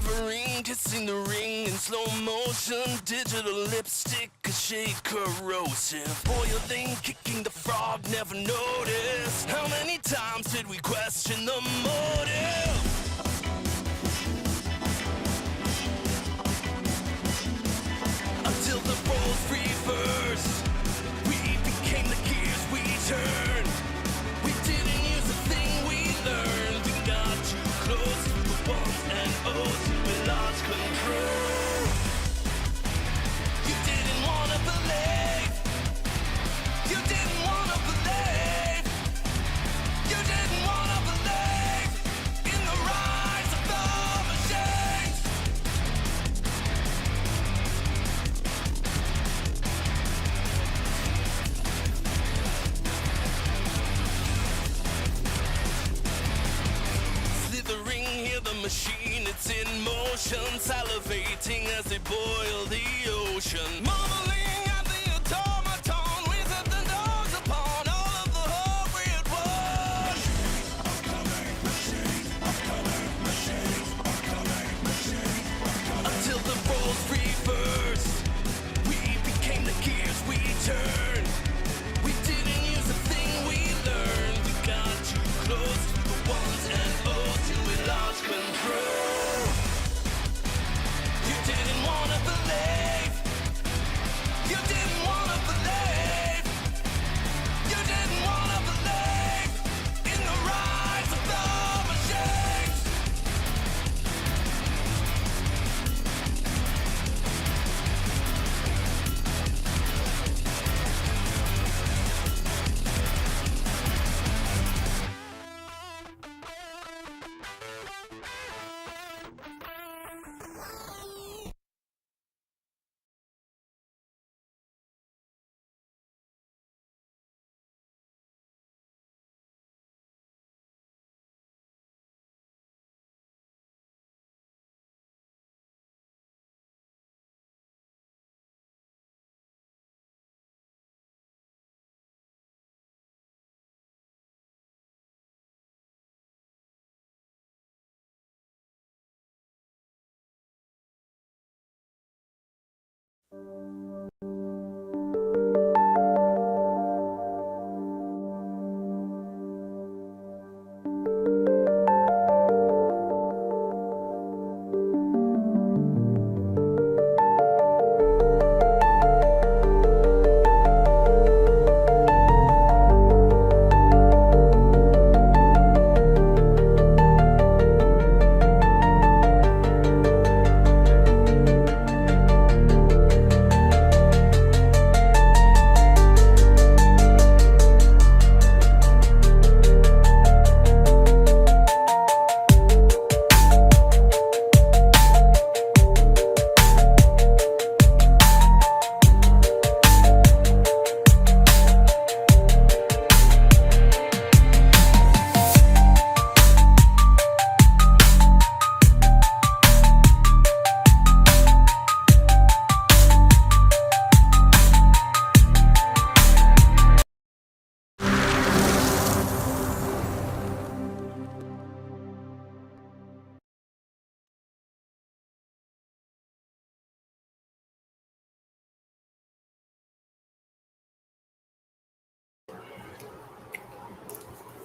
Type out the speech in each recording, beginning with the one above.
Slithering, kissing the ring in slow motion. Digital lipstick, a shade corrosive. Boiling, kicking the frog, never noticed. How many times did we question the motive? Until the roles reversed, we became the gears we turned. We didn't use a thing we learned. We got too close to the ones and O's. We lost control. You didn't wanna believe. You didn't wanna believe. You didn't wanna believe in the rise of the machines. Slithering, hear the machine, it's in motion. Salivating as they boil the ocean. Mumbling at the automaton, we set the dogs upon all of the hope we had won. Until the roles reversed, we became the gears we turned. We didn't use a thing we learned. We got too close to the ones and O's till we lost control. You didn't wanna believe. You didn't wanna believe. You didn't wanna believe in the rise of the machines.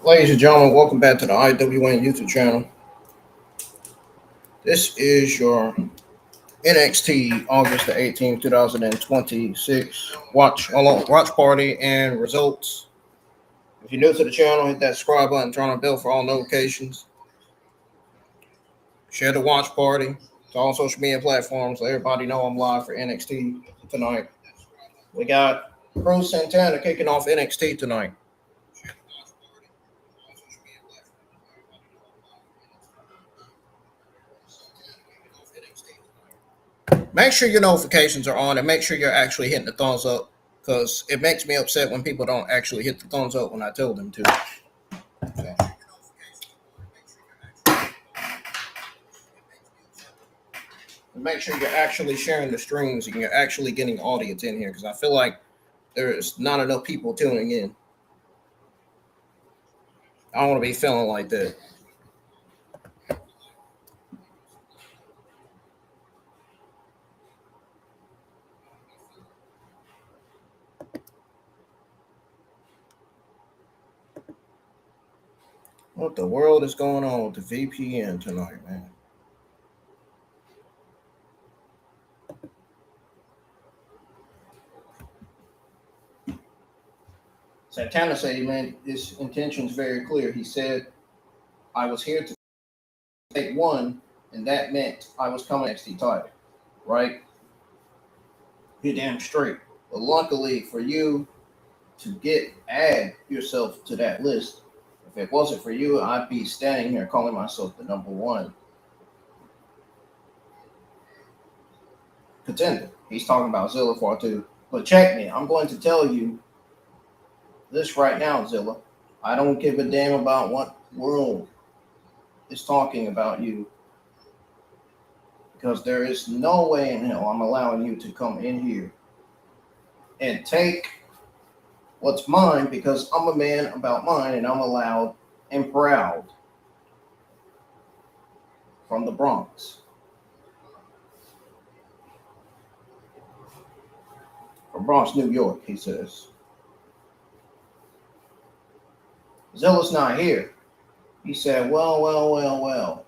Ladies and gentlemen, welcome back to the IWN YouTube channel. This is your NXT August the 18th, 2026 watch party and results. If you're new to the channel, hit that subscribe button, turn on the bell for all notifications. Share the watch party to all social media platforms. Let everybody know I'm live for NXT tonight. We got Cruz Santana kicking off NXT tonight. Make sure your notifications are on and make sure you're actually hitting the thumbs up, because it makes me upset when people don't actually hit the thumbs up when I tell them to. Okay. And make sure you're actually sharing the streams and you're actually getting audience in here, because I feel like there's not enough people tuning in. I don't want to be feeling like that. What the world is going on with the VPN tonight, man? Santana said, man, his intention is very clear. He said, I was here to take one, and that meant I was coming NXT title, right? You're damn straight. But luckily for you to add yourself to that list, if it wasn't for you, I'd be standing here calling myself the number one contender. He's talking about Zilla for two. But check me, I'm going to tell you this right now, Zilla. I don't give a damn about what world is talking about you, because there is no way in hell I'm allowing you to come in here and take what's mine, because I'm a man about mine and I'm loud and proud from the Bronx. From Bronx, New York, he says. Zilla's not here. He said, well.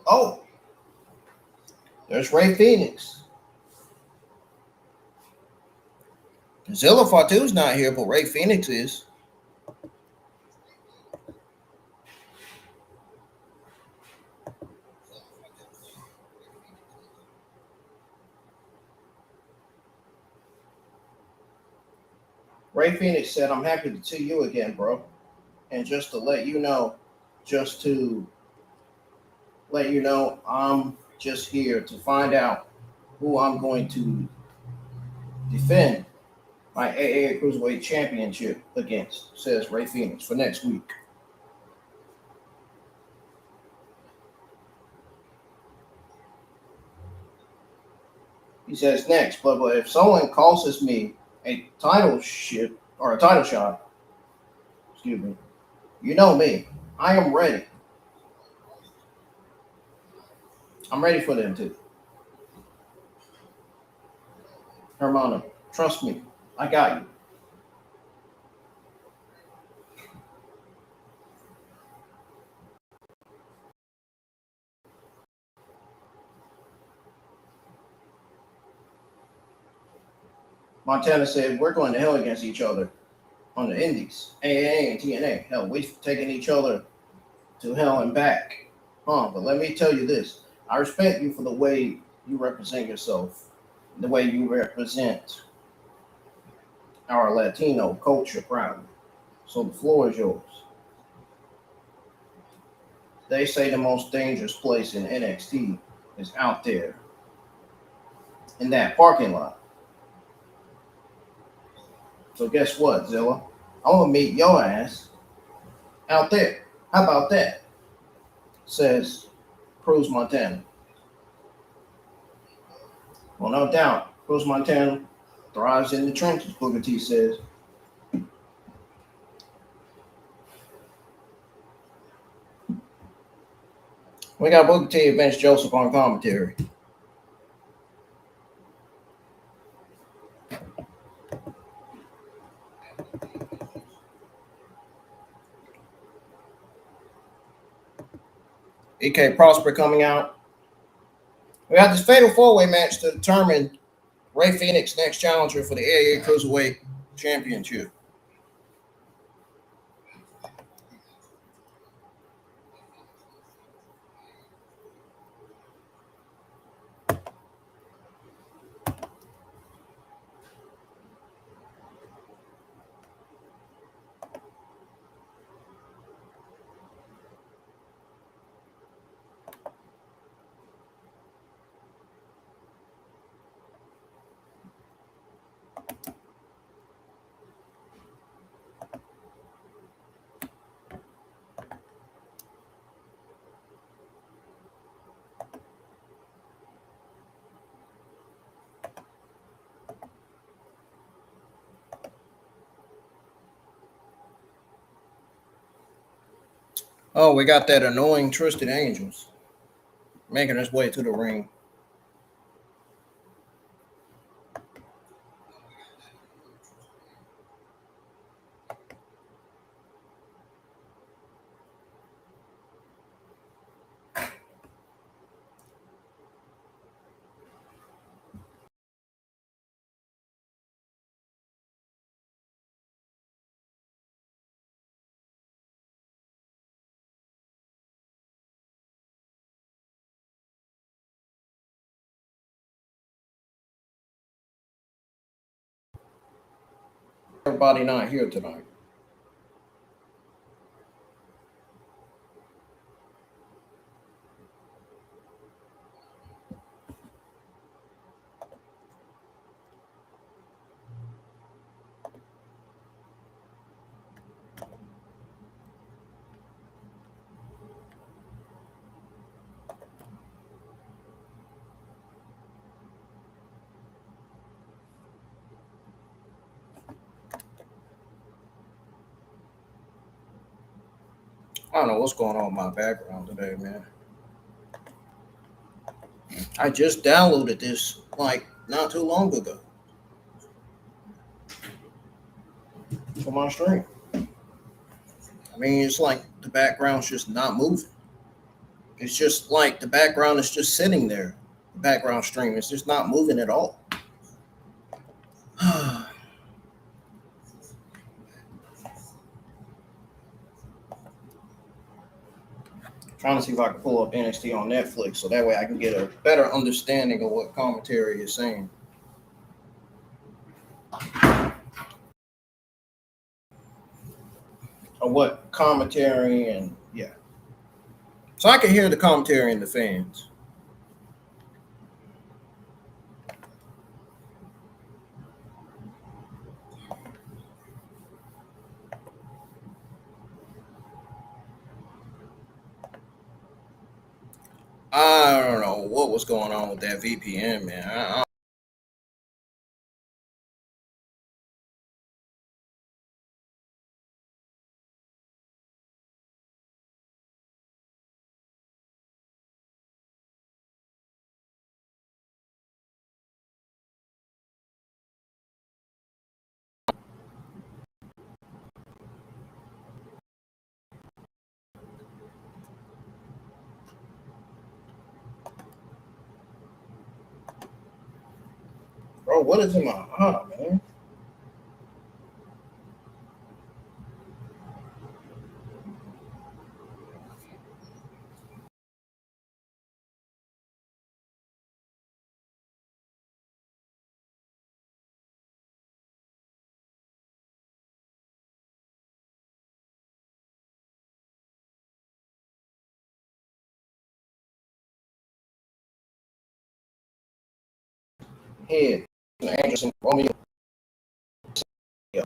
Oh, there's Ray Phoenix. Zilla Fatu's not here, but Ray Phoenix is. Ray Phoenix said, I'm happy to see you again, bro. And just to let you know, I'm just here to find out who I'm going to defend my AA Cruiserweight Championship against, says Ray Phoenix, for next week. He says next, but if someone costs me a title shot, excuse me, you know me, I am ready. I'm ready for them too. Hermano, trust me, I got you. Montana said, we're going to hell against each other on the Indies, AA and TNA. Hell, we've taken each other to hell and back. But let me tell you this. I respect you for the way you represent yourself, the way you represent our Latino culture proudly. So the floor is yours. They say the most dangerous place in NXT is out there in that parking lot. So guess what, Zilla? I'm gonna meet your ass out there. How about that? Says Cruz Montana. Well, no doubt, Cruz Montana thrives in the trenches, Booker T says. We got Booker T and Vince Joseph on commentary. EK Prosper coming out. We got this fatal four-way match to determine Ray Phoenix next challenger for the AA Cruiserweight Championship. Oh, we got that annoying Twisted Angels making his way to the ring. everybody not here tonight? I don't know what's going on in my background today, man. I just downloaded this like not too long ago for my stream. I mean, it's like the background's just not moving. It's just like the background is just sitting there. The background stream is just not moving at all. Trying to see if I can pull up NXT on Netflix so that way I can get a better understanding of what commentary is saying. Or what commentary and yeah. So I can hear the commentary and the fans. I don't know what was going on with that VPN, man. Bro, what is in my eye, man? Head. Anderson, Romeo. Yeah.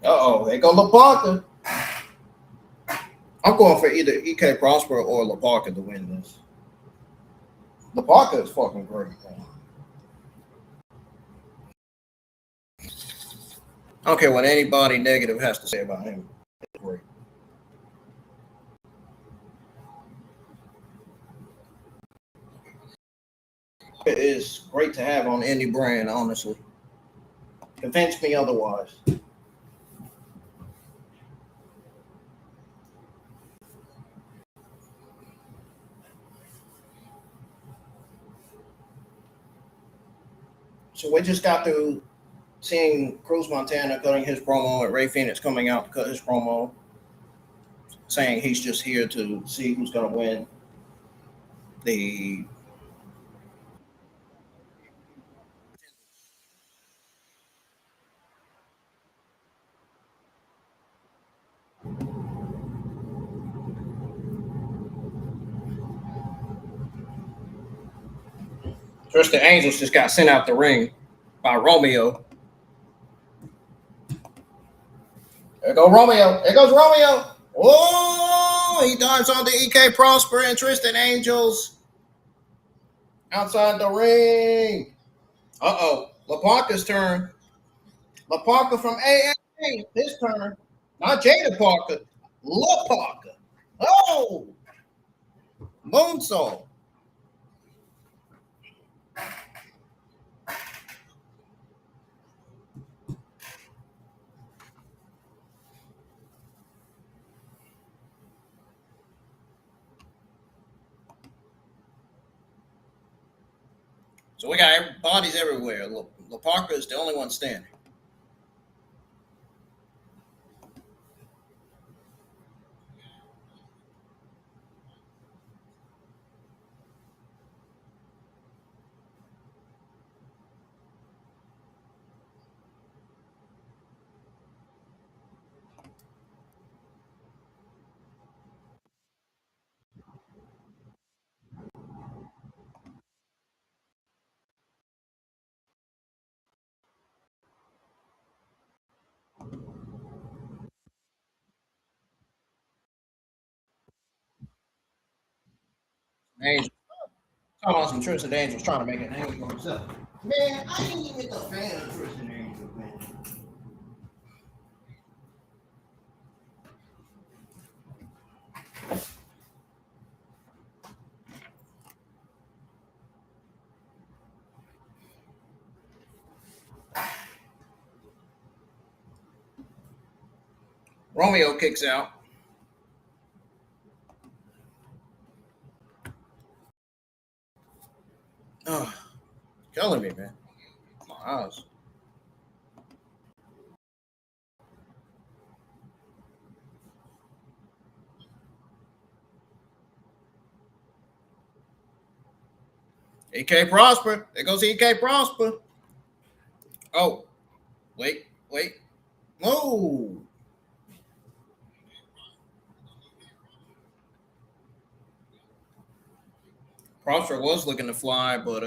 Uh-oh, there go LaParca. I'm going for either EK Prosper or LaParca to win this. LaParca is fucking great, man. I don't care what anybody negative has to say about him. It's great. It is great to have on any brand, honestly. Convince me otherwise. So we just got through seeing Cruz Montana cutting his promo and Ray Phoenix coming out to cut his promo, saying he's just here to see who's going to win the. First, the Angels just got sent out the ring by Romeo. There goes Romeo. There goes Romeo. Oh, he dives on the EK Prosper and Tristan Angels outside the ring. Uh-oh. LaParca's turn. LaParca from AA. His turn. Not Jada Parker. LaParca. Oh, moonsault. So we got bodies everywhere. LaParca is the only one standing. Angel. Talking about some Tristan Angels trying to make a name for himself. Man, I ain't even a fan of Tristan Angels, man. Romeo kicks out. Oh, killing me, man. My eyes. EK Prosper. There goes EK Prosper. Oh, wait. Whoa. Prosper was looking to fly, but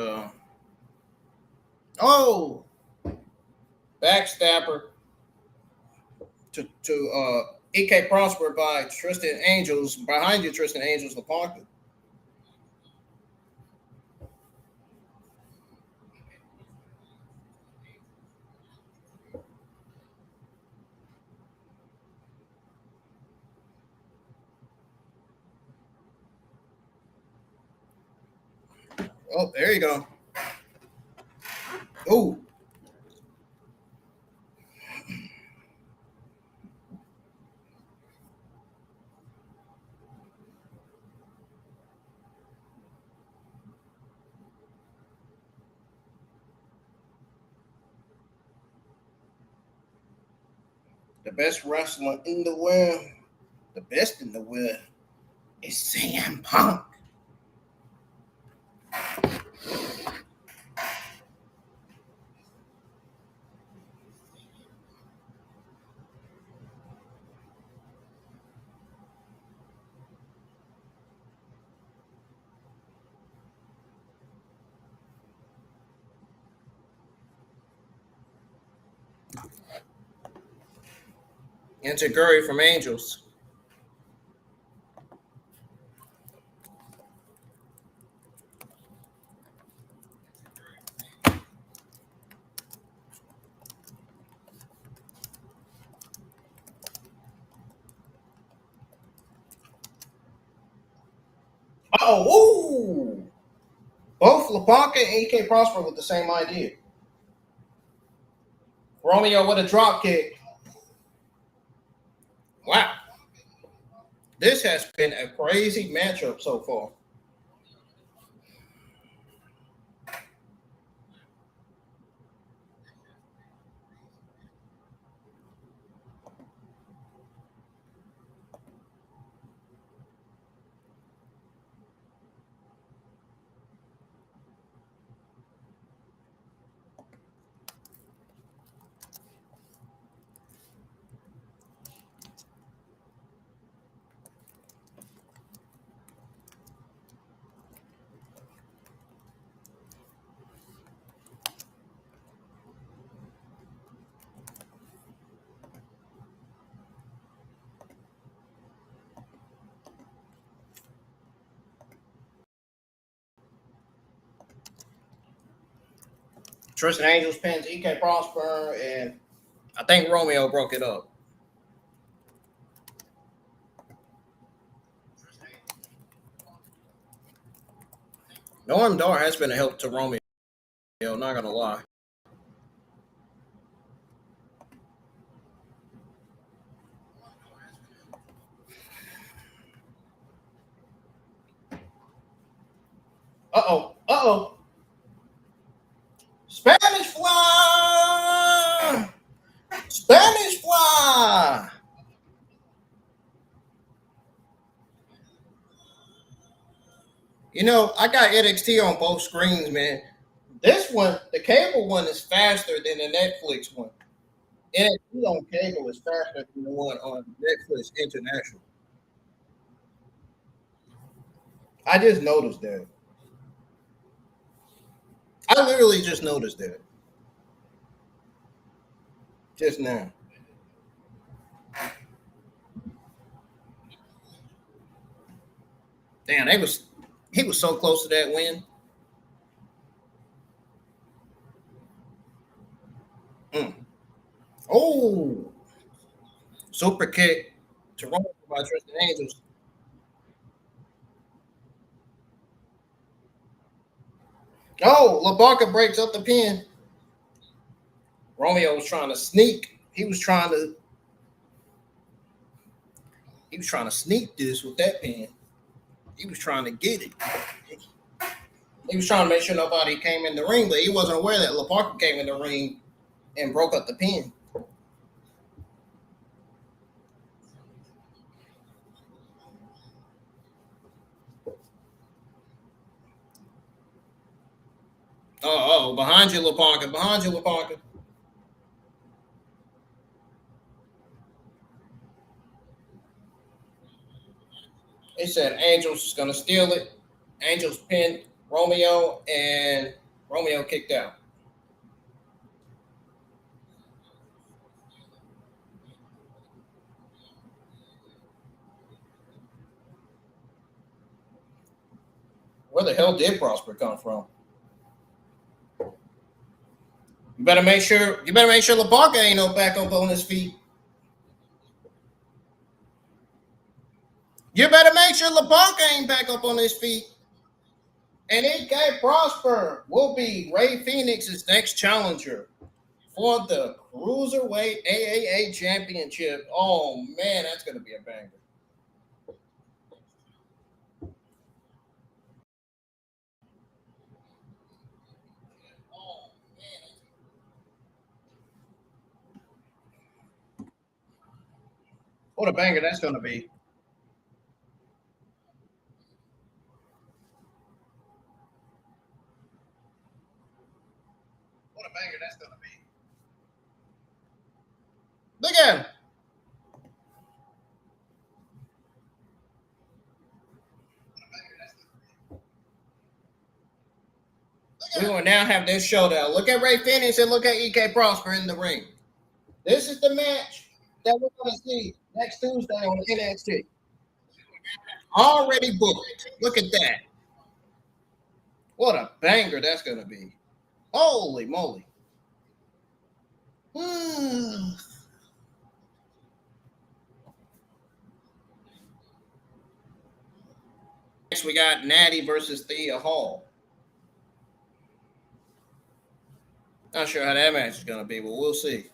oh, backstabber to EK Prosper by Tristan Angels. Behind you, Tristan Angels, the pocket. Oh, there you go. Oh, the best wrestler in the world, the best in the world is CM Punk. Enter Curry from Angels. Oh, ooh. Both LaPonca and EK Prosper with the same idea. Romeo with a drop kick. Wow. This has been a crazy matchup so far. Tristan Angels pins EK Prosper, and I think Romeo broke it up. Norm Dar has been a help to Romeo, not gonna lie. Uh oh. Spanish fly! Spanish fly! You know, I got NXT on both screens, man. This one, the cable one, is faster than the Netflix one. NXT on cable is faster than the one on Netflix International. I just noticed that. I literally just noticed that just now. Damn, they was He was so close to that win. Oh, super kick to Roman by Tristan Angels. Oh, LaBarca breaks up the pin. Romeo was trying to sneak. He was trying to sneak this with that pin. He was trying to get it. He was trying to make sure nobody came in the ring, but he wasn't aware that LaBarca came in the ring and broke up the pin. Oh, behind you, LaBarca. Behind you, LaBarca. They said Angels is going to steal it. Angels pinned Romeo, and Romeo kicked out. Where the hell did Prosper come from? You better make sure. LaBarca ain't no back up on his feet. You better make sure LaBarca ain't back up on his feet. And EK Prosper will be Ray Phoenix's next challenger for the Cruiserweight AAA Championship. Oh man, that's gonna be a banger. Oh man, what a banger that's gonna be. What a banger that's gonna be. Look at him. We will now have this showdown. Look at Ray Phoenix and look at EK Prosper in the ring. This is the match that we're going to see next Tuesday on NXT. Already booked. Look at that. What a banger that's going to be. Holy moly. Next, we got Natty versus Thea Hall. Not sure how that match is going to be, but we'll see.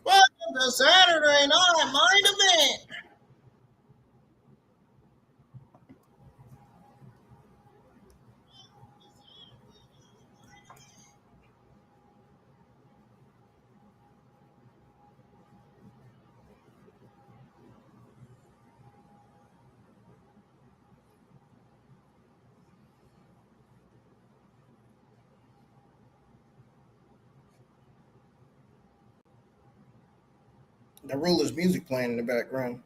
Welcome to Saturday Night Main Event. The Ruler's music playing in the background.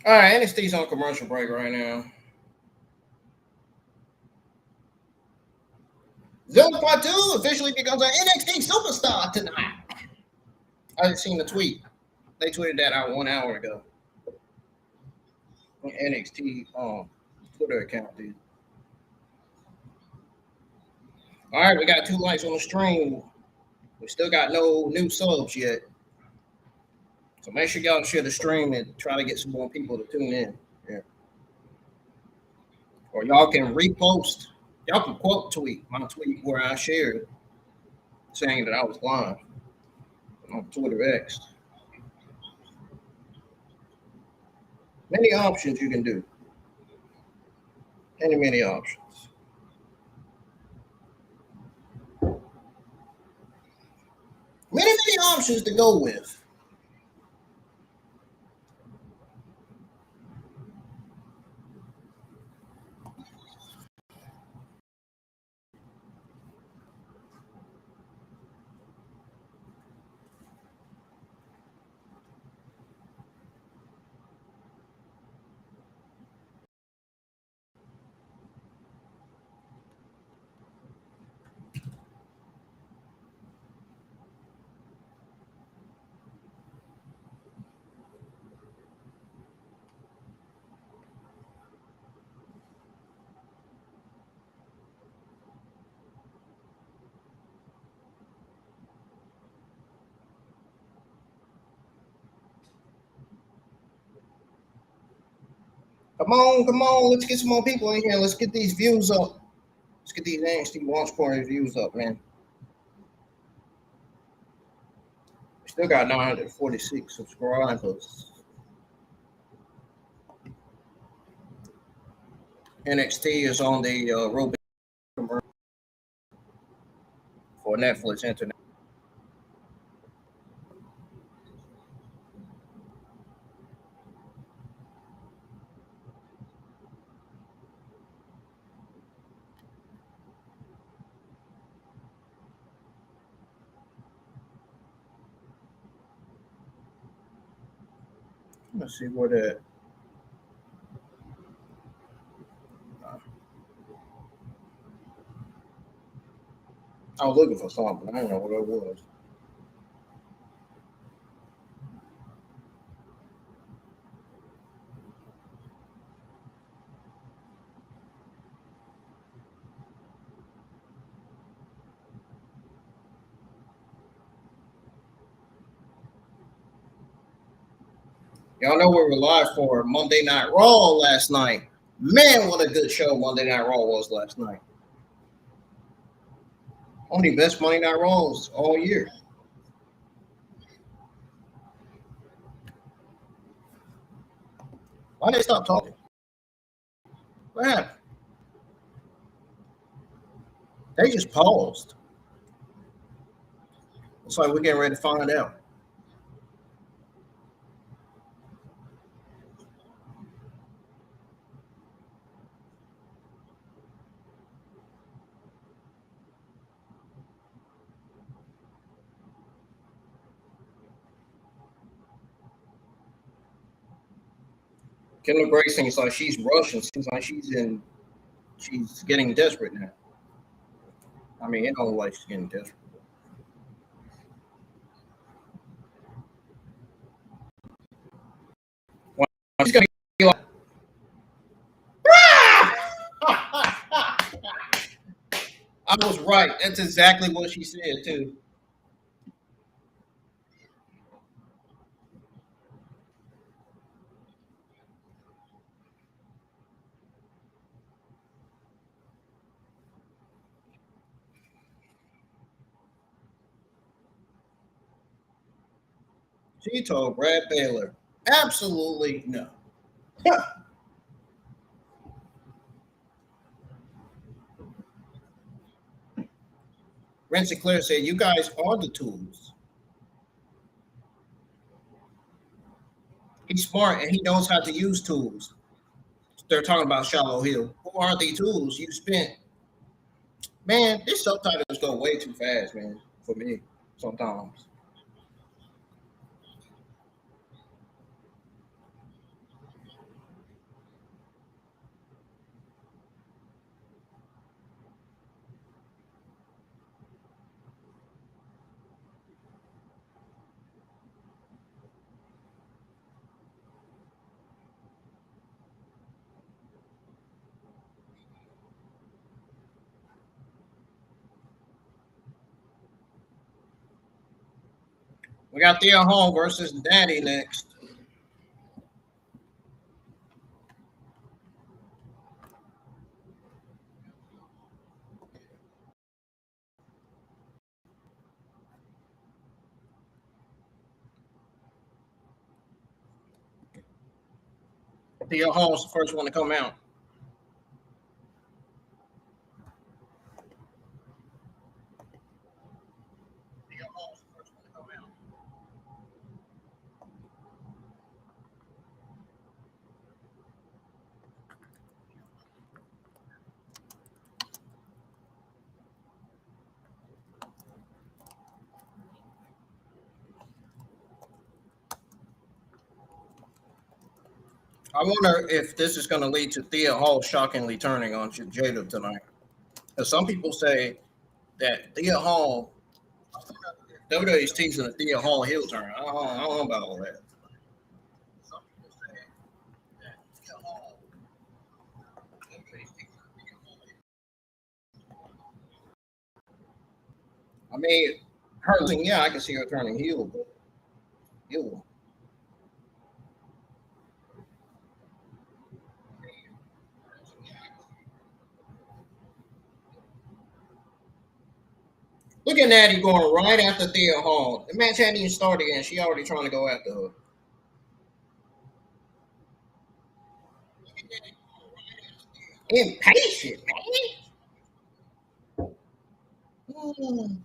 All right, NXT's on commercial break right now. Zilla Part 2 officially becomes an NXT superstar tonight. I just seen the tweet. They tweeted that out 1 hour ago. NXT Twitter account did. All right, we got 2 likes on the stream. We still got no new subs yet. So make sure y'all share the stream and try to get some more people to tune in. Yeah. Or y'all can repost. Y'all can quote tweet my tweet where I shared saying that I was live on Twitter X. Many options you can do. Many options. Many options to go with. Come on, let's get some more people in here. Let's get these views up. Let's get these NXT launch party views up, man. We still got 946 subscribers. NXT is on the road for Netflix Internet. Let's see where that. I was looking for something, but I don't know what it was. Y'all know we were live for Monday Night Raw last night. Man, what a good show Monday Night Raw was last night. Only best Monday Night Raws all year. Why did they stop talking? What happened? They just paused. It's like we're getting ready to find out. Kendall Grace seems like she's rushing. Seems like she's getting desperate now. I mean, it don't look like she's getting desperate. She's gonna be like, I was right. That's exactly what she said too. She told Brad Baylor, absolutely no. Ren Sinclair said, you guys are the tools. He's smart and he knows how to use tools. They're talking about Shallow Hill. Who are the tools you spent? Man, these subtitles go way too fast, man, for me sometimes. We got Thea Hall versus Daddy next. Thea Hall's the first one to come out. I wonder if this is going to lead to Thea Hall shockingly turning on Jada tonight. Because some people say that Thea Hall, WWE's teasing a Thea Hall heel turn. I don't know about all that. I mean, her losing, yeah, I can see her turning heel, but heel. Look at Natty going right after Thea Hall. The match hadn't even started yet. She already trying to go after her. Impatient, man.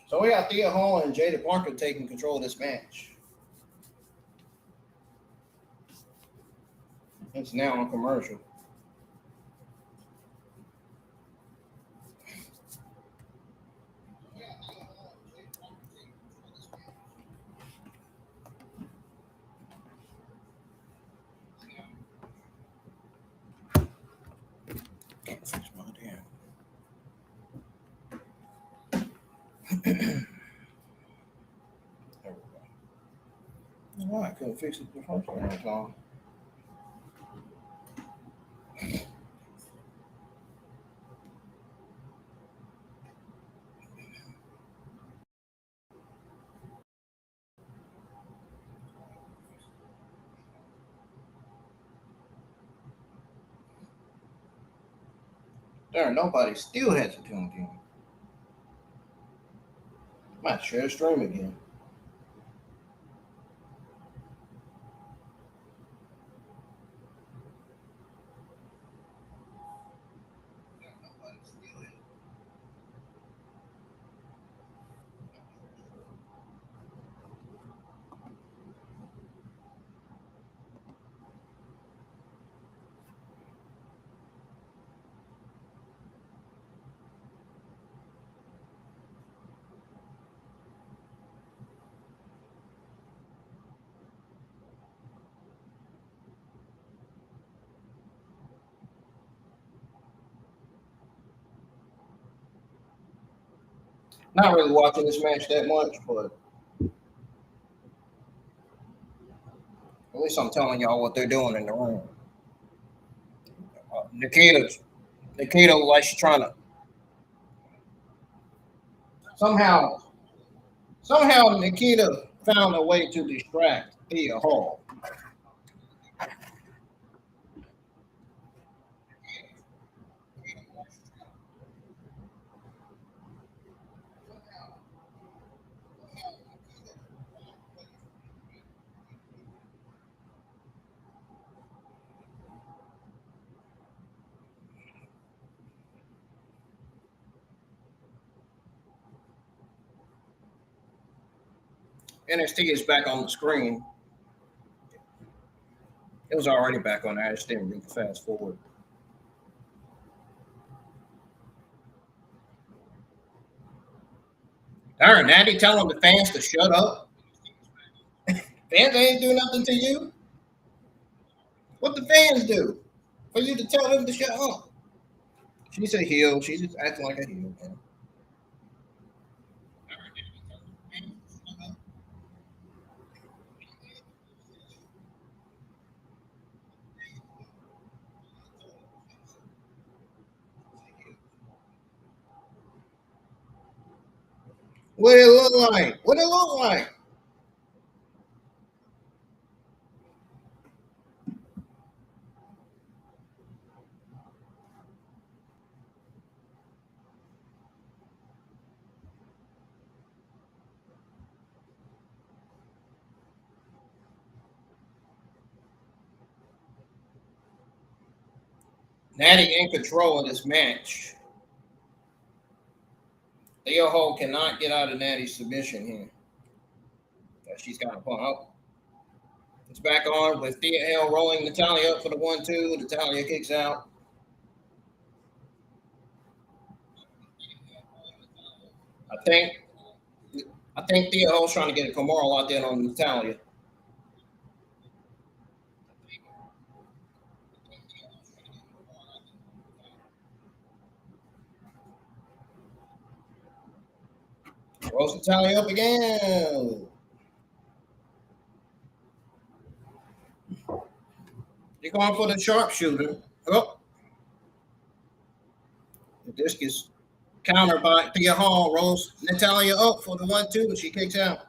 So we got Thea Hall and Jada Parker taking control of this match. It's now on commercial. Can't fix my damn. There we go. Why I couldn't fix it the first time? Darn, nobody still hasn't tuned in. Might share the stream again. Not really watching this match that much, but at least I'm telling y'all what they're doing in the room. Nikita, like she's trying to somehow, somehow Nikita found a way to distract Thea Hall. NXT is back on the screen. It was already back on there. I just didn't really fast forward. Darn, Natty telling the fans to shut up. Fans ain't do nothing to you. What the fans do for you to tell them to shut up? She's a heel. She's just acting like a heel, man. What it look like? What it look like? Natty in control of this match. Theo Hall cannot get out of Natty's submission here. She's got a punt out. It's back on with Thea Hale rolling Natalya up for the 1-2. Natalya kicks out. I think Thea Hall's trying to get a Kimura out there on Natalya. Rolls Natalya up again. You're going for the sharpshooter. Oh. The disc is countered by Thea Hall. Rolls Natalya up for the 1-2, but she kicks out.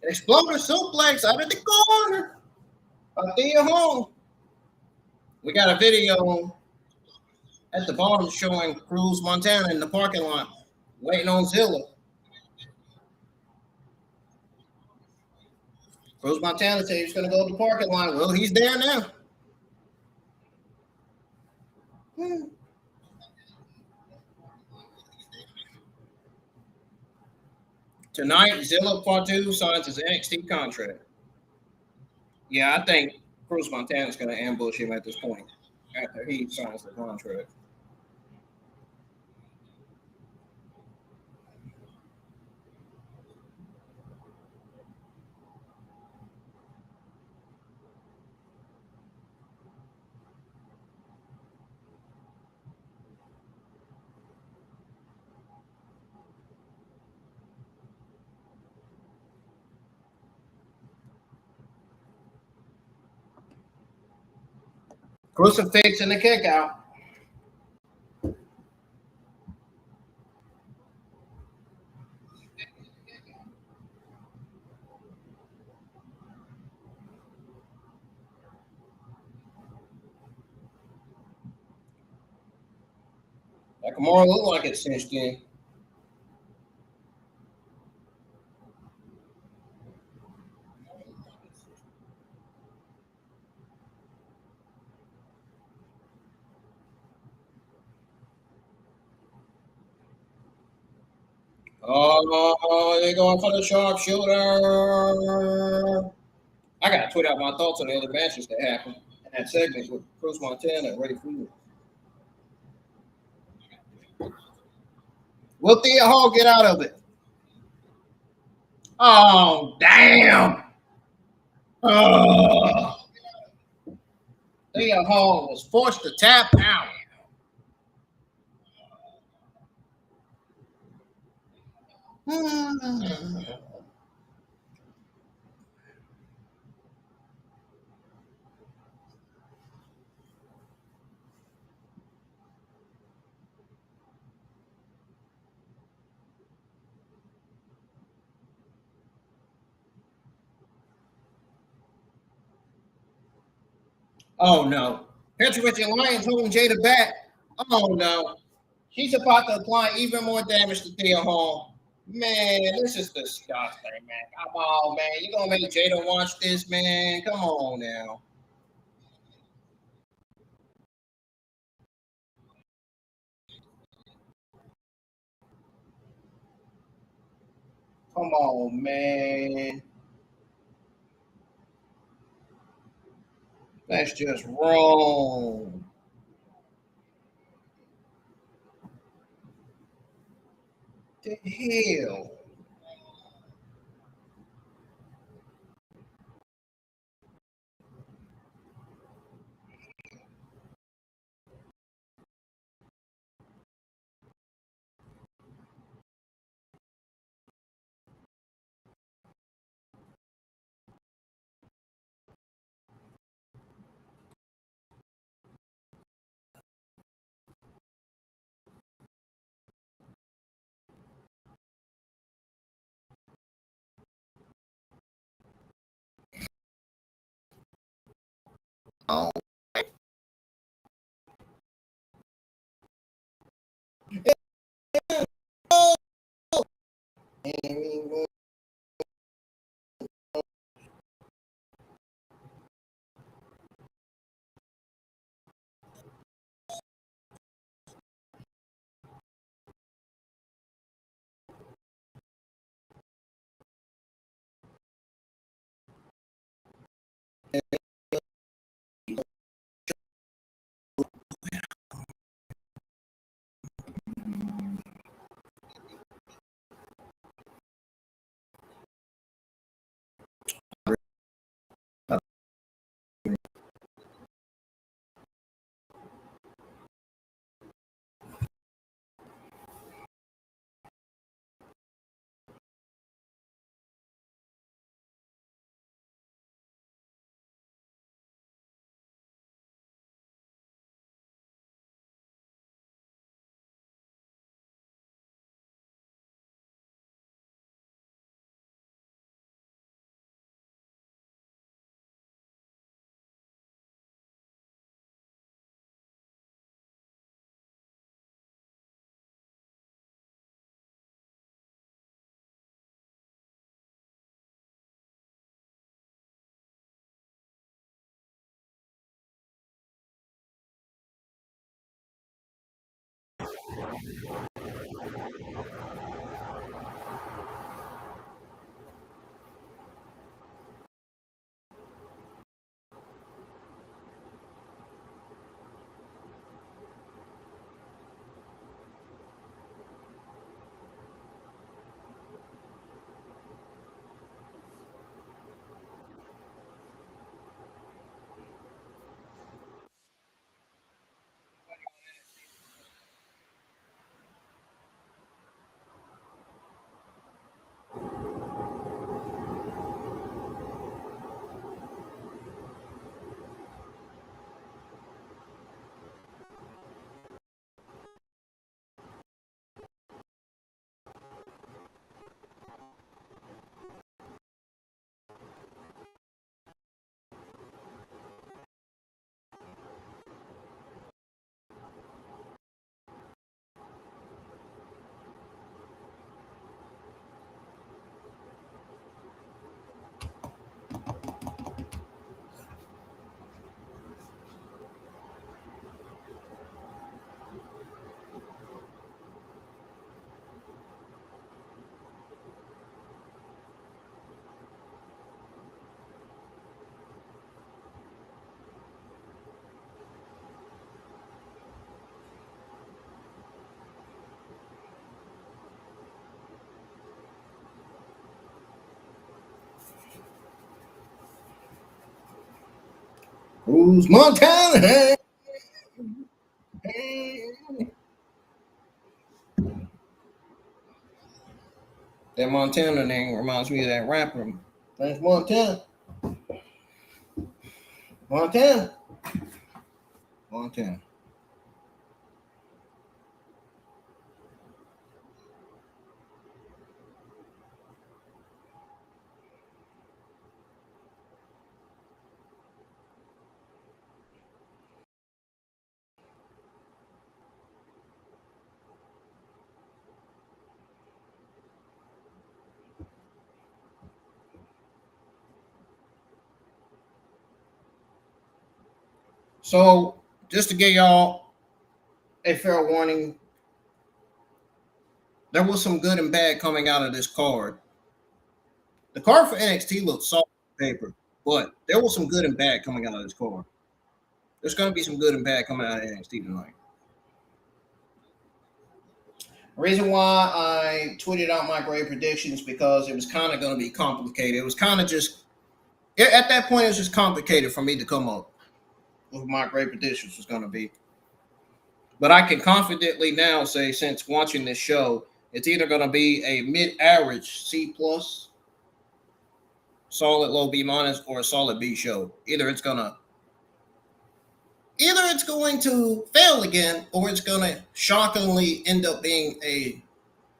Exploder suplex out of the corner of Thea Hall. We got a video at the bottom showing Cruz, Montana in the parking lot waiting on Zilla. Cruz, Montana said he's going to go to the parking lot. Well, he's there now. Tonight, Zilla Part 2 signs his NXT contract. Yeah, I think Cruz Montana's going to ambush him at this point after he signs the contract. Crucifix and the kick out. That Kimura looked like it cinched in. Oh, they're going for the sharpshooter. I got to tweet out my thoughts on the other matches that happened in that segment with Cruz Montana and Ray Freeman. Will Thea Hall get out of it? Oh, damn. Oh. Thea Hall was forced to tap out. Oh, no. Petrovich and Lyons holding Jada back. Oh, no. She's about to apply even more damage to Thea Hall. Man, this is disgusting, man. Come on, man. You gonna make Jada watch this, man? Come on now. Come on, man. That's just wrong. The hell? Oh, man. Cruz Montana. That Montana name reminds me of that rapper. Thanks, Montana. Montana. Montana. So, just to give y'all a fair warning, there was some good and bad coming out of this card. The card for NXT looked soft on paper, but there was some good and bad coming out of this card. There's going to be some good and bad coming out of NXT tonight. The reason why I tweeted out my grade predictions because it was kind of going to be complicated. It was kind of just at that point it was just complicated for me to come up with my grade predictions was going to be. But I can confidently now say, since watching this show, it's either going to be a mid-average C plus, solid low B minus, or a solid B show. Either it's going to fail again, or it's going to shockingly end up being a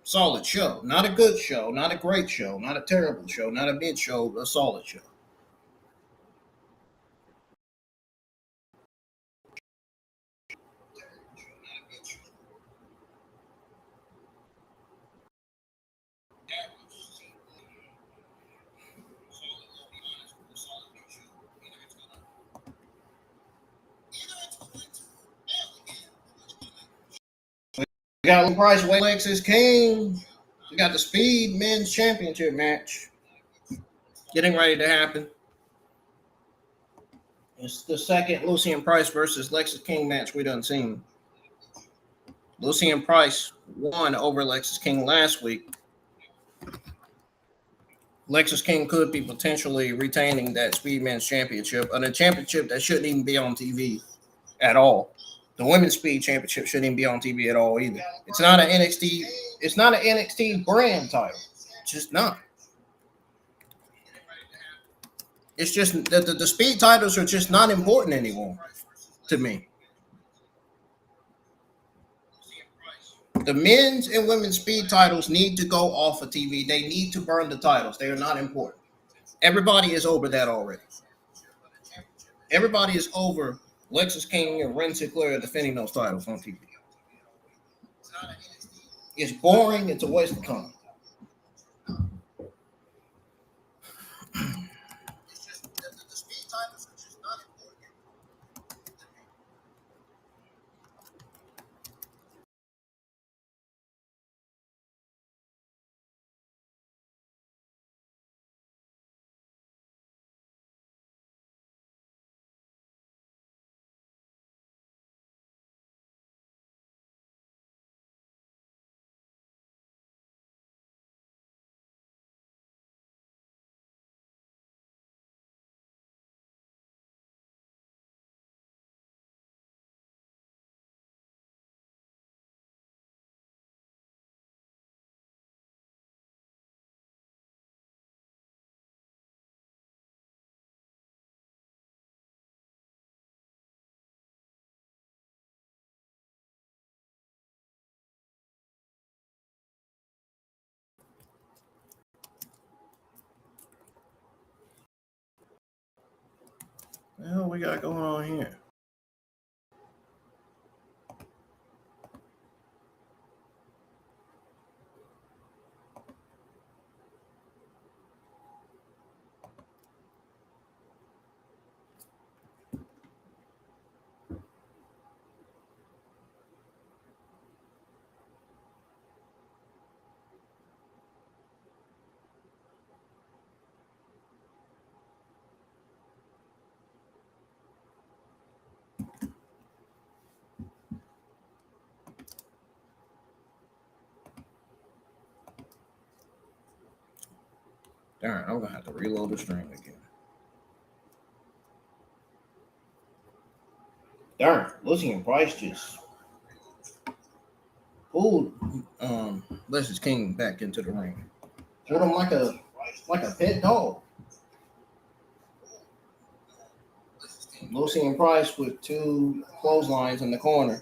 solid show. Not a good show, not a great show, not a terrible show, not a mid show, a solid show. We got Price, Alexis King. We got the Speed Men's Championship match getting ready to happen. It's the second Lucian Price versus Lexis King match we done seen. Lucian Price won over Lexis King last week. Lexis King could be potentially retaining that Speed Men's Championship, and a championship that shouldn't even be on TV at all. The Women's Speed Championship shouldn't even be on TV at all either. It's not an NXT. It's not an NXT brand title. It's just not. It's just the speed titles are just not important anymore to me. The men's and women's speed titles need to go off of TV. They need to burn the titles. They are not important. Everybody is over that already. Everybody is over Lexis King and Ren Sinclair defending those titles on TV. It's boring. It's a waste of time. What the hell we got going on here? Darn, I'm gonna have to reload the stream again. Darn, Lucian Price just pulled Lexis King back into the ring. Pulled him like a pet dog. Lucian Price with two clotheslines in the corner.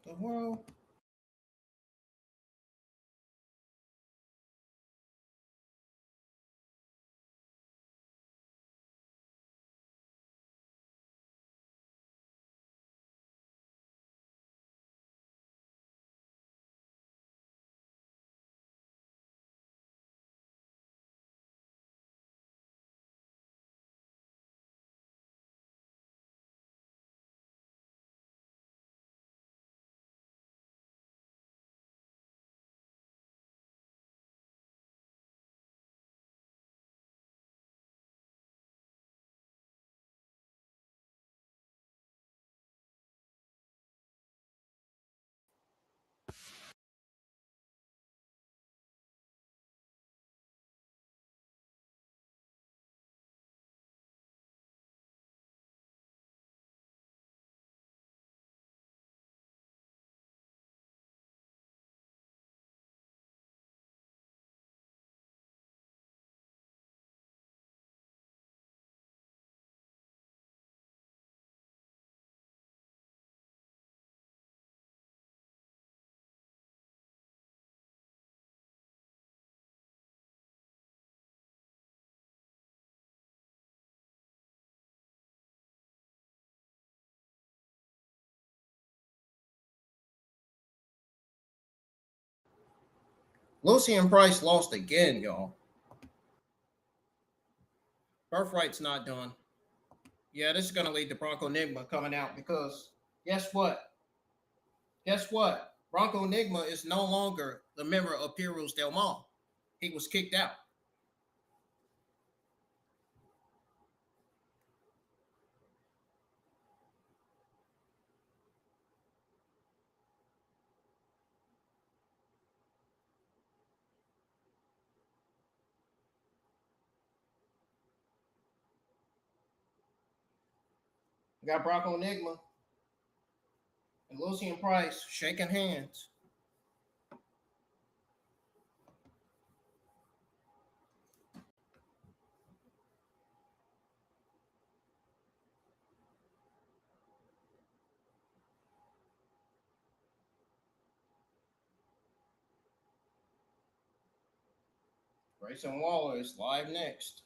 The world. Lucian Price lost again, y'all. Birthright's not done. Yeah, this is going to lead to Bronco Nigma coming out because guess what? Guess what? Bronco Nigma is no longer the member of Pirus Del Mal. He was kicked out. We got Bronco Nigma and Lucian Price shaking hands. Grayson Waller is live next.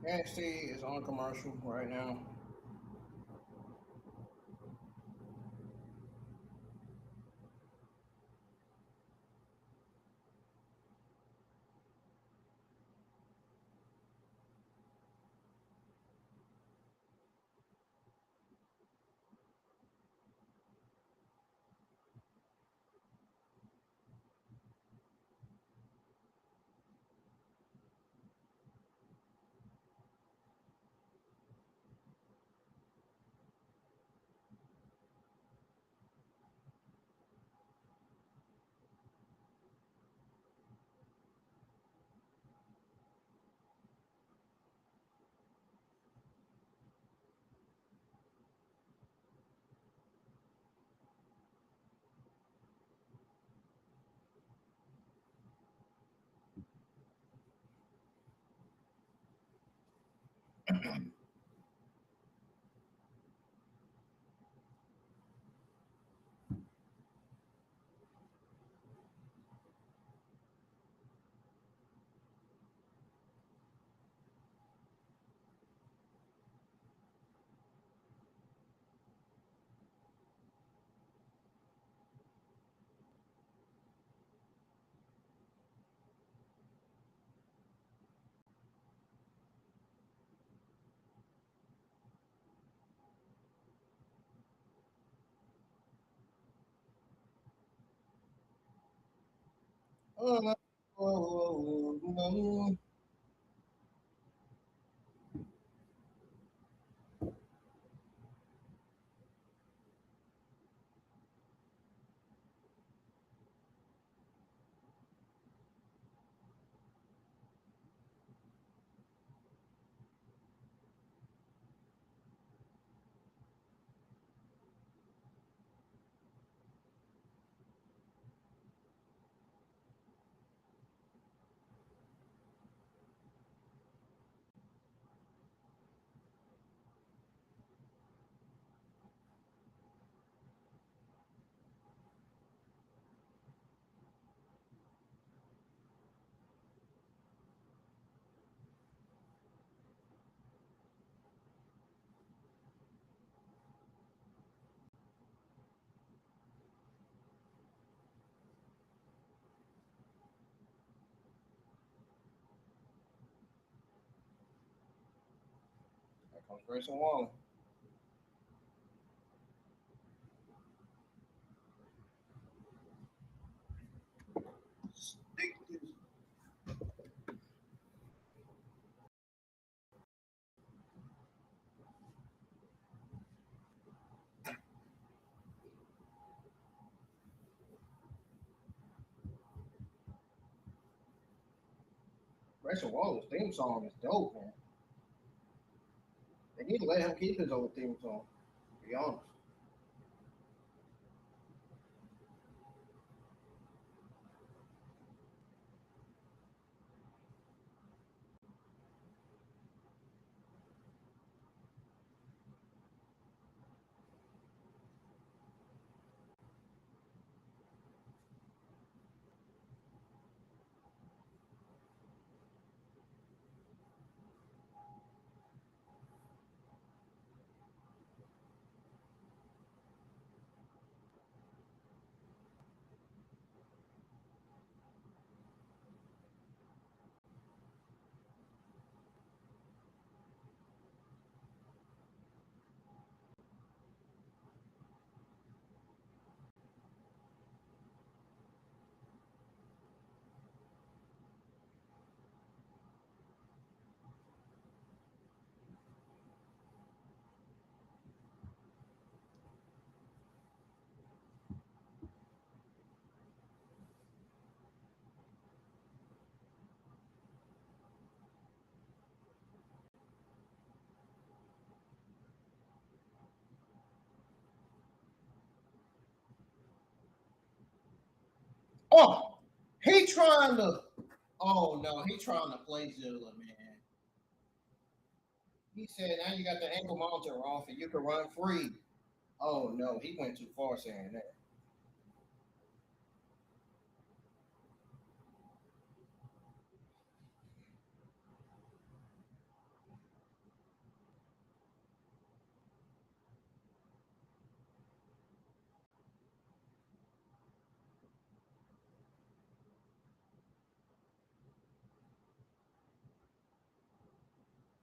NXT is on commercial right now. Oh, no. There comes Grayson Waller. Grayson Waller's theme song is dope, man. They need to let him keep his old theme song, to be honest. Oh, he trying to. Oh no, he trying to play Zilla, man. He said, "Now you got the ankle monitor off, and you can run free." Oh no, he went too far saying that.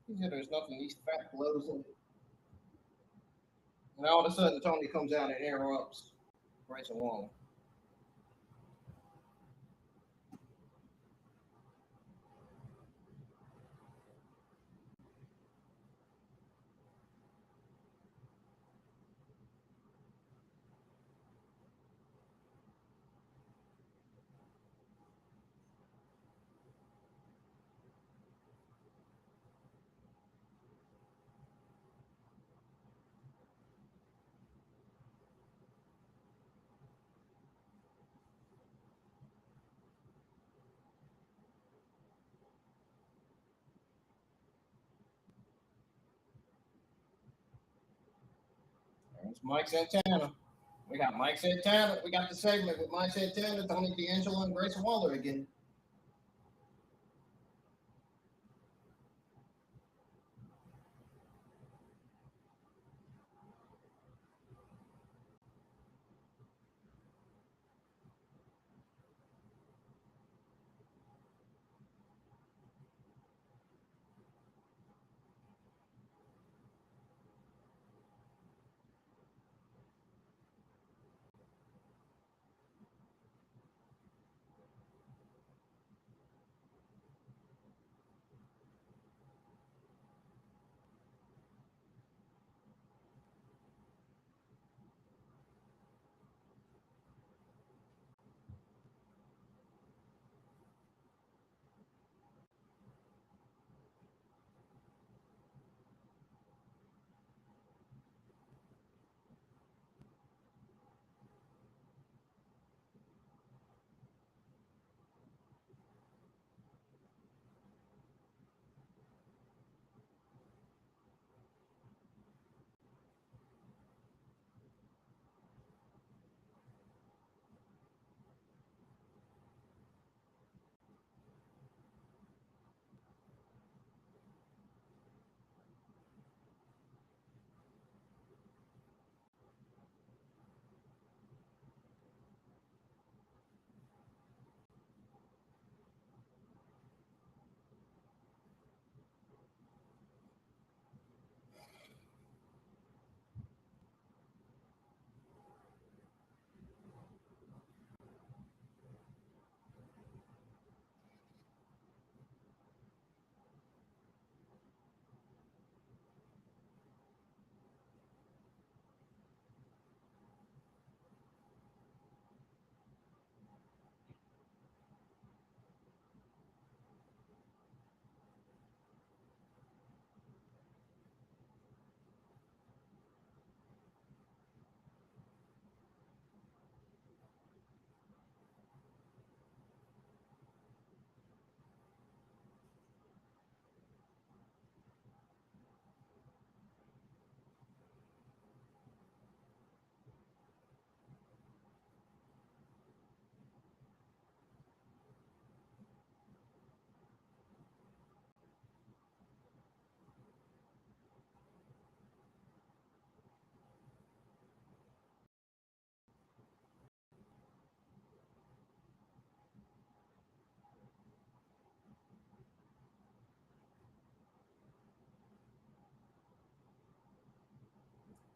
He said, "There's nothing these fat blows in it." And all of a sudden, Tony comes out and interrupts Grayson Waller. It's Mike Santana. We got Mike Santana. We got the segment with Mike Santana, Tony D'Angelo, and Grayson Waller again.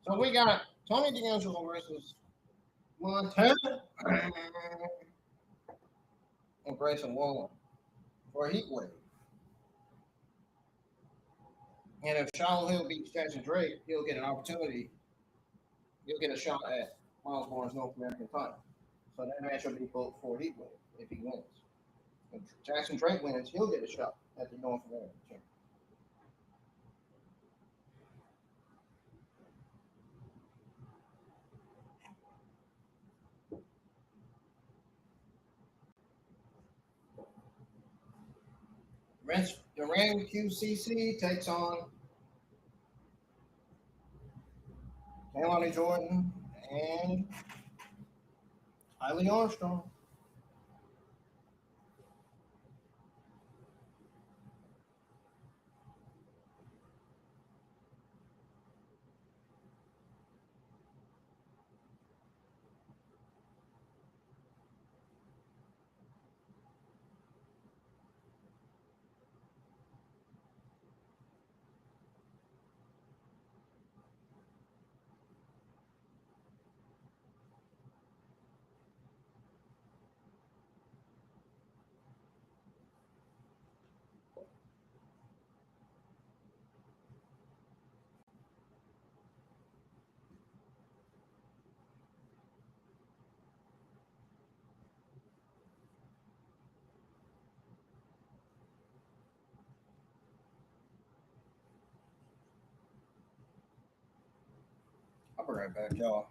So we got Tony D'Angelo versus Montana and Grayson Waller for a heat wave. And if Sean Hill beats Jackson Drake, he'll get an opportunity. He'll get a shot at Miles Moore's North American title. So that match will be booked for a heat wave if he wins. If Jackson Drake wins, he'll get a shot at the North American championship. The Ring QCC takes on Kaylani Jordan and Kylie Armstrong. I'll be right back, y'all.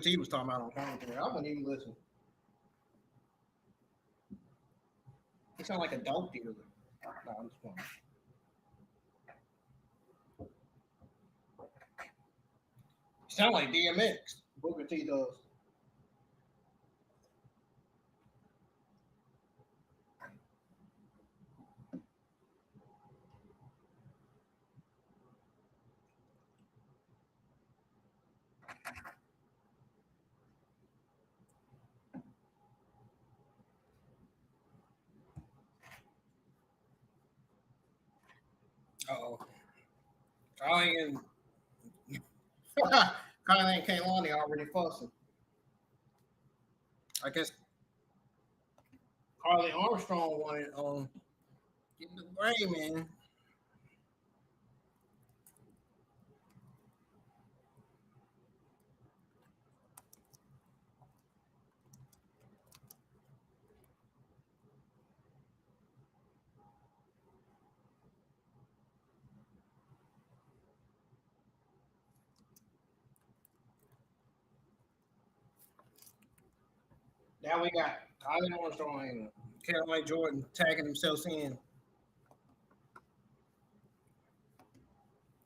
T was talking about on commentary. I wouldn't even listen. He sound like a dope dealer. No, I'm just playing. He sound like DMX. Booker T does. Uh-oh. Kylie and Kylie and Kaylani already fussing. I guess Carly Armstrong wanted get the gray, man. Now we got Kylie Armstrong and Caroline Jordan tagging themselves in.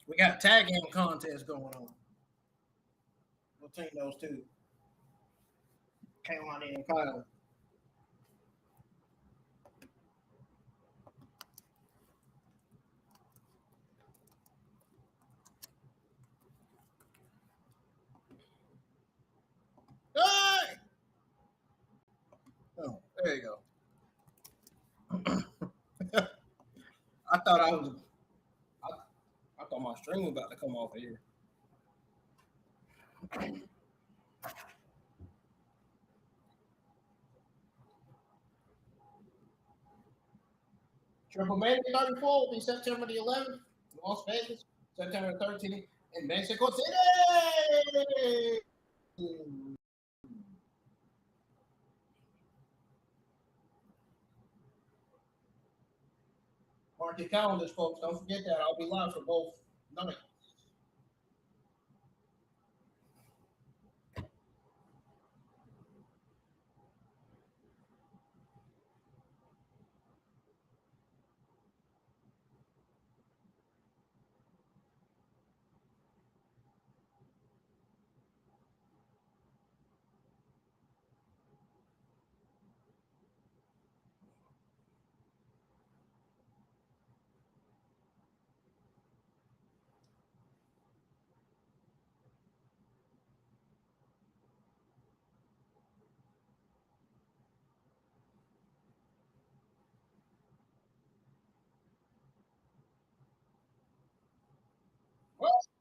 We got tag game contest going on between those two. Kaylani and Kyle. Hey! Oh, there you go. I thought I thought my string was about to come off of here. Triple Mania 34 will be September the 11th, Las Vegas, September 13th in Mexico City. Mark your calendars, folks. Don't forget that. I'll be live for both nights.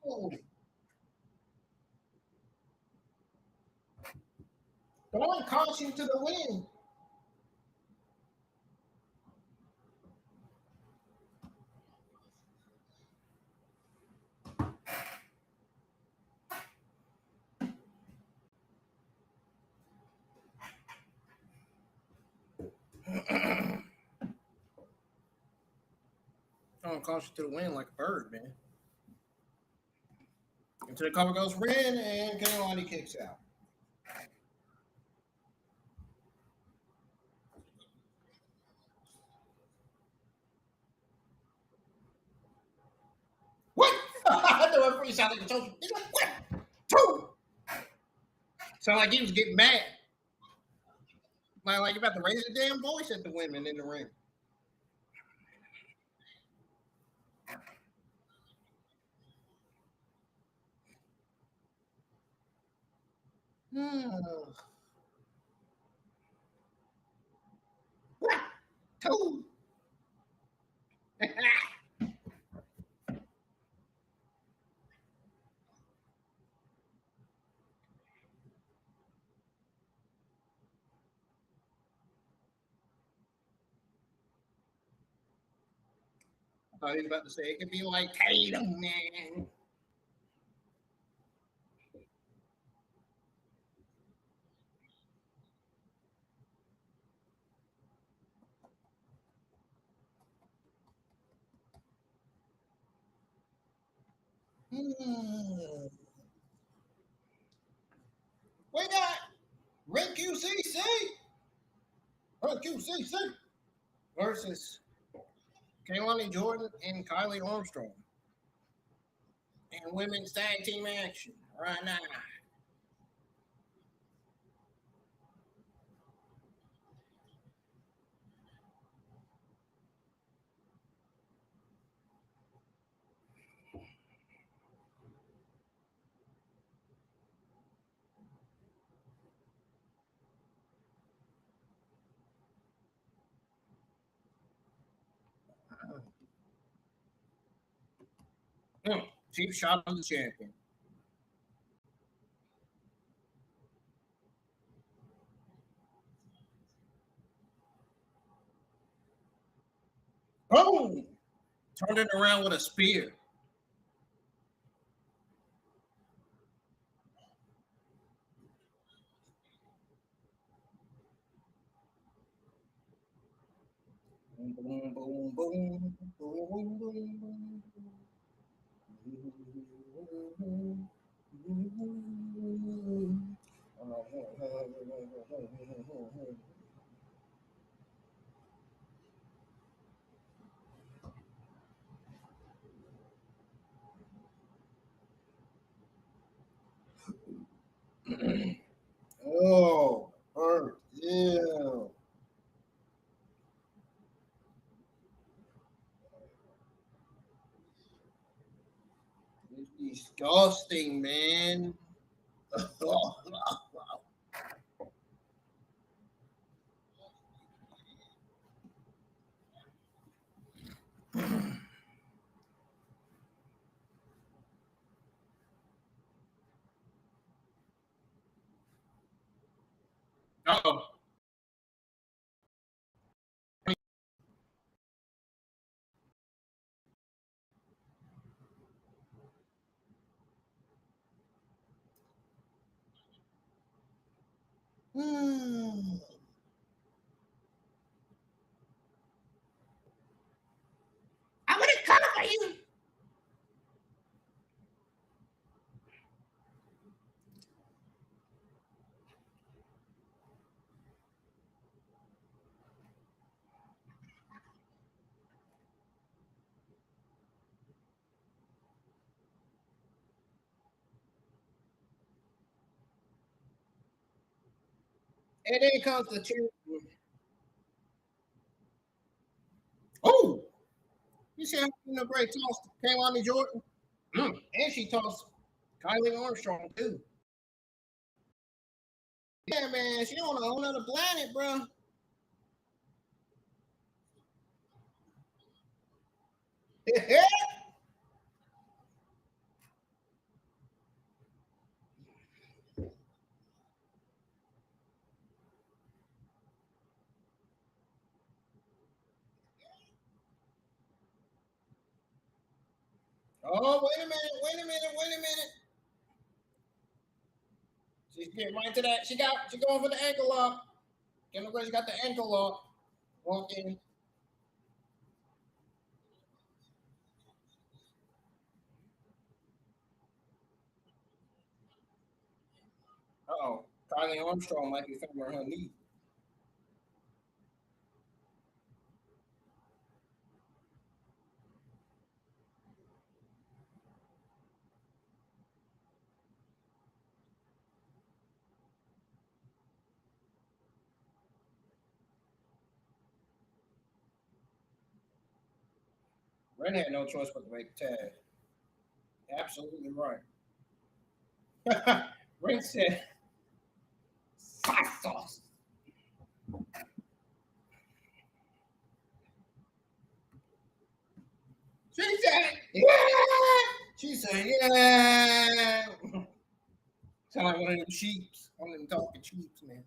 Whoa! Throwing caution to the wind. Throwing caution to the wind like a bird, man. Into the cover goes Ren, and Kaylani kicks out. What? I know it pretty sound like a social. He's like, what? Two. Sound like he was getting mad. Like you about to raise a damn voice at the women in the ring. Two. I thought he was about to say it could be like Tatum, man. QCC versus Kaylani Jordan and Kylie Armstrong. And women's tag team action right now. Cheap shot of the champion. Boom! Turned it around with a spear. Boom, boom, boom, boom, boom, boom, boom. Oh, Earth, yeah. It's disgusting, man. Oh. I'm gonna cover you. And then comes the champion. Oh, you see how the great toss came on to Jordan? And she tossed Kylie Armstrong too. Yeah, man, she on a whole other planet, bro. Oh, wait a minute, wait a minute, wait a minute. She's getting right to that. She going for the ankle lock. Kendall Grace got the ankle lock. Walking. Uh-oh. Kylie Armstrong might be filming her knee. Ren had no choice but to make the tag. Absolutely right. Ren said, "Hot sauce." She said, "Yeah." She said, "Yeah." Sound like one of them sheeps. One of them talking sheeps, man.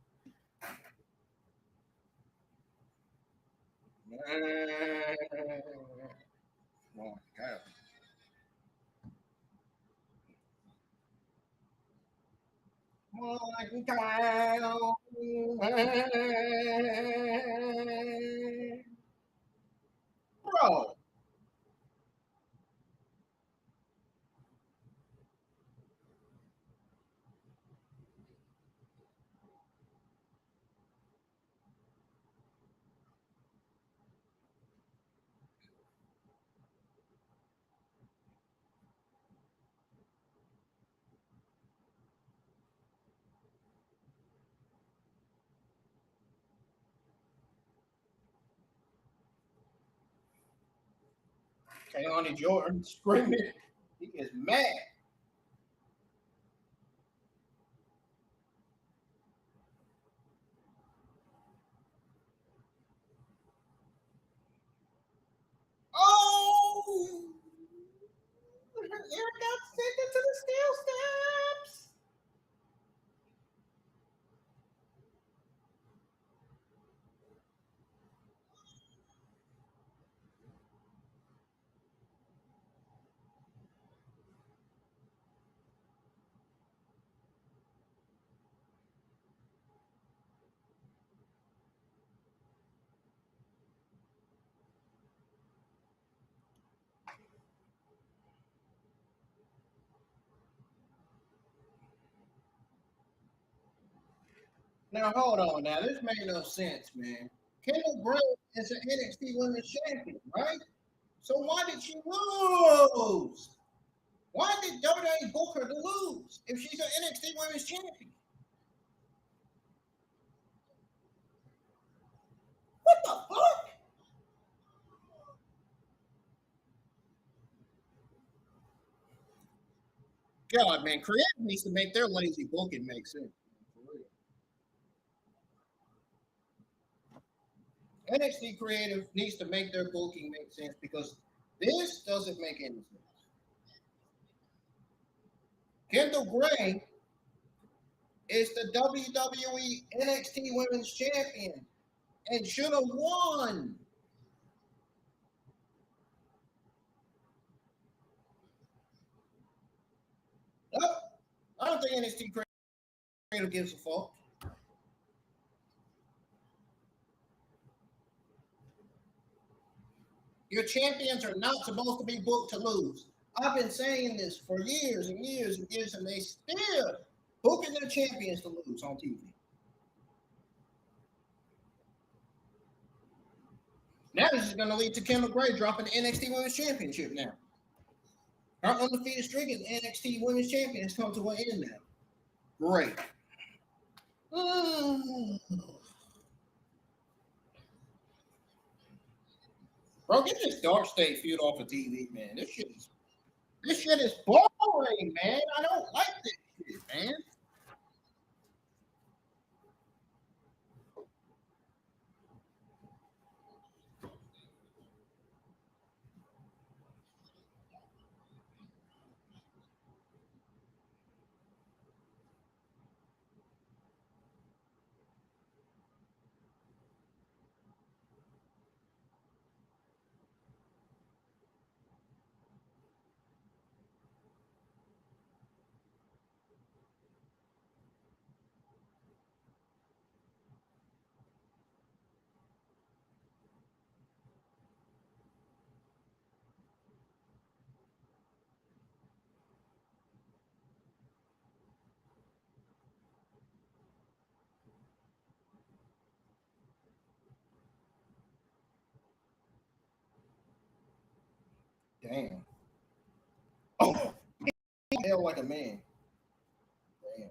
Oh, God. One time. Bro. Keone Jordan screaming. He is mad. Oh! Eric got sent into the steel steps. Now hold on. Now this made no sense, man. Kendall Gray is an NXT Women's Champion, right? So why did she lose? Why did WWE book her to lose if she's an NXT Women's Champion? What the fuck? God, man, creative needs to make their lazy booking make sense. NXT creative needs to make their booking make sense because this doesn't make any sense. Kendall Gray is the WWE NXT Women's Champion and should have won. No, I don't think NXT creative gives a fuck. Your champions are not supposed to be booked to lose. I've been saying this for years and years and years, and they still booking their champions to lose on TV. Now this is going to lead to Kendall Gray dropping the NXT Women's Championship now. Her undefeated streak as NXT Women's Champion has come to an end now. Great. Bro, get this Dark State feud off of TV, man. This shit is boring, man. I don't like this shit, man. Damn. Oh, hell like a man. Damn.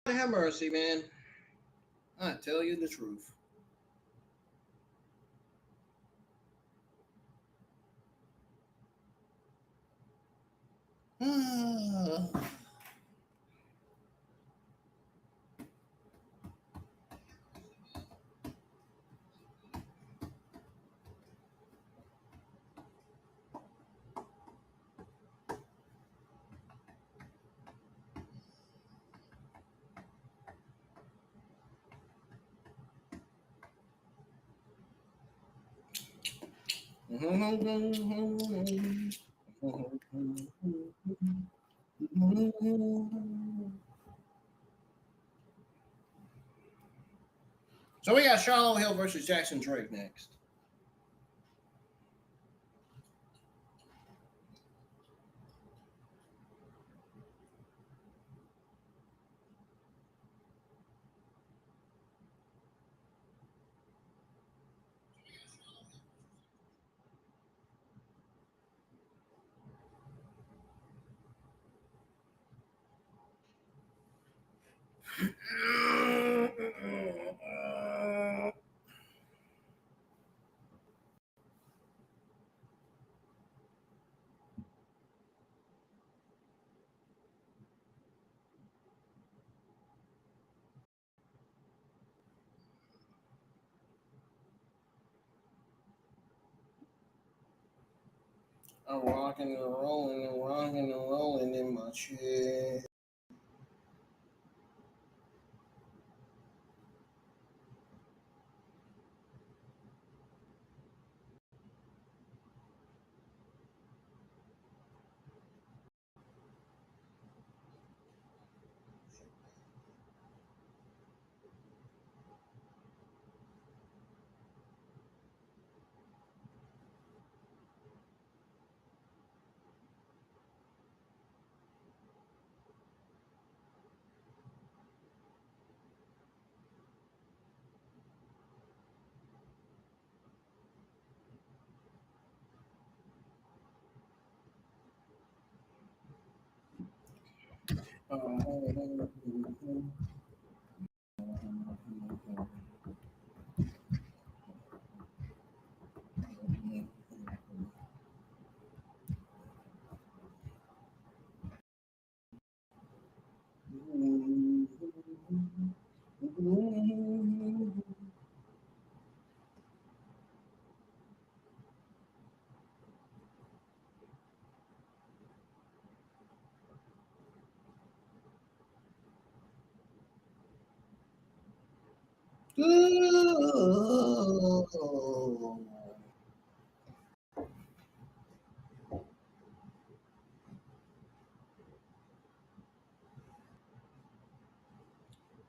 Have mercy, man. I tell you the truth. So we got Charlotte Hill versus Jackson Drake next. I'm rocking and rolling in my chair.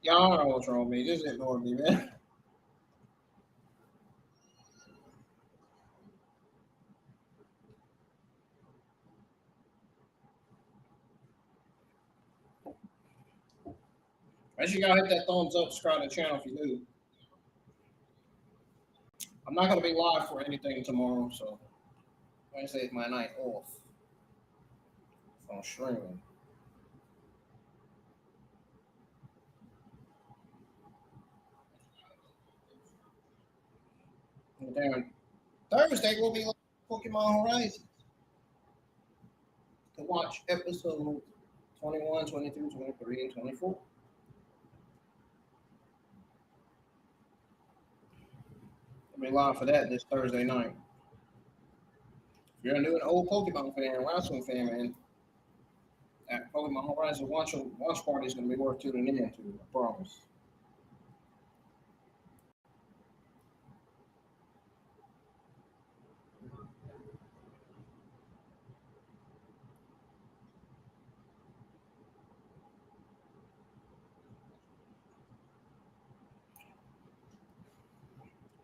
Y'all know what's wrong with me. Just ignore me, man. As you gotta hit that thumbs up, subscribe to the channel if you do. I'm not gonna be live for anything tomorrow, so Wednesday is my night off from streaming. And then Thursday will be Pokemon Horizons to watch episode 21, 22, 23, and 24. I'll be live for that this Thursday night. If you're a new and old Pokemon fan, wrestling fan, man, that Pokemon Horizon watch party is going to be worth tuning in to, I promise.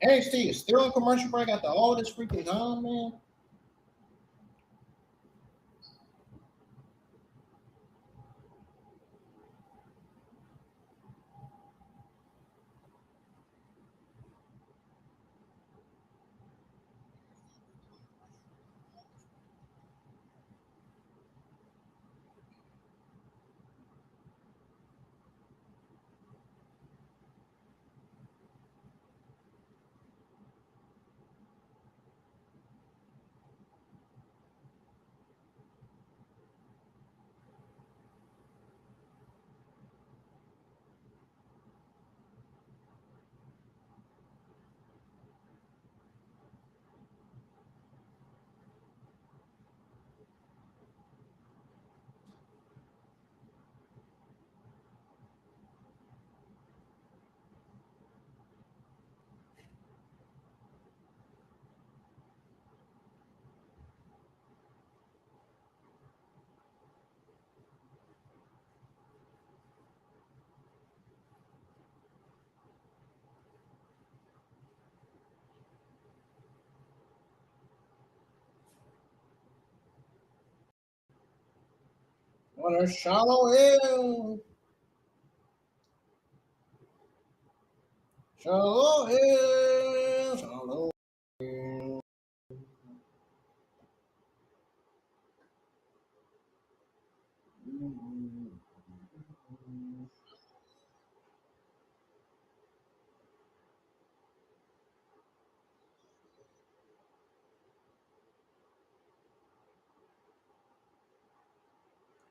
NXT is still on commercial break after all this freaking time, man. On a shallow hill. Shallow hill. Shallow hill.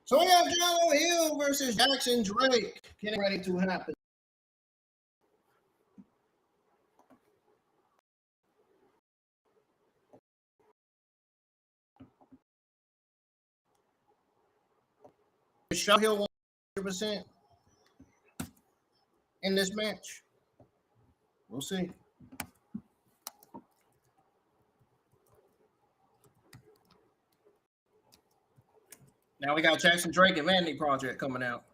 So we have Shallow Hill versus Jackson Drake getting ready to happen. Shallow Hill 100% in this match. We'll see. Now we got Jackson Drake and Vanity Project coming out.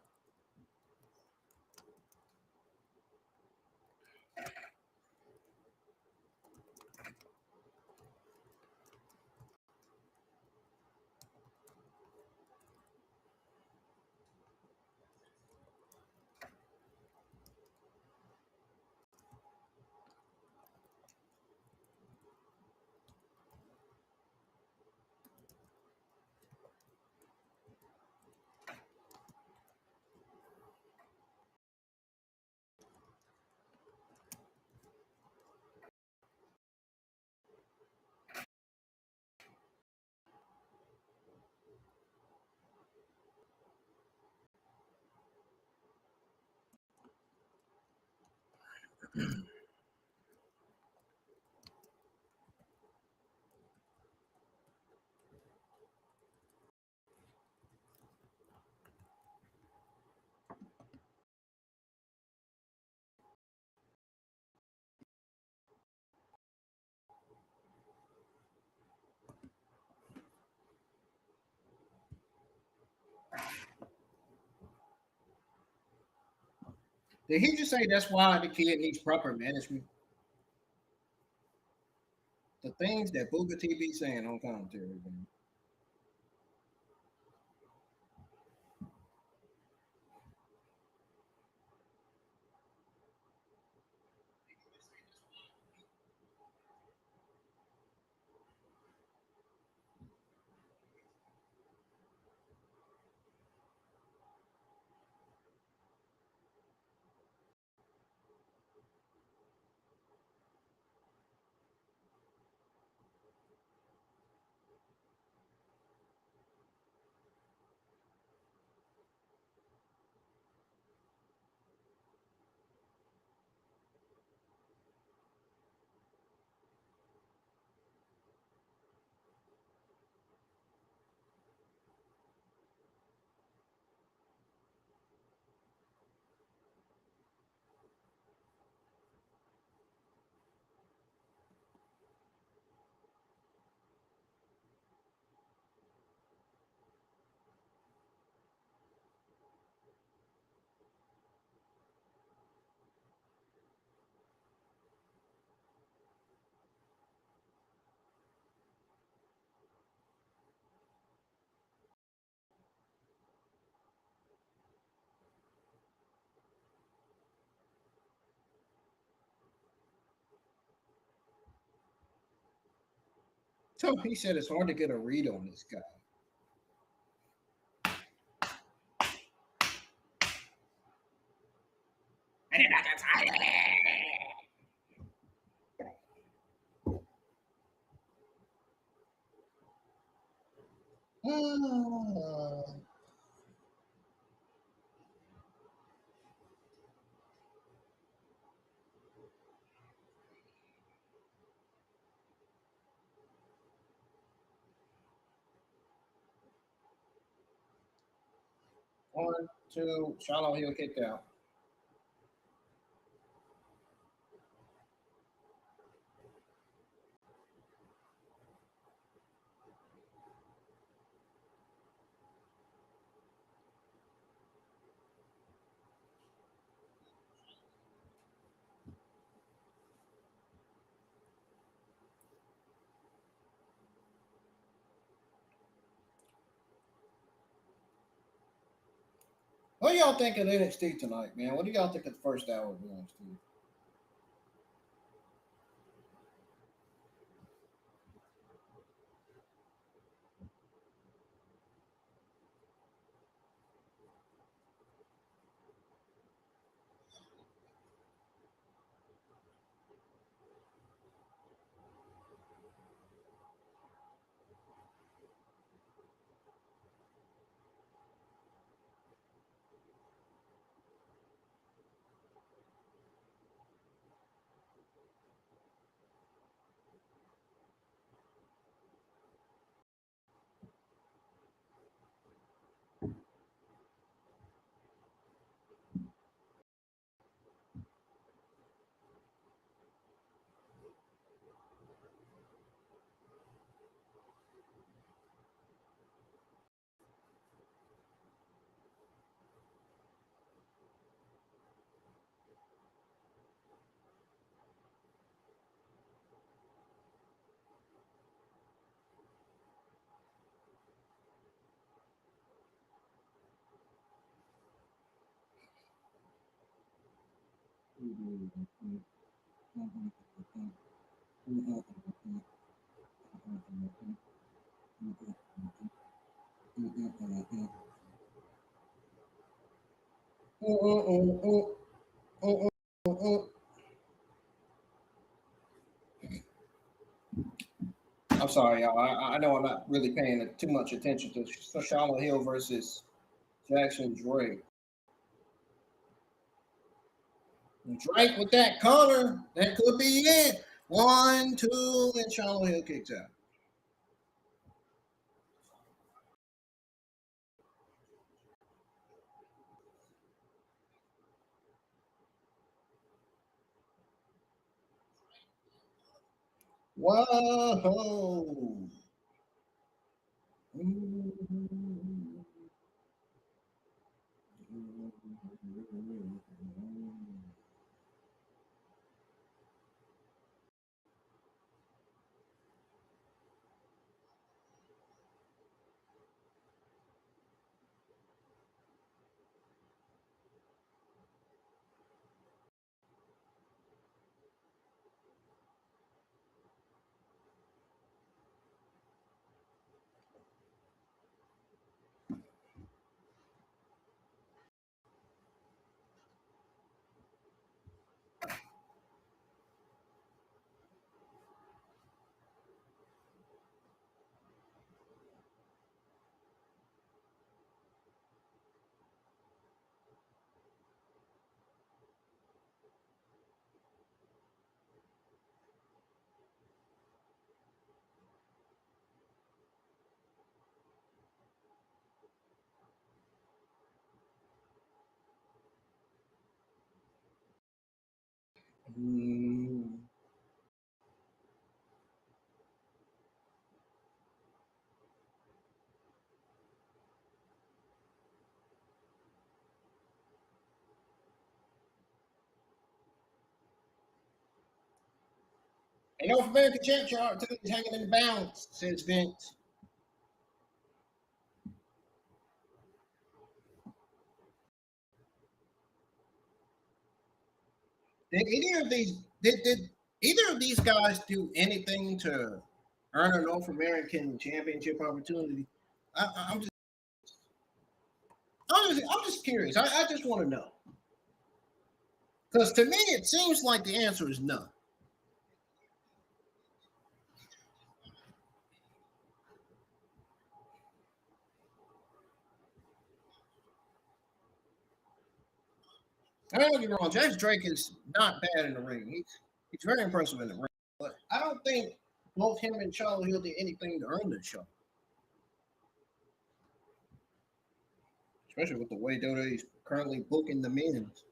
Did he just say that's why the kid needs proper management? The things that Booker T be saying on commentary, man. So he said it's hard to get a read on this guy. And then I got tired. One, two, Shallow Hill kicked out. What do y'all think of NXT tonight, man? What do y'all think of the first hour of NXT? I'm sorry, y'all. I know I'm not really paying too much attention to Charlotte Hill versus Jackson Drake. Drake with that corner, that could be it. 1, 2, and Charlotte Hill kicks out. Whoa. And North American Champ chart is hanging in the balance, says Vince. Did either of these guys do anything to earn a North American Championship opportunity? I'm just I'm just curious. I just want to know. Because to me, it seems like the answer is no. I mean, don't get me wrong. James Drake is not bad in the ring. He's very impressive in the ring. But I don't think both him and Charlotte Hill did anything to earn the show. Especially with the way WWE is currently booking the men's.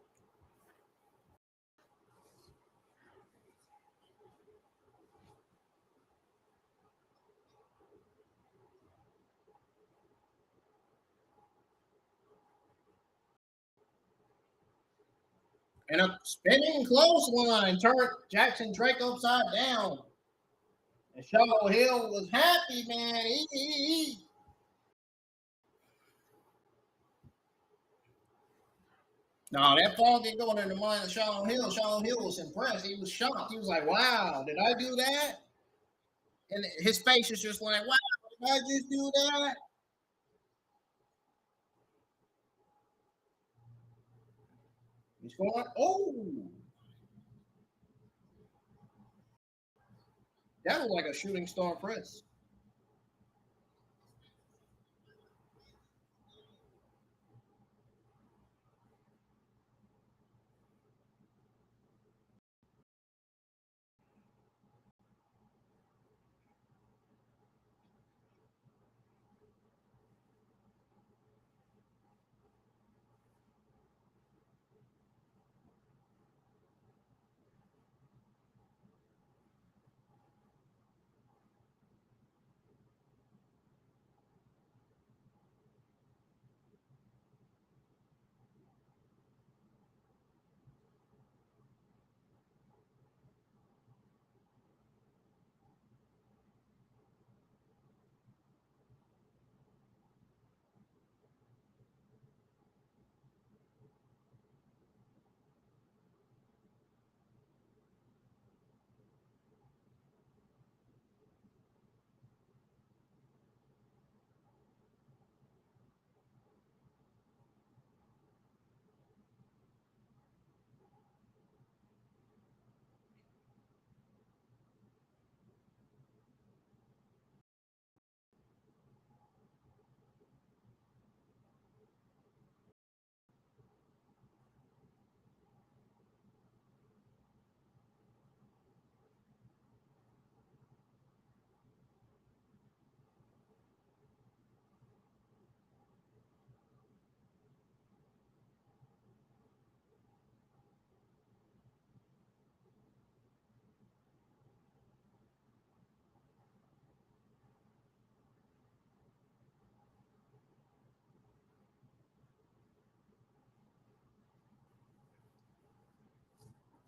And a spinning clothesline turned Jackson Drake upside down. And Charlotte Hill was happy, man. No, that fall didn't go into the mind of Shalom Hill. Shalom Hill was impressed. He was shocked. He was like, wow, did I do that? And his face is just like, wow, did I just do that? He's going, oh, that was like a shooting star press.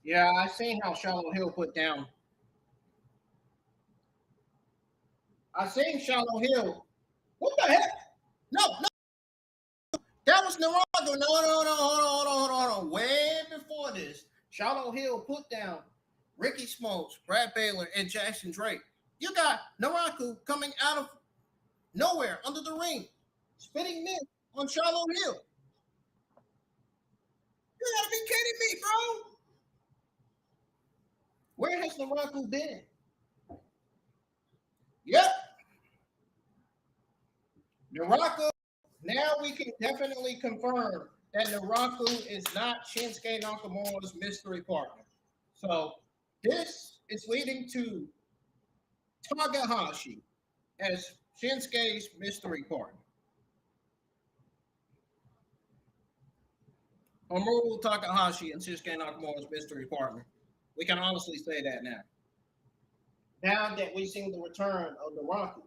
Yeah, I seen how Shallow Hill put down. I seen Shallow Hill. What the heck? No, no, that was Naruto. No, no, no, hold on. Way before this, Shallow Hill put down Ricky Smokes, Brad Baylor, and Jackson Drake. You got Naraku coming out of nowhere under the ring, spitting mitt on Shallow Hill. You gotta be kidding me, bro. Where has Naraku been? Yep, Naraku. Now we can definitely confirm that Naraku is not Shinsuke Nakamura's mystery partner. So this is leading to Takahashi as Shinsuke's mystery partner. Mamoru Takahashi and Shinsuke Nakamura's mystery partner. We can honestly say that now. Now that we've seen the return of Naraku.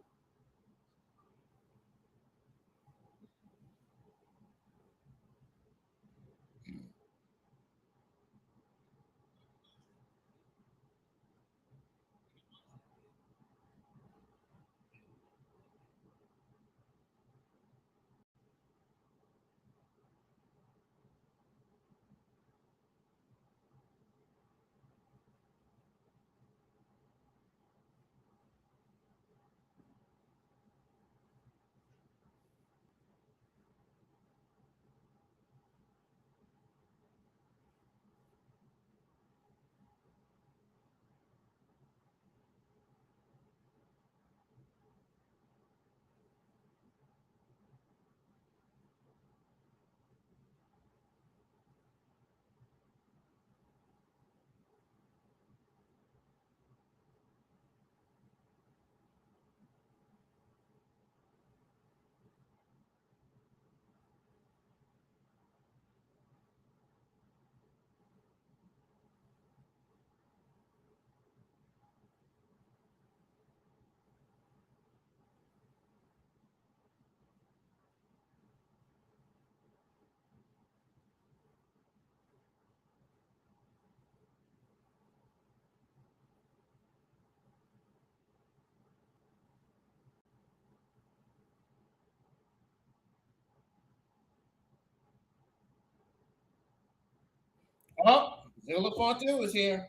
Oh, Zilla Fontu is here.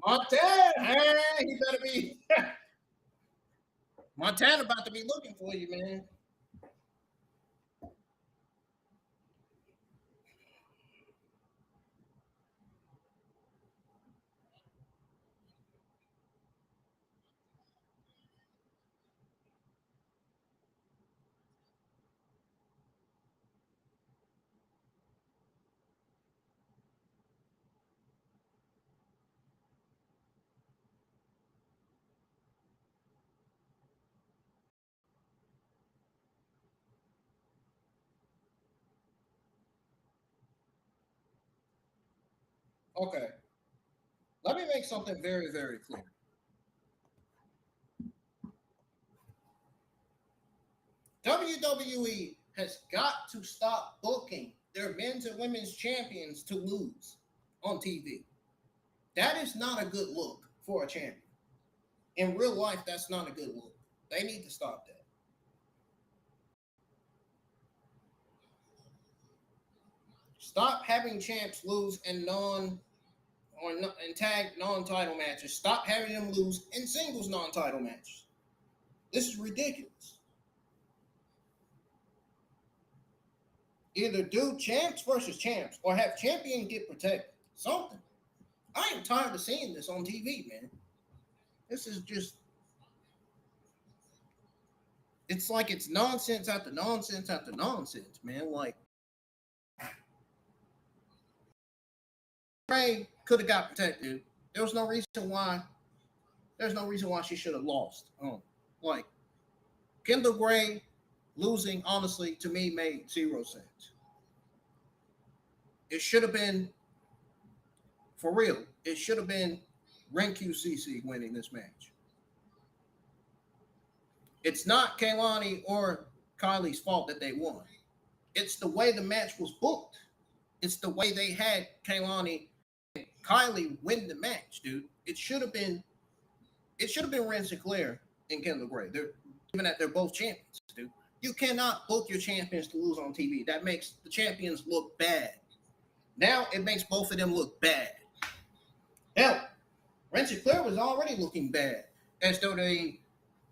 Montana, hey, he better be. Montana about to be looking for you, man. Okay, let me make something very, very clear. WWE has got to stop booking their men's and women's champions to lose on TV. That is not a good look for a champion. In real life, that's not a good look. They need to stop that. Stop having champs lose in tag non-title matches. Stop having them lose in singles non-title matches. This is ridiculous. Either do champs versus champs or have champion get protected. Something. I am tired of seeing this on TV, man. This is just, it's like it's nonsense after nonsense after nonsense, man. Like, Ray could have got protected. There was no reason why. There's no reason why she should have lost. Like, Kendall Gray losing, honestly, to me, made zero sense. It should have been, for real, it should have been Ren QCC winning this match. It's not Kaylani or Kylie's fault that they won. It's the way the match was booked. It's the way they had Kaylani and Kylie win the match, dude. It should have been Ren Sinclair and Kendall Gray. Given that they're both champions, dude. You cannot book your champions to lose on TV. That makes the champions look bad. Now it makes both of them look bad. Hell, Ren Sinclair was already looking bad as though they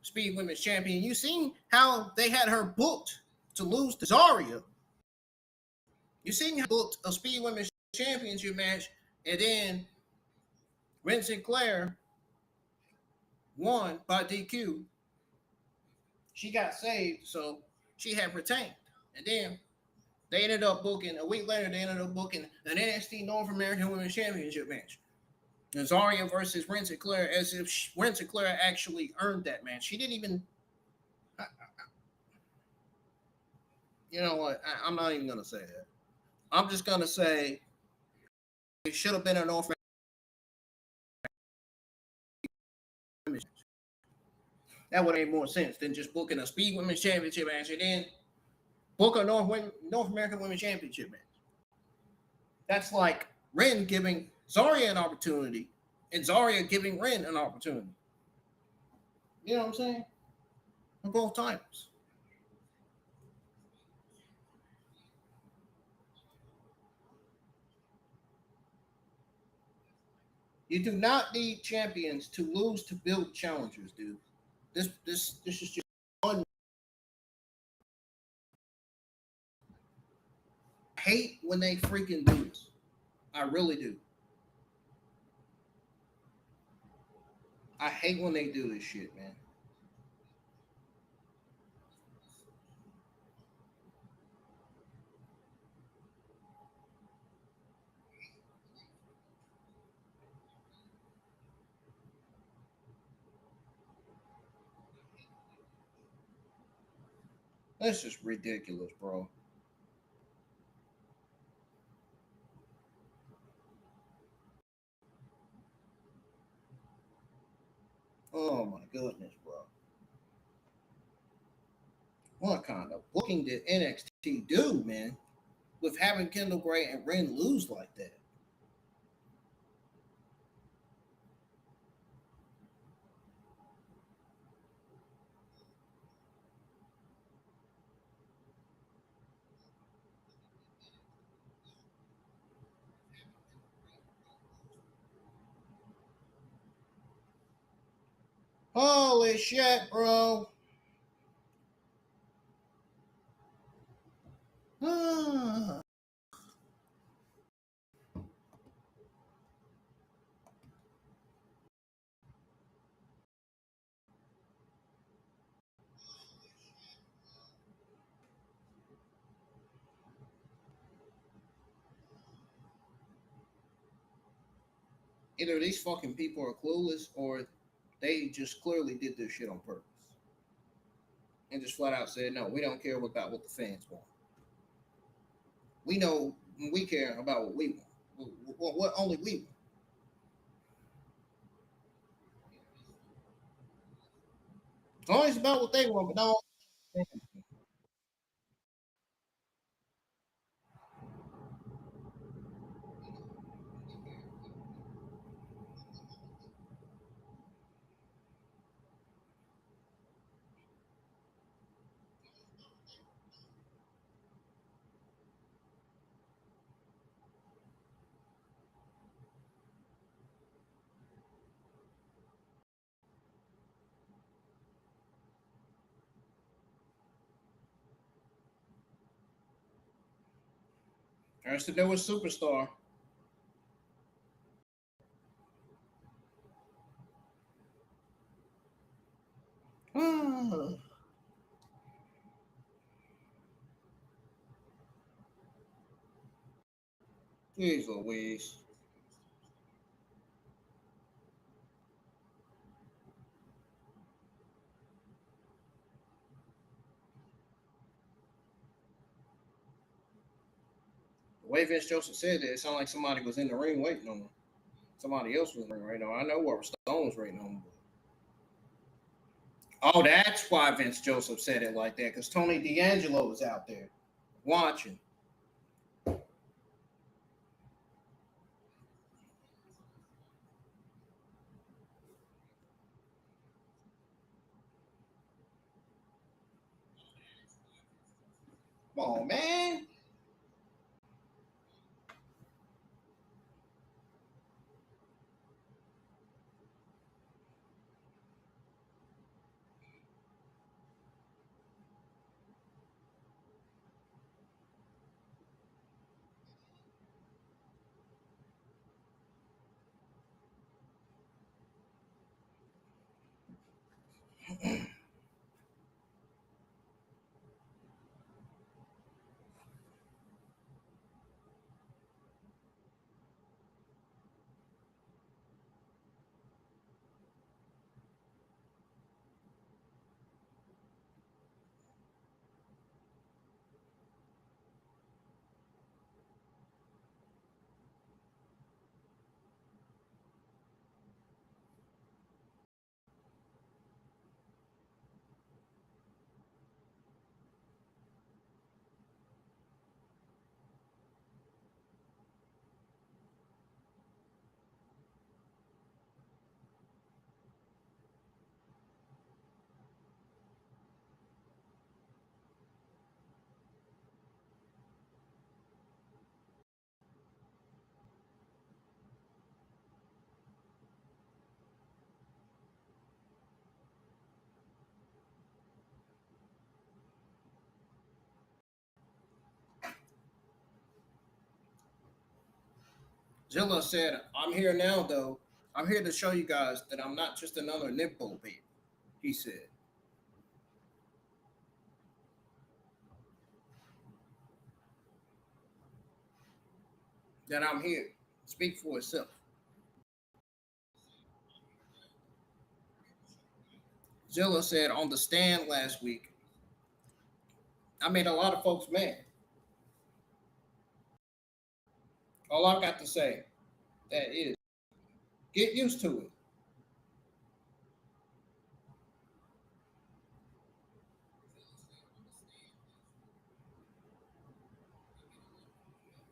Speed Women's Champion. You seen how they had her booked to lose to Zarya. You seen how booked a Speed Women's Championship match, and then Ren Sinclair won by DQ. She got saved, so she had retained. And then they ended up booking, a week later, they ended up booking an NXT North American Women's Championship match. Zarya versus Ren Sinclair, as if Ren Sinclair actually earned that match. She didn't even. You know what? I'm not even gonna say that. I'm just gonna say it should have been an North. That would make more sense than just booking a Speed Women's Championship match and then book a North American Women's Championship match. That's like Ren giving Zarya an opportunity and Zarya giving Ren an opportunity. You know what I'm saying? On both times. You do not need champions to lose to build challengers, dude. This is just fun. I hate when they freaking do this. I really do. I hate when they do this shit, man. That's just ridiculous, bro. Oh my goodness, bro. What kind of booking did NXT do, man? With having Kendall Gray and Ren lose like that. Holy shit, bro. Either these fucking people are clueless or they just clearly did this shit on purpose and just flat out said, no, we don't care about what the fans want. We know we care about what we want. What only we want. It's always about what they want, but don't. There's the newest superstar. Jeez Louise. The way Vince Joseph said that, it sounded like somebody was in the ring waiting on him. Somebody else was in the ring right now. I know where Stone was waiting on him. Oh, that's why Vince Joseph said it like that, because Tony D'Angelo was out there watching. Come on, man. Zilla said, I'm here now, though. I'm here to show you guys that I'm not just another nipple baby. He said. That I'm here. Speak for itself. Zilla said on the stand last week, I made a lot of folks mad. All I got to say, that is, get used to it.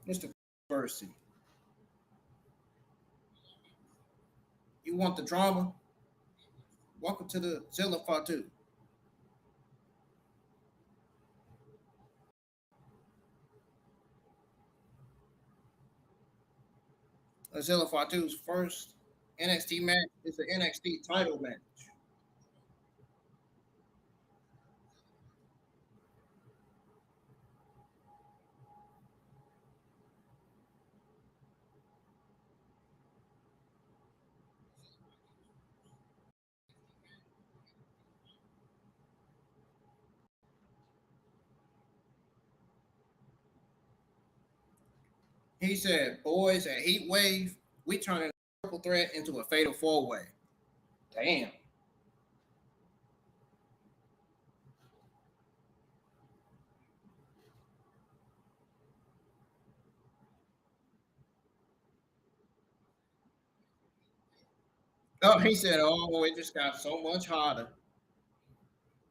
Mr. Percy, you want the drama? Welcome to the Zilla Fatu. Zilla Fatu's first NXT match is the NXT title match. He said, boys, at Heat Wave, we turning a triple threat into a fatal four-way. Damn. Oh, he said, oh, it just got so much harder.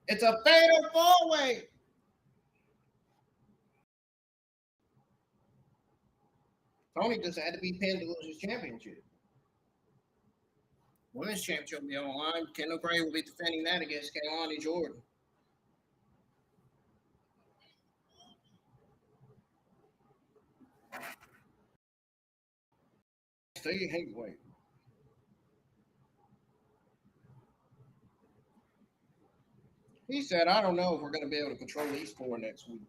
It's a fatal four-way. Tony just had to be pinned to lose his championship. Women's championship will be on the line. Kendall Gray will be defending that against Kaylani Jordan. Stay heavyweight. He said, I don't know if we're going to be able to control these four next week.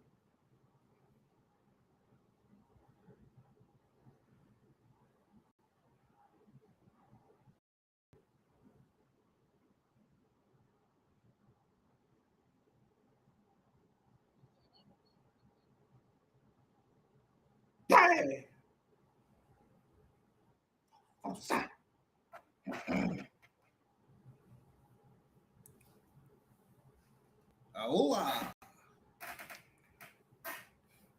Hey! Outside. Oh,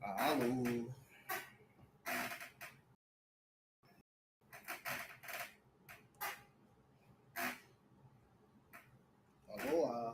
hello. Aloha.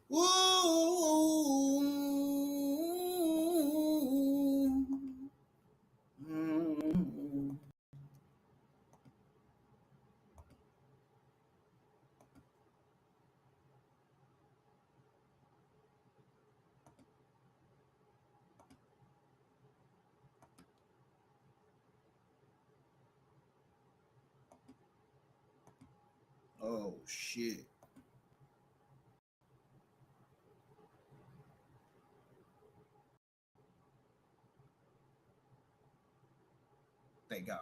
Woo! Mm. Oh, shit. Thank God.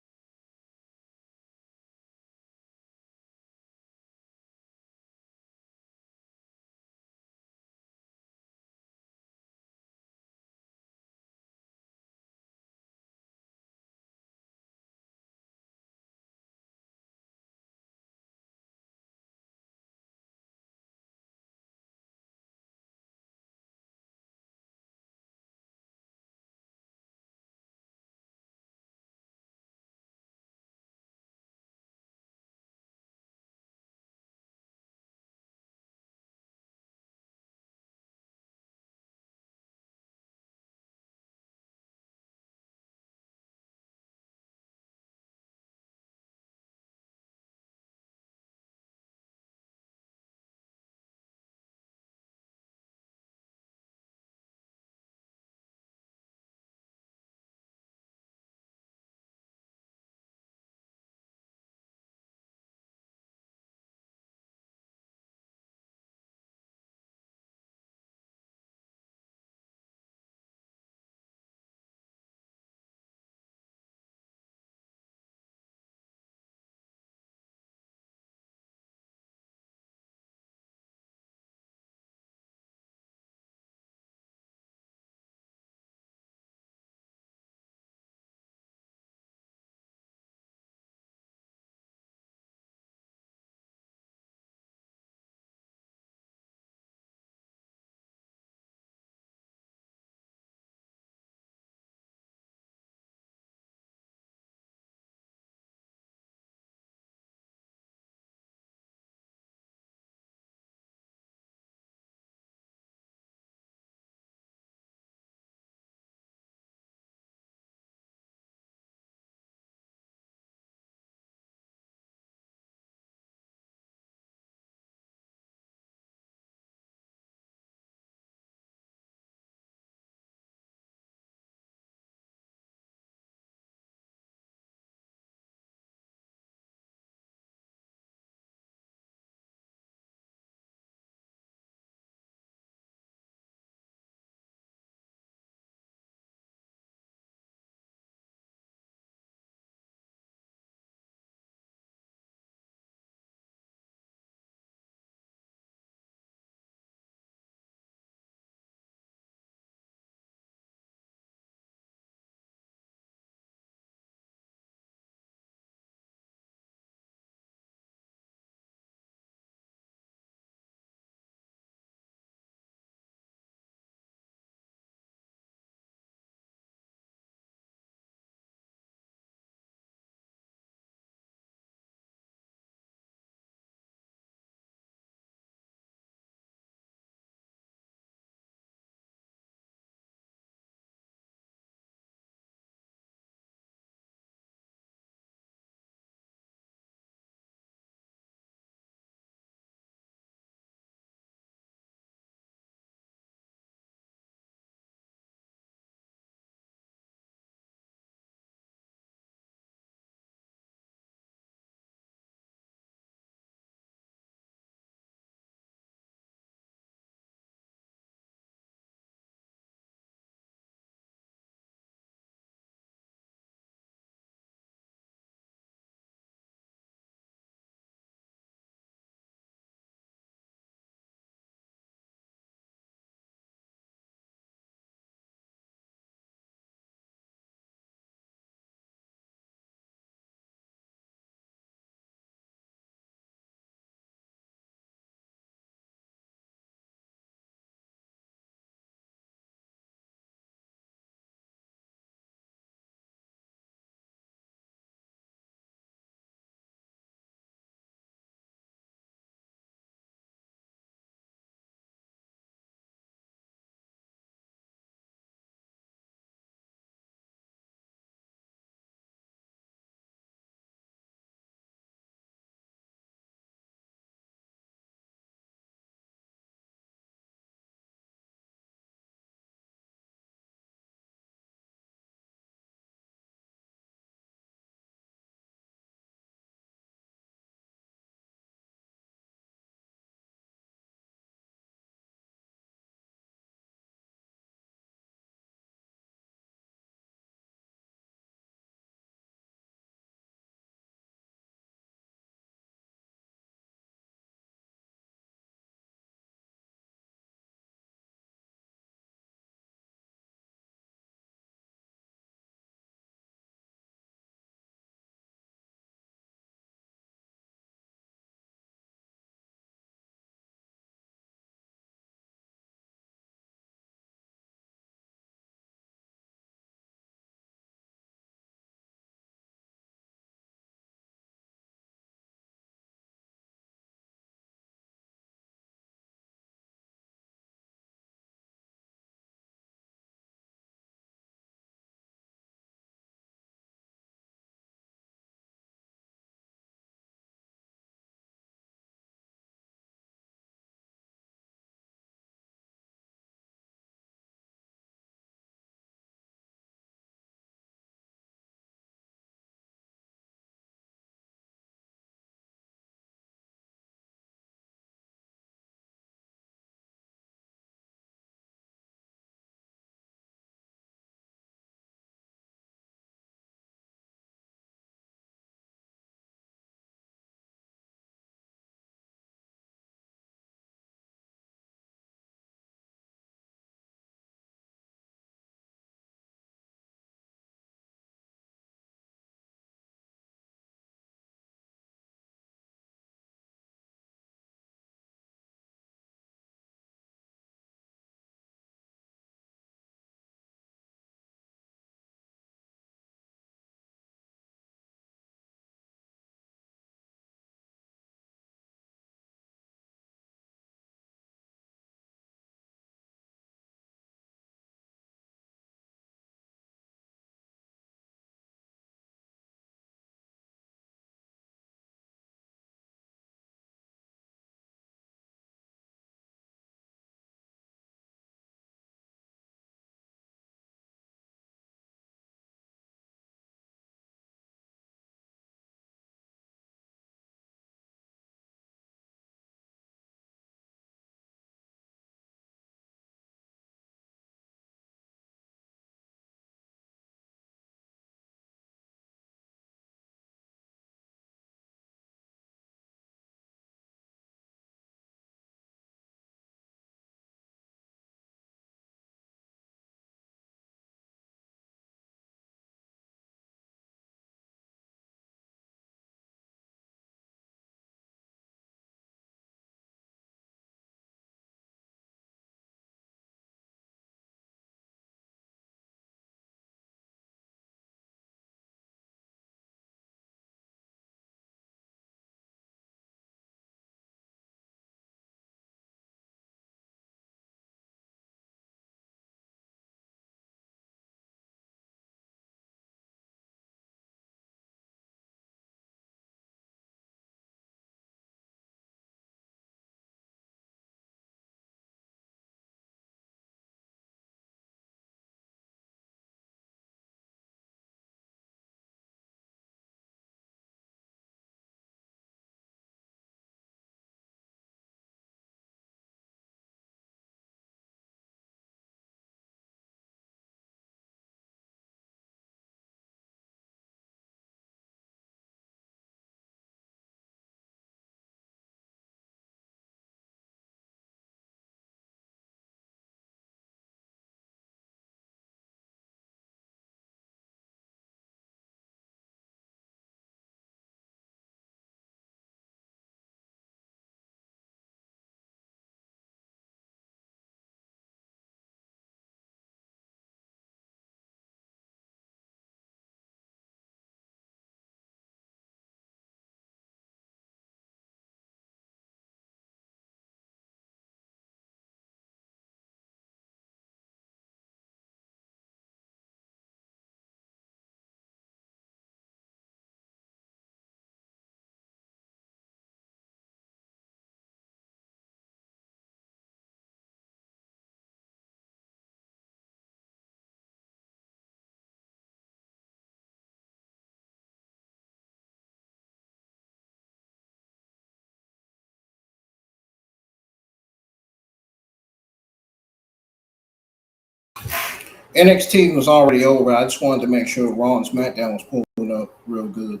NXT was already over. I just wanted to make sure Raw and SmackDown was pulling up real good.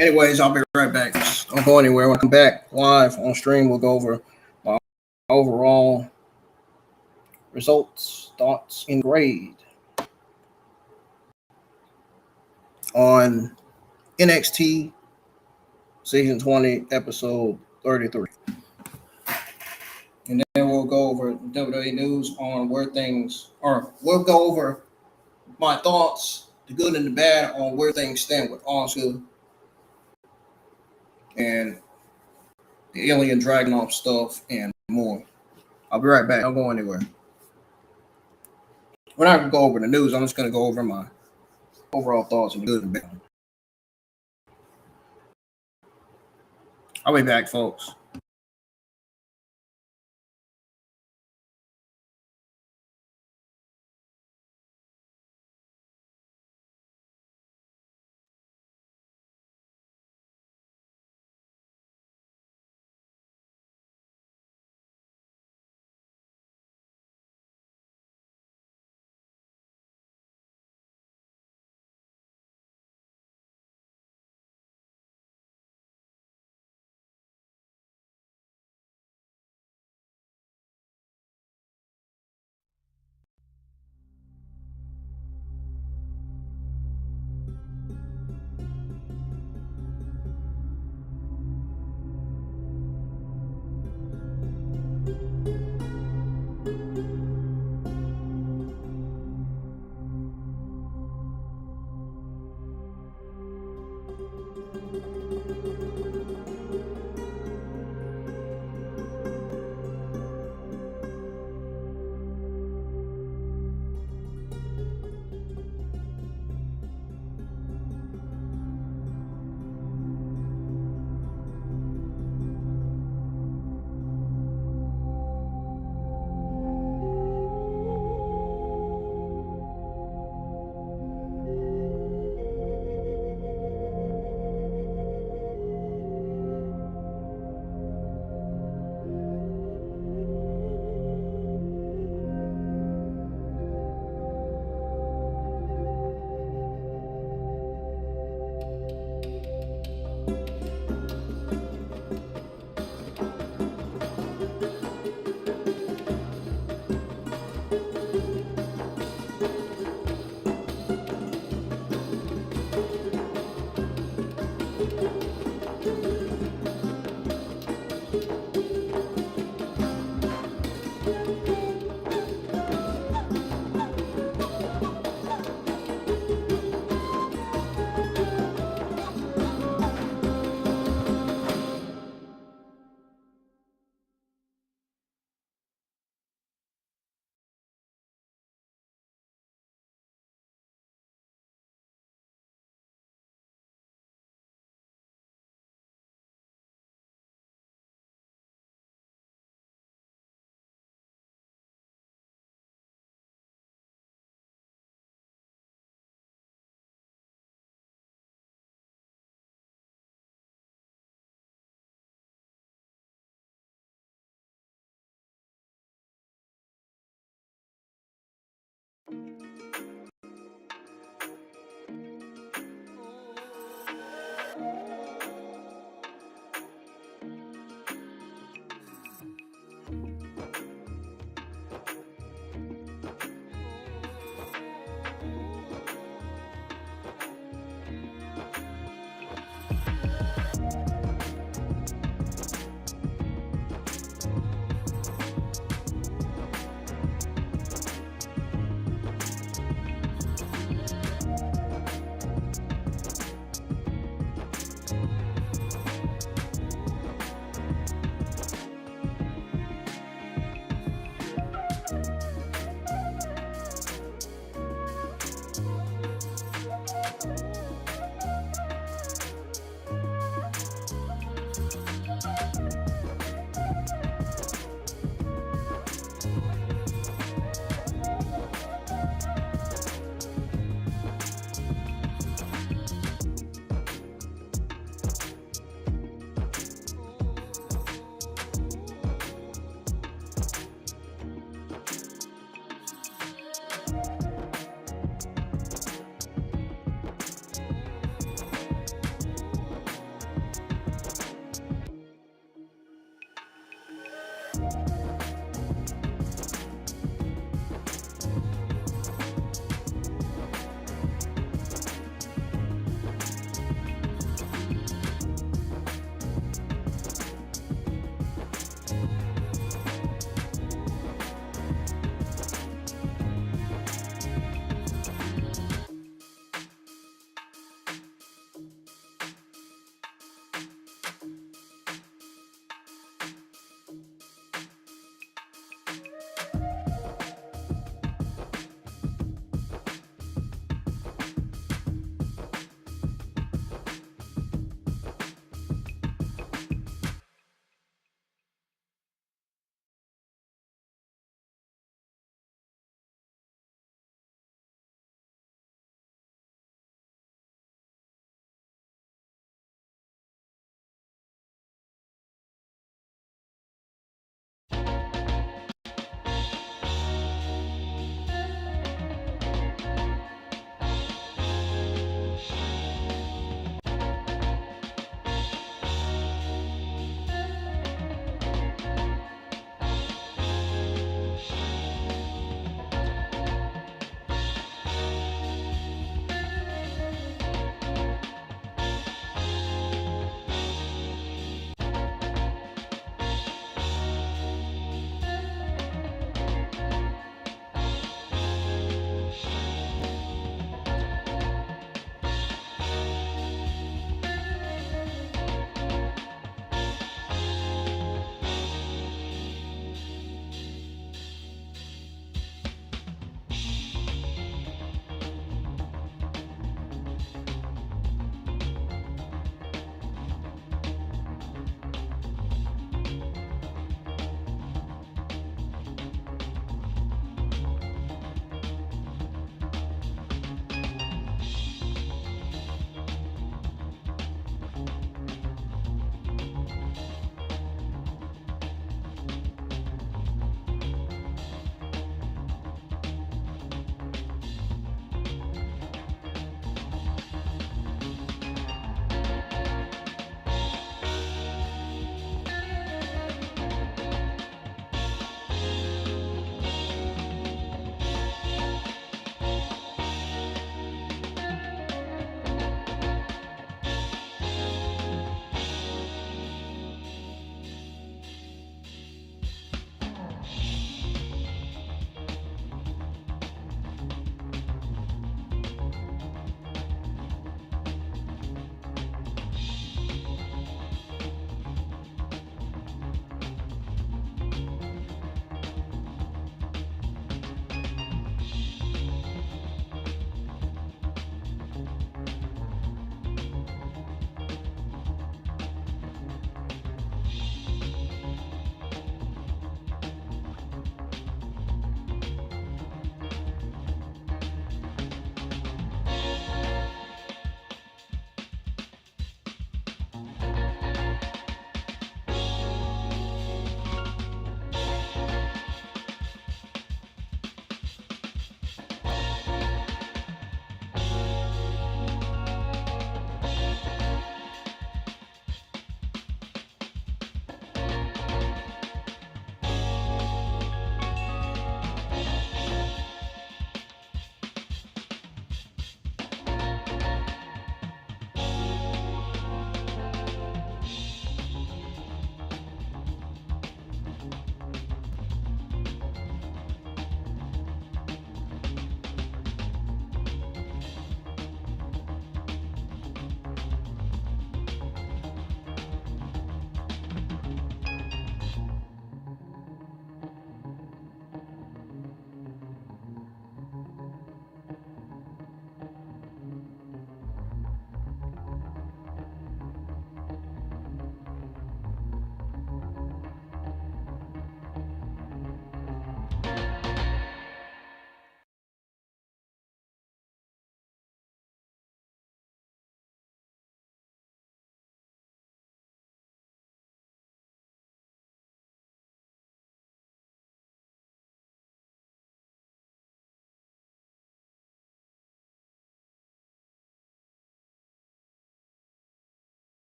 Anyways, I'll be right back. Don't go anywhere. When I come back live on stream, we'll go over my overall results, thoughts, and grade on NXT Season 20, Episode 33. And then we'll go over WWE news on where things are. We'll go over my thoughts, the good and the bad, on where things stand with Asuka and the Alien Dragunov stuff and more. I'll be right back. Don't go anywhere. We're not going to go over the news. I'm just going to go over my overall thoughts and the good and bad. I'll be back, folks.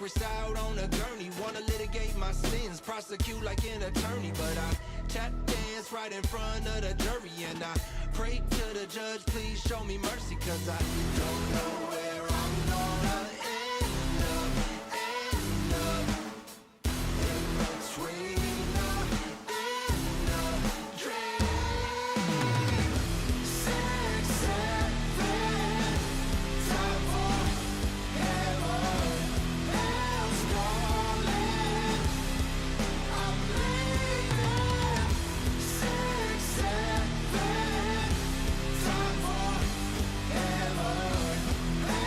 secrets out on a gurney. Wanna litigate my sins, prosecute like an attorney. But I tap dance right in front of the jury, and I pray to the judge, please show me mercy. Cause I don't know where I'm gonna end up in between the end of dream. 6, 7, time for heaven, hell's calling. I'm leaving. 6, 7, time for heaven, hell's calling.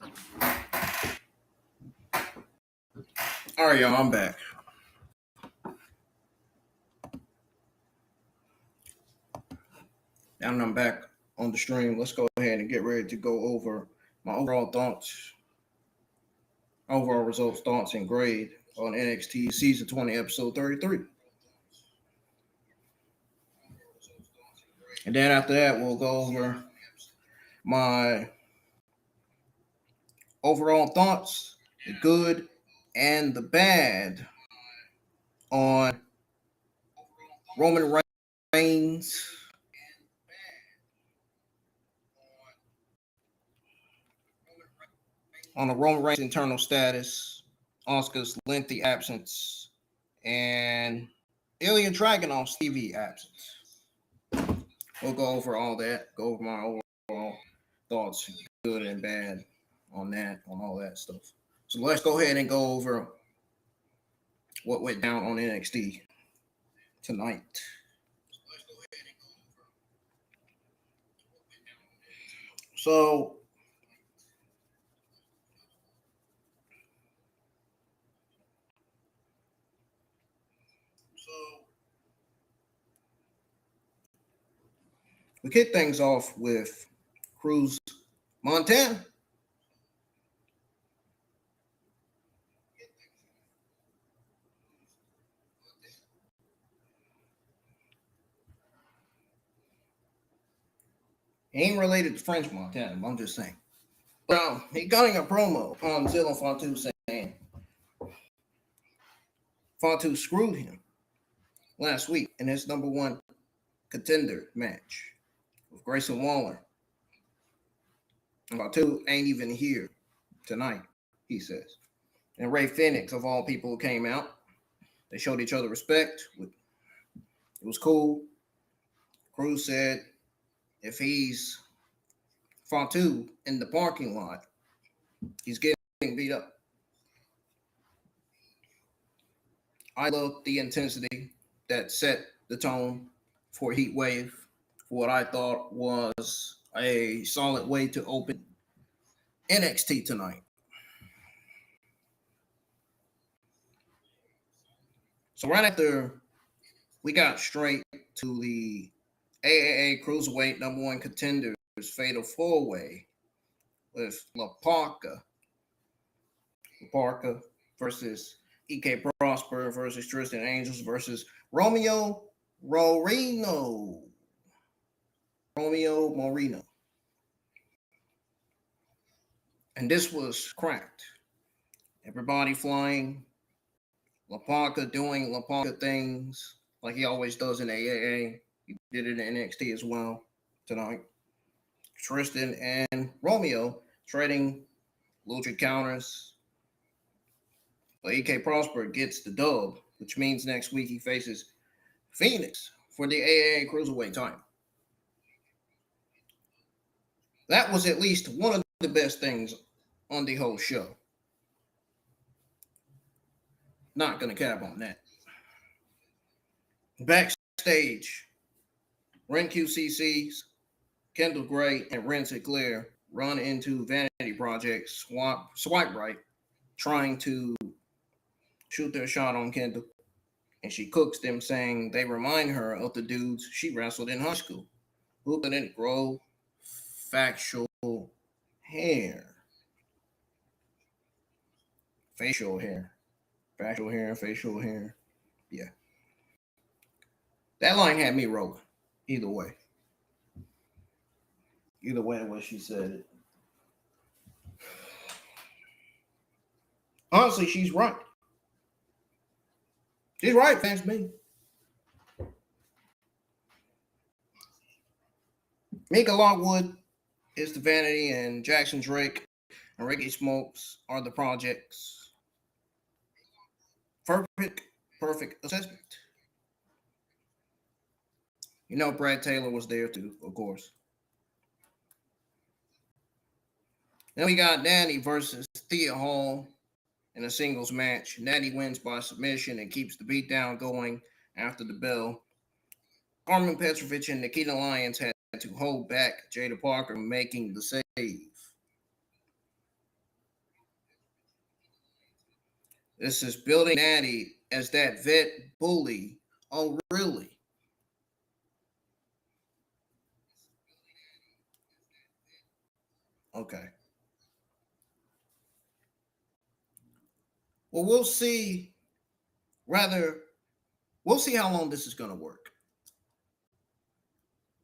All right, y'all, I'm back. Now I'm back on the stream. Let's go ahead and get ready to go over my overall thoughts, overall results, thoughts, and grade on NXT Season 20, Episode 33. And then after that, we'll go over my overall thoughts, the good and the bad on Roman Reigns, on the Roman Reigns internal status, Asuka's lengthy absence, and Ilya Dragunov's TV absence. We'll go over all that, go over my overall thoughts, good and bad on that, on all that stuff. So let's go ahead and go over what went down on NXT tonight. So we kick things off with Cruz, Montana. He ain't related to French Montana, I'm just saying. Well, he cutting a promo on Zilla Fatu saying Fatu screwed him last week in his number one contender match with Grayson Waller. Fatu ain't even here tonight, he says. And Ray Phoenix, of all people, came out. They showed each other respect. It was cool. Cruz said if he's Fatu in the parking lot, he's getting beat up. I love the intensity that set the tone for Heat Wave, for what I thought was a solid way to open NXT tonight. So right after we got straight to the AAA Cruiserweight number one contenders fatal four-way with La Parca versus EK Prosper versus Tristan Angels versus Romeo Moreno. And this was cracked. Everybody flying. La Parca doing La Parca things like he always does in AAA. He did it in NXT as well tonight. Tristan and Romeo trading lucha counters. But EK Prosper gets the dub, which means next week he faces Phoenix for the AAA Cruiserweight title. That was at least one of the best things on the whole show. Not going to cap on that. Backstage, Ren QCC's Kendall Gray and Ren Sinclair run into Vanity Project Swipe Right, trying to shoot their shot on Kendall. And she cooks them, saying they remind her of the dudes she wrestled in high school who couldn't grow facial hair. Facial hair. Yeah. That line had me rolling. Either way, what she said it. Honestly, she's right. She's right, thanks me. Mika Lockwood is the Vanity, and Jackson Drake and Ricky Smokes are the Projects. Perfect assessment. You know, Brad Taylor was there too, of course. Then we got Natty versus Thea Hall in a singles match. Natty wins by submission and keeps the beatdown going after the bell. Carmen Petrovich and Nikita Lyons had to hold back Jada Parker making the save. This is building Natty as that vet bully. Oh, really? Okay. Well, we'll see. Rather, we'll see how long this is going to work.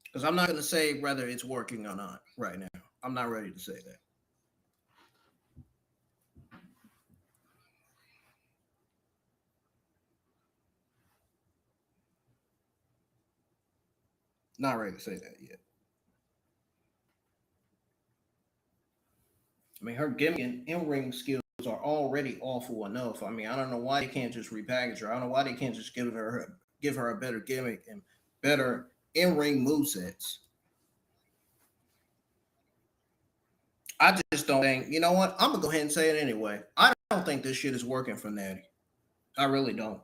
Because I'm not going to say whether it's working or not right now. I'm not ready to say that. Not ready to say that yet. I mean, her gimmick and in-ring skills are already awful enough. I mean, I don't know why they can't just repackage her. I don't know why they can't just give her a better gimmick and better in-ring movesets. I just don't think, you know what? I'm gonna go ahead and say it anyway. I don't think this shit is working for Natty. I really don't.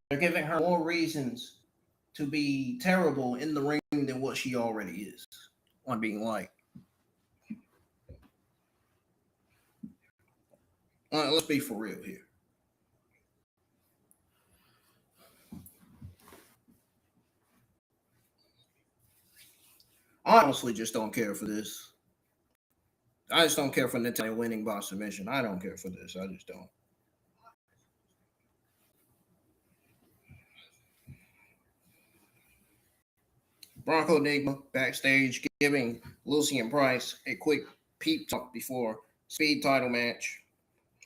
They're giving her more reasons to be terrible in the ring than what she already is on being like. Let's be for real here. I honestly just don't care for this. I just don't care for Natalia winning by submission. I don't care for this. I just don't. Bronco Enigma backstage giving Lucian Price a quick peep talk before speed title match.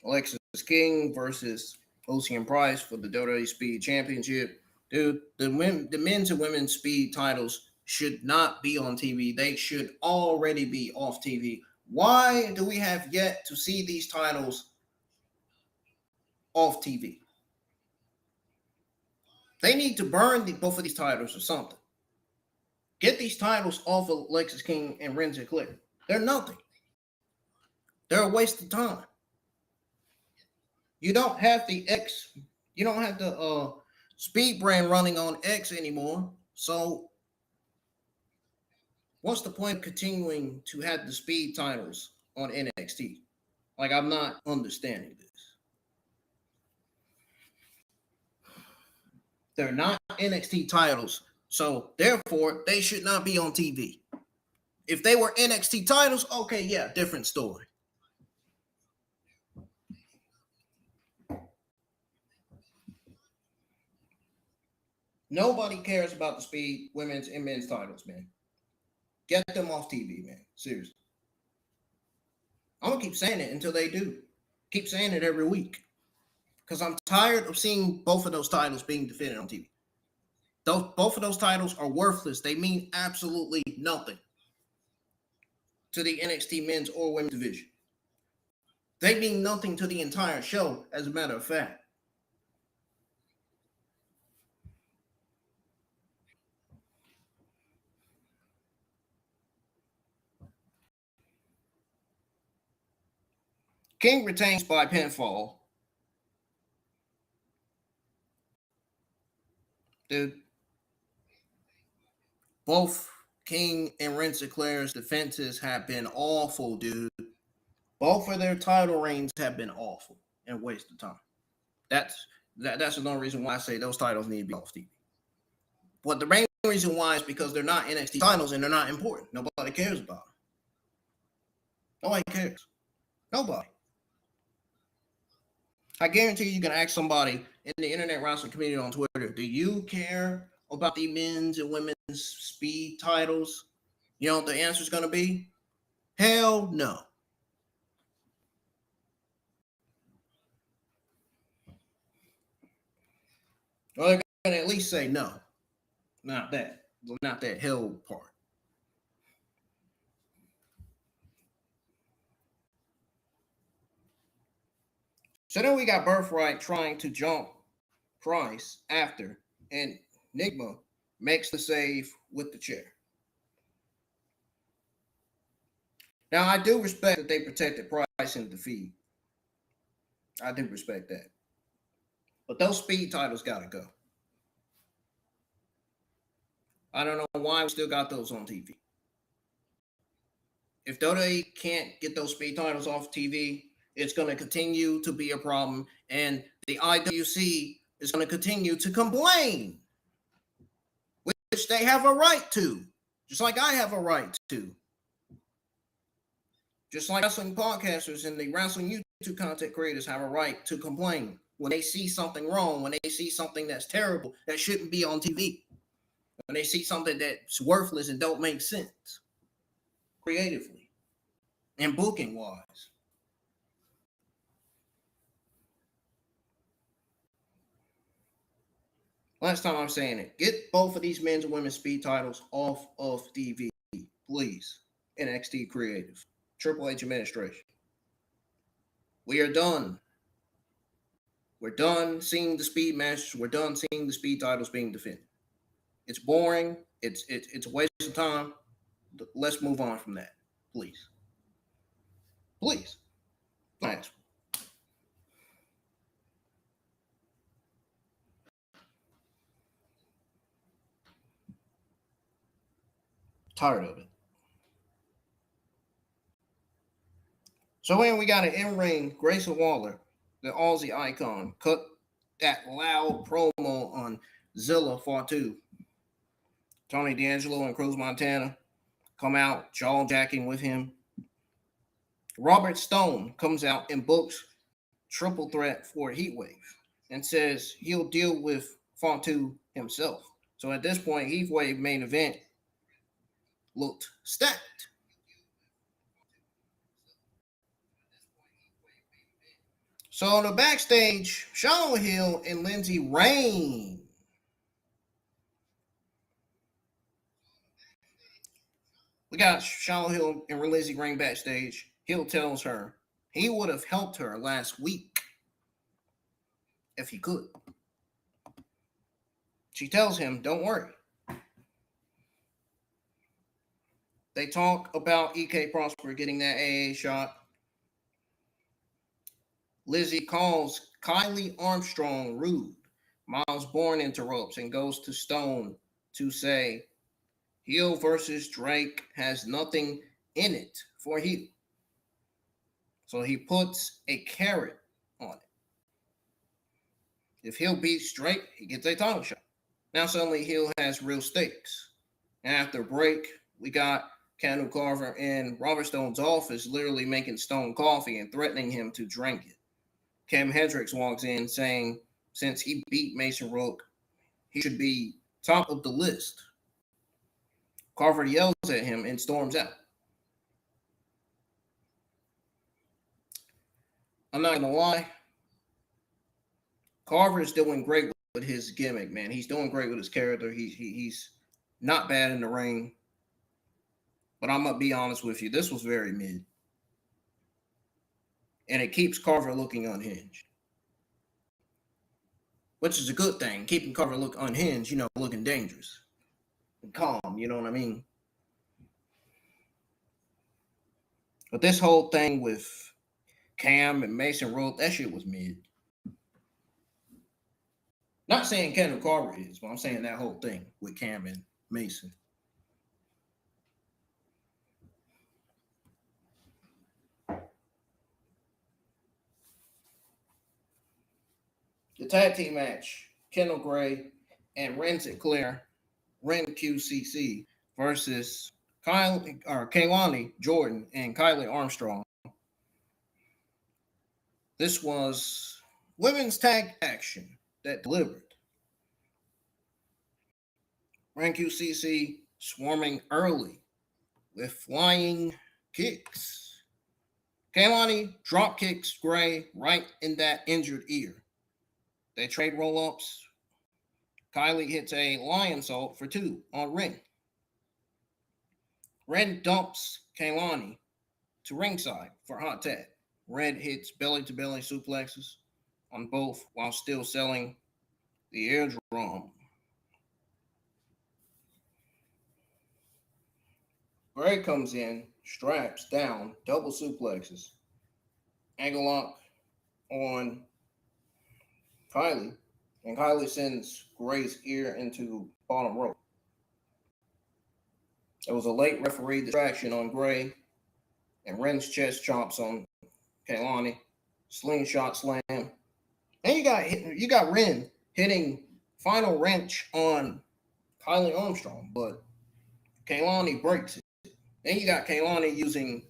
Alexis King versus Lucian Price for the WWE Speed Championship. Dude, the men's and women's speed titles should not be on TV. They should already be off TV. Why do we have yet to see these titles off TV? They need to burn both of these titles or something. Get these titles off of Lexus King and Renzo Clear. They're nothing. They're a waste of time. You don't have the X. You don't have the Speed brand running on X anymore. So what's the point of continuing to have the Speed titles on NXT? Like, I'm not understanding this. They're not NXT titles, so therefore they should not be on TV. If they were NXT titles, okay, yeah, different story. Nobody cares about the Speed women's and men's titles, man. Get them off TV, man. Seriously. I'm gonna keep saying it until they do. Keep saying it every week. Because I'm tired of seeing both of those titles being defended on TV. Both of those titles are worthless. They mean absolutely nothing to the NXT men's or women's division. They mean nothing to the entire show, as a matter of fact. King retains by pinfall. Dude, both King and Rensselaer's defenses have been awful, dude. Both of their title reigns have been awful and waste of time. That's another reason why I say those titles need to be off TV. But the main reason why is because they're not NXT titles and they're not important. Nobody cares about them. Nobody cares. Nobody. I guarantee you can ask somebody in the internet wrestling community on Twitter, do you care about the men's and women's speed titles? You know what the answer is going to be? Hell no. Well, they're going to at least say no. Not that. Not that hell part. So then we got Birthright trying to jump Price after, and Enigma makes the save with the chair. Now, I do respect that they protected Price in defeat. I do respect that. But those speed titles got to go. I don't know why we still got those on TV. If WWE can't get those speed titles off TV, It's going to continue to be a problem, and the IWC is going to continue to complain, which they have a right to, just like I have a right to. Just like wrestling podcasters and the wrestling YouTube content creators have a right to complain when they see something wrong, when they see something that's terrible, that shouldn't be on TV, when they see something that's worthless and don't make sense creatively and booking wise. Last time I'm saying it, get both of these men's and women's speed titles off of TV, please. NXT Creative, Triple H administration. We are done. We're done seeing the speed matches. We're done seeing the speed titles being defended. It's boring. It's a waste of time. Let's move on from that, please. Please. Thanks. Tired of it. So when we got an in-ring, Grayson Waller, the Aussie icon, cut that loud promo on Zilla for 2. Tony D'Angelo and Cruz Montana come out jaw-jacking with him. Robert Stone comes out and books triple threat for Heatwave and says he'll deal with Fontu himself. So at this point, Heatwave main event looked stacked. So on the backstage, Charlotte Hill and Lindsay reign. We got Charlotte Hill and Lindsay Reign backstage. Hill tells her he would have helped her last week if he could. She tells him, don't worry. They talk about EK Prosper getting that AA shot. Lizzie calls Kylie Armstrong rude. Miles Bourne interrupts and goes to Stone to say Hill versus Drake has nothing in it for Hill. So he puts a carrot on it. If Hill beats Drake, he gets a title shot. Now suddenly Hill has real stakes. And after break, we got Candle Carver in Robert Stone's office literally making Stone coffee and threatening him to drink it. Cam Hendricks walks in saying since he beat Mason Rook, he should be top of the list. Carver yells at him and storms out. I'm not going to lie. Carver is doing great with his gimmick, man. He's doing great with his character. He's not bad in the ring. But I'm going to be honest with you. This was very mid. And it keeps Carver looking unhinged. Which is a good thing. Keeping Carver look unhinged, looking dangerous. And calm, you know what I mean? But this whole thing with Cam and Mason Rook, that shit was mid. Not saying Kendall Carver is, but I'm saying that whole thing with Cam and Mason. The tag team match, Kendall Gray and Ren Sinclair, Ren QCC versus Kaylani Jordan and Kylie Armstrong. This was women's tag action that delivered. Ren QCC swarming early with flying kicks. Kaylani drop kicks Gray right in that injured ear. They trade roll-ups. Kylie hits a lion salt for 2 on Ren. Ren dumps Kaylani to ringside for hot tag. Red hits belly-to-belly suplexes on both while still selling the eardrum. Gray comes in, straps down, double suplexes. Angle lock on Kylie, and Kylie sends Gray's ear into bottom rope. There was a late referee distraction on Gray, and Ren's chest chops on Kaylani. slingshot slam. And you got Ren hitting final wrench on Kylie Armstrong, but Kaylani breaks it. Then you got Kaylani using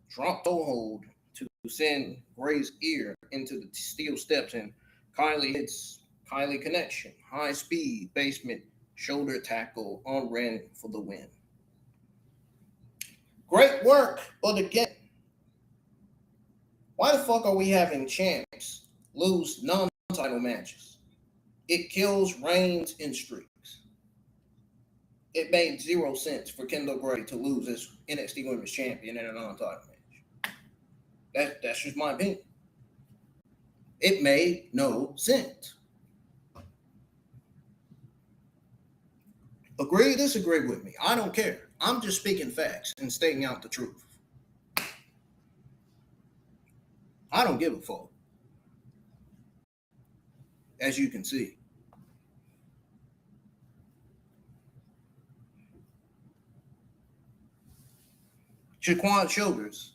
drop toe hold to send Gray's ear into the steel steps, and Kylie hits Kylie connection, high speed basement shoulder tackle on Ren for the win. Great work, but again, why the fuck are we having champs lose non-title matches? It kills reigns and streaks. It made 0 sense for Kendall Gray to lose as NXT Women's Champion in a non-title match. That's just my opinion. It made no sense. Agree, disagree with me. I don't care. I'm just speaking facts and stating out the truth. I don't give a fuck. As you can see. Shaquan Childers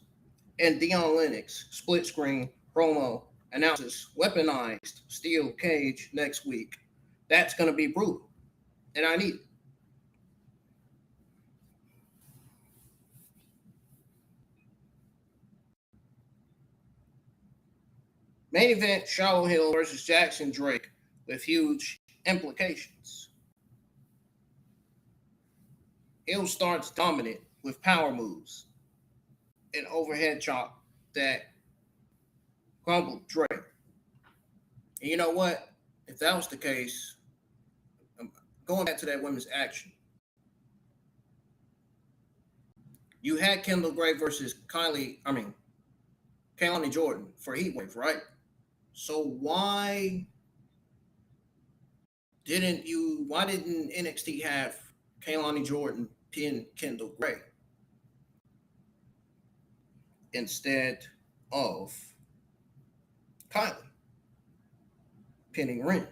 and Dion Lennox split screen promo announces weaponized steel cage next week. That's going to be brutal. And I need it. Main event, Shallow Hill versus Jackson Drake with huge implications. Hill starts dominant with power moves, an overhead chop that crumbled Drake. And you know what? If that was the case, going back to that women's action, you had Kendall Gray versus Kaylani Jordan for Heatwave, right? So why didn't NXT have Kaylani Jordan pin Kendall Gray instead of Kylie pinning Ren?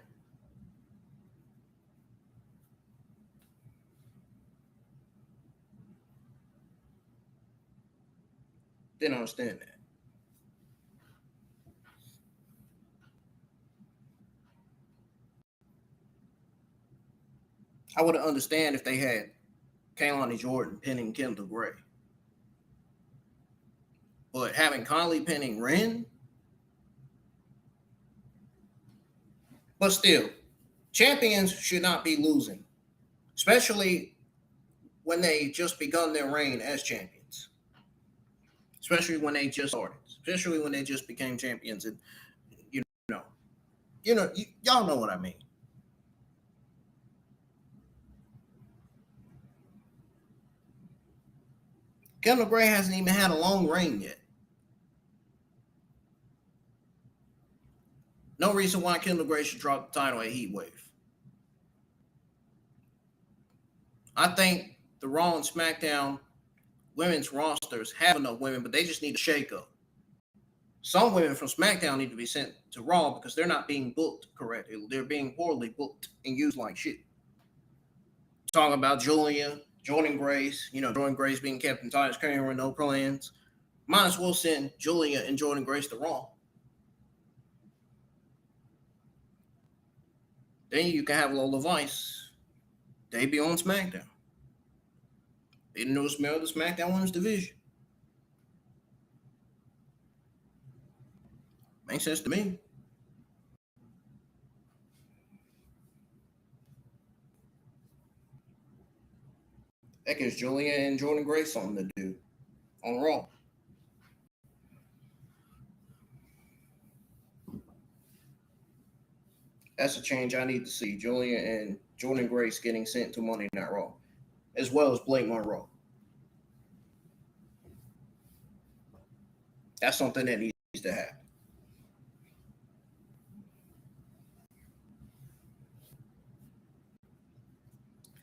Didn't understand that. I would understand if they had Kaylani Jordan pinning Kendall Gray. But having Kylie pinning Ren? But still, champions should not be losing, especially when they just begun their reign as champions. Especially when they just started. Especially when they just became champions. And y'all know what I mean. Kendall Gray hasn't even had a long reign yet. No reason why Kendall Gray should drop the title at Heatwave. I think the Raw and SmackDown women's rosters have enough women, but they just need a shake-up. Some women from SmackDown need to be sent to Raw because they're not being booked correctly. They're being poorly booked and used like shit. Talking about Julia, Jordan Grace, Jordan Grace being kept in Titus Curry with no plans. Might as well send Julia and Jordan Grace to Raw. Then you can have Lola Vice debut on SmackDown. Be the newest member of the SmackDown Women's Division. Makes sense to me. That gives Julia and Jordan Grace something to do on Raw. That's a change I need to see. Julia and Jordan Grace getting sent to Monday Night Raw, as well as Blake Monroe. That's something that needs to happen.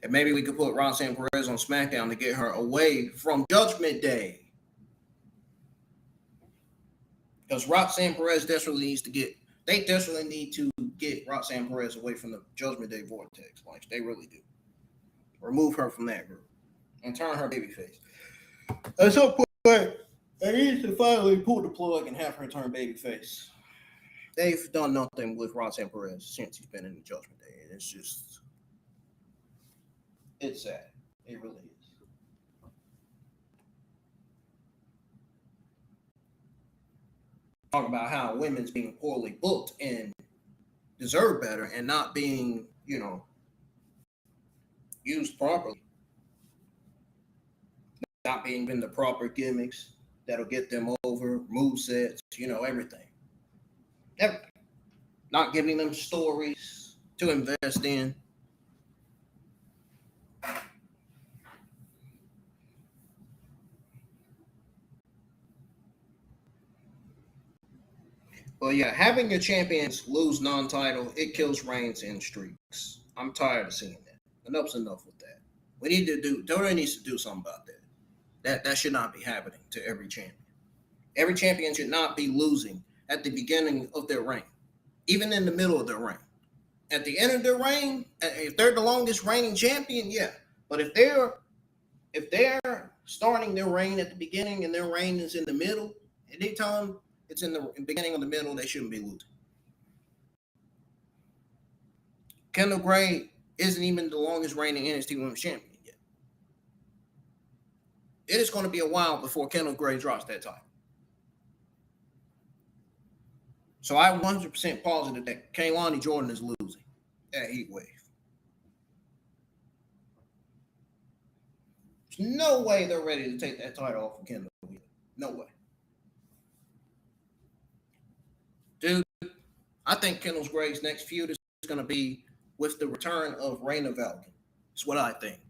And maybe we could put Roxanne Perez on SmackDown to get her away from Judgment Day. Because Roxanne Perez desperately need to get Roxanne Perez away from the Judgment Day vortex. Like, they really do. Remove her from that group and turn her babyface. At some point, they need to finally pull the plug and have her turn babyface. They've done nothing with Roxanne Perez since he's been in the Judgment Day. And it's just, it's sad. It really is. Talk about how women's being poorly booked and deserve better and not being, used properly. Not being given the proper gimmicks that'll get them over, movesets, everything. Everything. Not giving them stories to invest in. But yeah, having your champions lose non-title, it kills reigns and streaks. I'm tired of seeing that. Enough's enough with that. We need to do, WWE needs to do something about that. That should not be happening to every champion. Every champion should not be losing at the beginning of their reign, even in the middle of their reign. At the end of their reign, if they're the longest reigning champion, yeah. But if they're starting their reign at the beginning and their reign is in the middle, anytime it's in the beginning or the middle, they shouldn't be losing. Kendall Gray isn't even the longest reigning NXT Women's Champion yet. It is going to be a while before Kendall Gray drops that title. So I'm 100% positive that Kaylani Jordan is losing at Heatwave. There's no way they're ready to take that title off of Kendall. No way. Dude, I think Kendall Gray's next feud is going to be with the return of Reina Valken. That's what I think.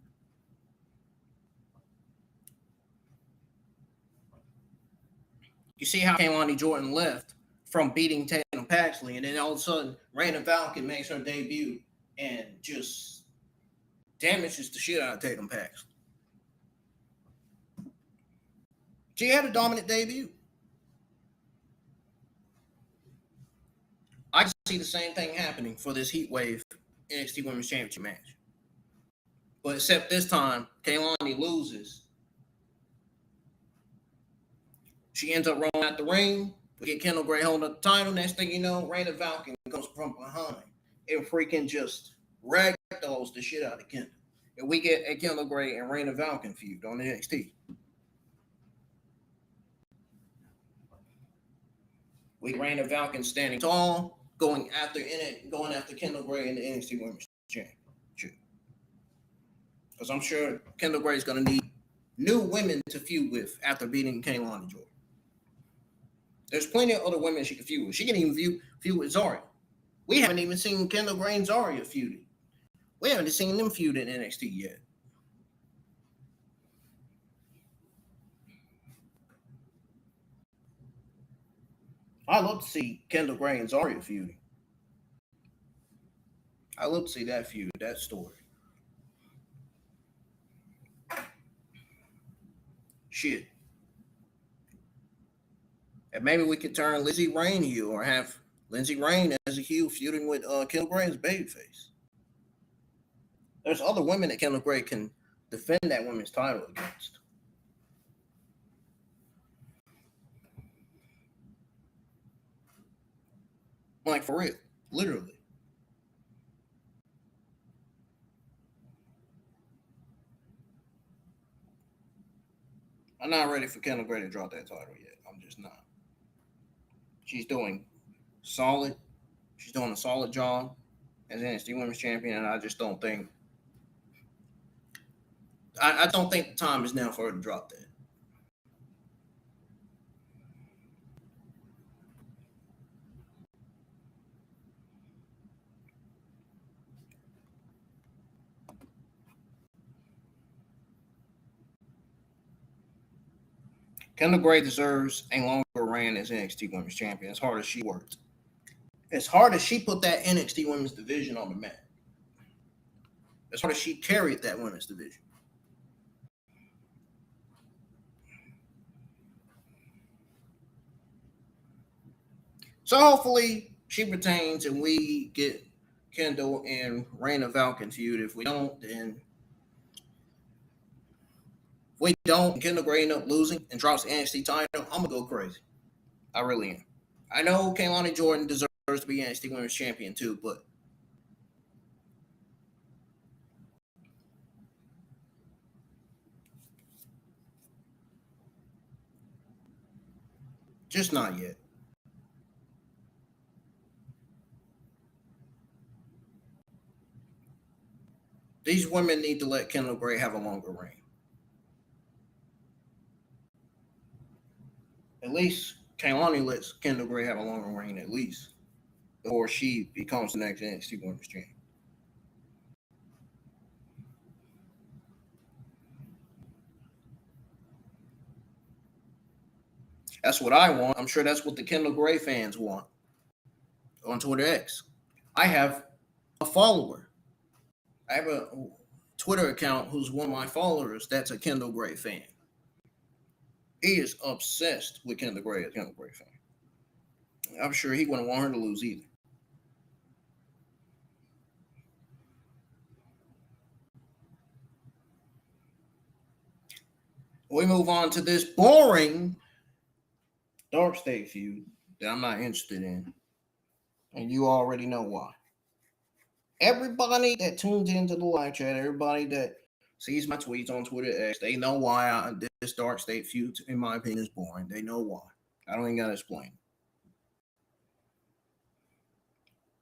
You see how Kaylani Jordan left from beating Tatum Paxley, and then all of a sudden, Reina Valken makes her debut and just damages the shit out of Tatum Paxley. She had a dominant debut. I see the same thing happening for this Heatwave NXT Women's Championship match. But except this time, Kaylani loses. She ends up rolling out the ring. We get Kendall Gray holding up the title. Next thing you know, Reina Valken comes from behind and freaking just ragdolls the shit out of Kendall. And we get a Kendall Gray and Reina Valken feud on NXT. We get Reina Valken standing tall, going after Kendall Gray in the NXT Women's Championship. Because I'm sure Kendall Gray is going to need new women to feud with after beating Kaylani Jordan. There's plenty of other women she can feud with. She can even feud with Zarya. We haven't even seen Kendall Gray and Zarya feuded. We haven't seen them feud in NXT yet. I'd love to see Kendall Gray and Zarya feuding. I'd love to see that feud, that story. Shit. And maybe we could turn Lizzie Rain heel or have Lindsay Rain as a heel feuding with Kendall Gray as babyface. There's other women that Kendall Gray can defend that women's title against. Like, for real. Literally. I'm not ready for Kendall Gray to drop that title yet. I'm just not. She's doing solid. She's doing a solid job as NXT Women's Champion, and I just don't think. I don't think the time is now for her to drop that. Kendall Gray deserves a longer reign as NXT Women's Champion. As hard as she worked, as hard as she put that NXT Women's division on the map, as hard as she carried that women's division. So hopefully she retains and we get Kendall and Reina Valken feud. If we don't, then Kendall Gray end up losing and drops the NXT title, I'm gonna go crazy. I really am. I know Kaylani Jordan deserves to be NXT Women's Champion too, but just not yet. These women need to let Kendall Gray have a longer reign. At least Kaylani lets Kendall Gray have a longer reign at least before she becomes the next NXT Women's Champion. That's what I want. I'm sure that's what the Kendall Gray fans want on Twitter X. I have a follower. I have a Twitter account who's one of my followers that's a Kendall Gray fan. He is obsessed with Kendall Gray, a Kendall Gray fan. I'm sure he wouldn't want her to lose either. We move on to this boring Dark State feud that I'm not interested in. And you already know why. Everybody that tunes into the live chat, everybody that sees my tweets on Twitter X, they know why this Dark State feud, in my opinion, is boring. They know why. I don't even got to explain.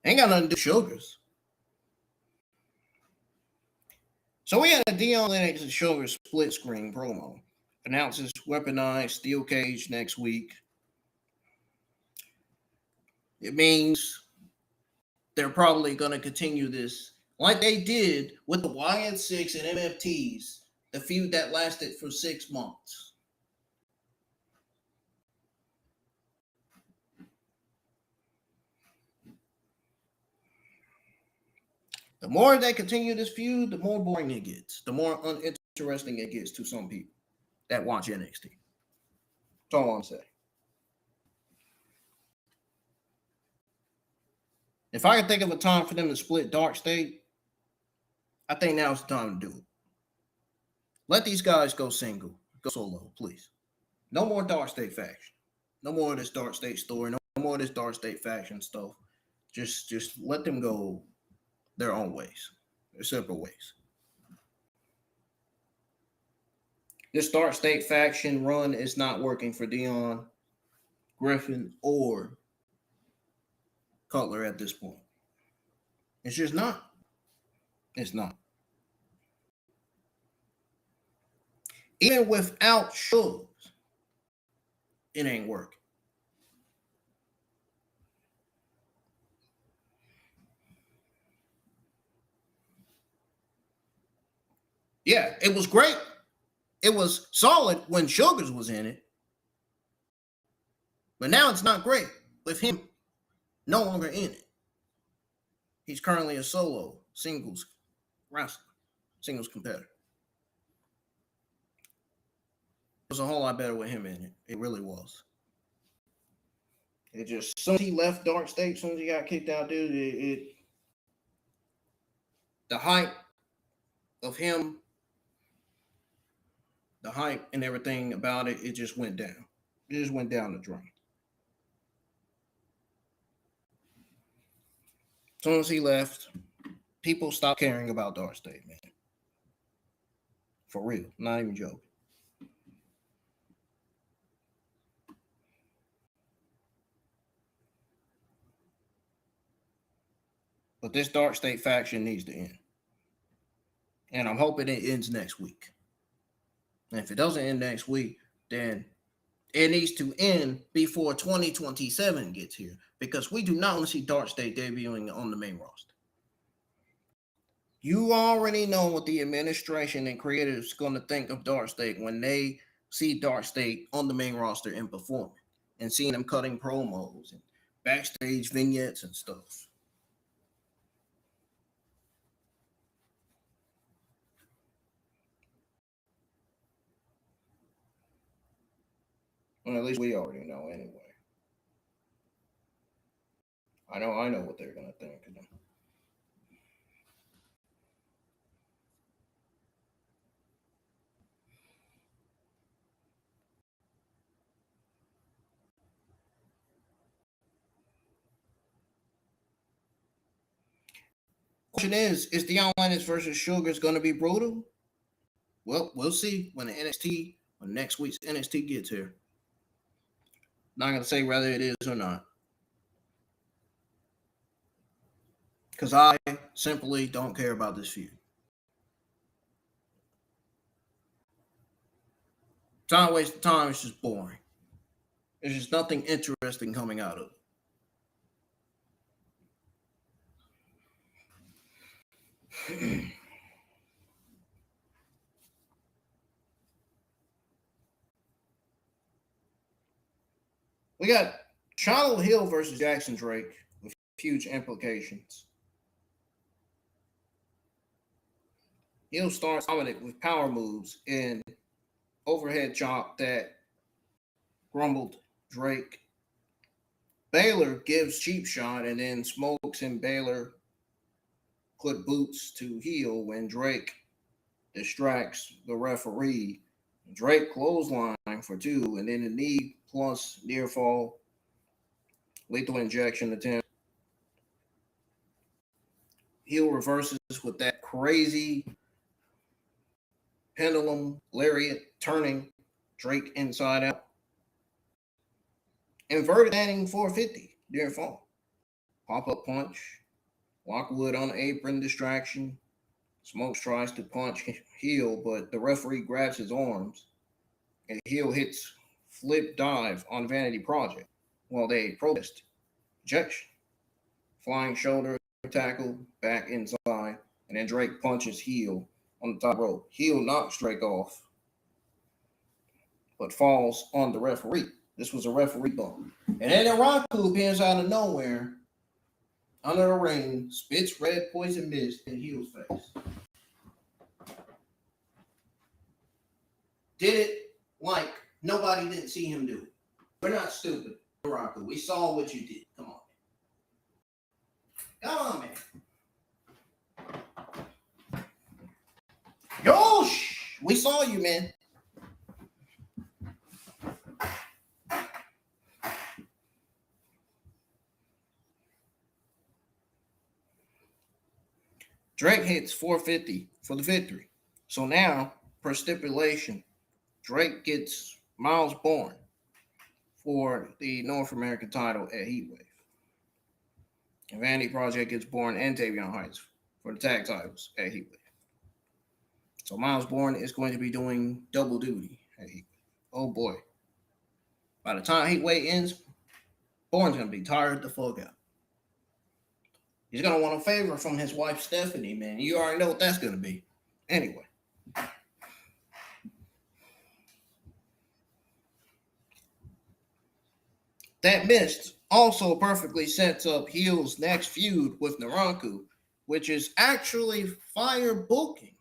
Ain't got nothing to do with Sugars. So we had a Dion Lennox and Sugar split screen promo. Announces weaponized steel cage next week. It means they're probably going to continue this like they did with the YN6 and MFTs, the feud that lasted for 6 months. The more they continue this feud, the more boring it gets, the more uninteresting it gets to some people that watch NXT. That's all I'm saying. If I could think of a time for them to split Dark State, I think now's the time to do it. Let these guys go single, go solo, please. No more Dark State faction. No more of this Dark State story. No more of this Dark State faction stuff. Just let them go their own ways, their separate ways. This Dark State faction run is not working for Dion, Griffin, or Cutler at this point. It's just not. It's not. Even without shows, it ain't working. Yeah, it was great. It was solid when Sugars was in it. But now it's not great with him no longer in it. He's currently a solo singles wrestler, singles competitor. It was a whole lot better with him in it. It really was. It just, as soon as he left Dark State, as soon as he got kicked out, dude, the hype of him, the hype and everything about it, it just went down. It just went down the drain. As soon as he left, people stopped caring about Dark State, man. For real, not even joking. But this Dark State faction needs to end. And I'm hoping it ends next week. And if it doesn't end next week, then it needs to end before 2027 gets here. Because we do not want to see Dark State debuting on the main roster. You already know what the administration and creators are going to think of Dark State when they see Dark State on the main roster and performing. And seeing them cutting promos and backstage vignettes and stuff. Well, at least we already know anyway. I know what they're gonna think of them. Question is the Outlanders versus Sugars going to be brutal? Well, we'll see when next week's NXT gets here. Not going to say whether it is or not. Because I simply don't care about this feud. It's not a waste of time. It's just boring. There's just nothing interesting coming out of it. We got Charlotte Hill versus Jackson Drake with huge implications. Hill starts with power moves and overhead chop that grumbled Drake. Baylor gives cheap shot and then Smokes and Baylor put boots to heel when Drake distracts the referee. Drake clothesline for 2 and then a knee plus near fall. Lethal injection attempt. Heel reverses with that crazy pendulum lariat turning Drake inside out. Inverted landing 450 near fall. Pop-up punch. Lockwood on the apron distraction. Smokes tries to punch heel, but the referee grabs his arms. And heel hits flip dive on Vanity Project while they protest. Ejection. Flying shoulder tackle back inside. And then Drake punches heel on the top rope. Heel knocks Drake off, but falls on the referee. This was a referee bump. And then Raku appears out of nowhere under the ring, spits red poison mist in Heel's face. Did it like nobody didn't see him do it. We're not stupid, Raku. We saw what you did. Come on. Come on, man. Yosh! We saw you, man. Drake hits 450 for the victory. So now, per stipulation, Drake gets Miles Bourne for the North American title at Heatwave. And Vanity Project gets Bourne and Tavion Heights for the tag titles at Heatwave. So Miles Bourne is going to be doing double duty at Heatwave. Oh boy. By the time Heatwave ends, Bourne's going to be tired the fuck out. He's going to want a favor from his wife, Stephanie, man. You already know what that's going to be. Anyway. That mist also perfectly sets up Heel's next feud with Naranku, which is actually fire booking.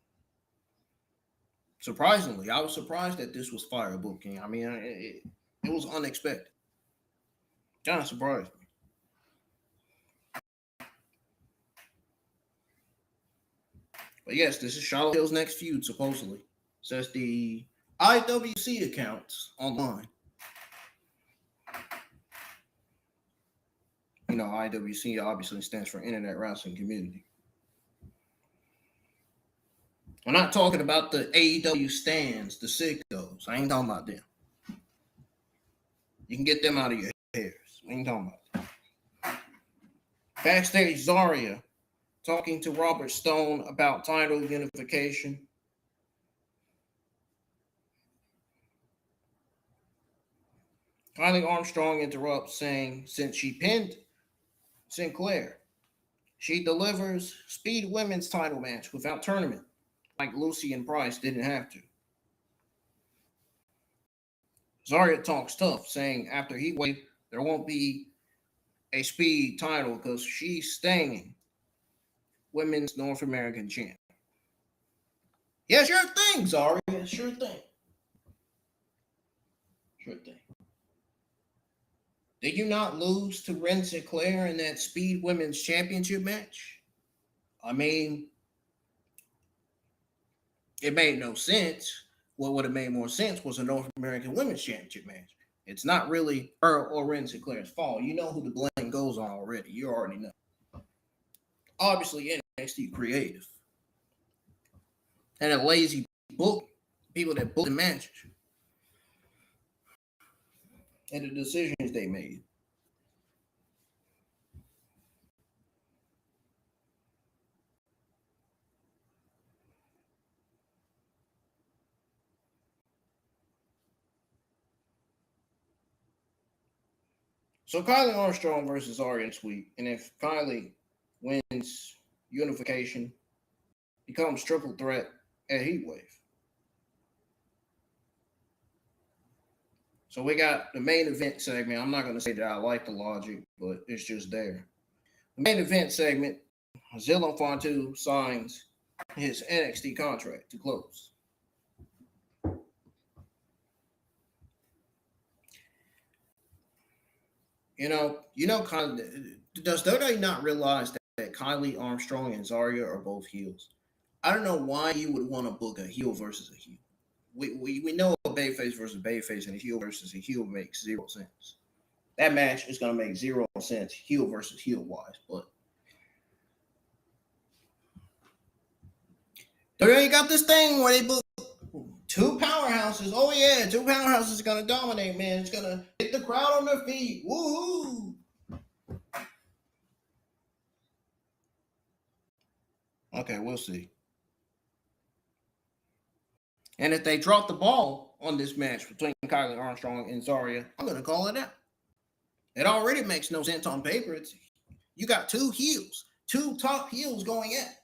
Surprisingly, I was surprised that this was fire booking. I mean, it was unexpected. Kind of surprised me. But yes, this is Charlotte Hill's next feud, supposedly. Says the IWC accounts online. You know, IWC obviously stands for Internet Wrestling Community. I'm not talking about the AEW stands, the sickos. I ain't talking about them. You can get them out of your hairs. We ain't talking about them. Backstage, Zarya talking to Robert Stone about title unification. Kylie Armstrong interrupts, saying since she pinned Sinclair, she delivers Speed Women's title match without tournament, like Lucy and Price didn't have to. Zarya talks tough, saying after Heatwave, there won't be a Speed title because she's staying Women's North American champ. Yeah, sure thing, Zarya. Sure thing. Sure thing. Did you not lose to Ren Sinclair in that Speed Women's Championship match? I mean, it made no sense. What would have made more sense was a North American Women's Championship match. It's not really her or Ren Sinclair's fault. You know who the blame goes on already. You already know. Obviously, NXT creative and a lazy book. People that book the matches and the decisions they made. So Kylie Armstrong versus Arya Sweet, and if Kylie wins unification, becomes triple threat at Heatwave. So we got the main event segment. I'm not going to say that I like the logic, but it's just there. The main event segment, Zilla Fatu signs his NXT contract to close. Does WWE not realize that Kylie Armstrong and Zarya are both heels? I don't know why you would want to book a heel versus a heel. We know a babyface versus babyface and a heel versus a heel makes zero sense. That match is going to make zero sense heel versus heel wise, but they got this thing where they book two powerhouses. Oh yeah, two powerhouses are going to dominate, man. It's going to hit the crowd on their feet. Woohoo! Okay, we'll see. And if they drop the ball on this match between Kylie Armstrong and Zarya, I'm going to call it out. It already makes no sense on paper. You got two heels, two top heels going at.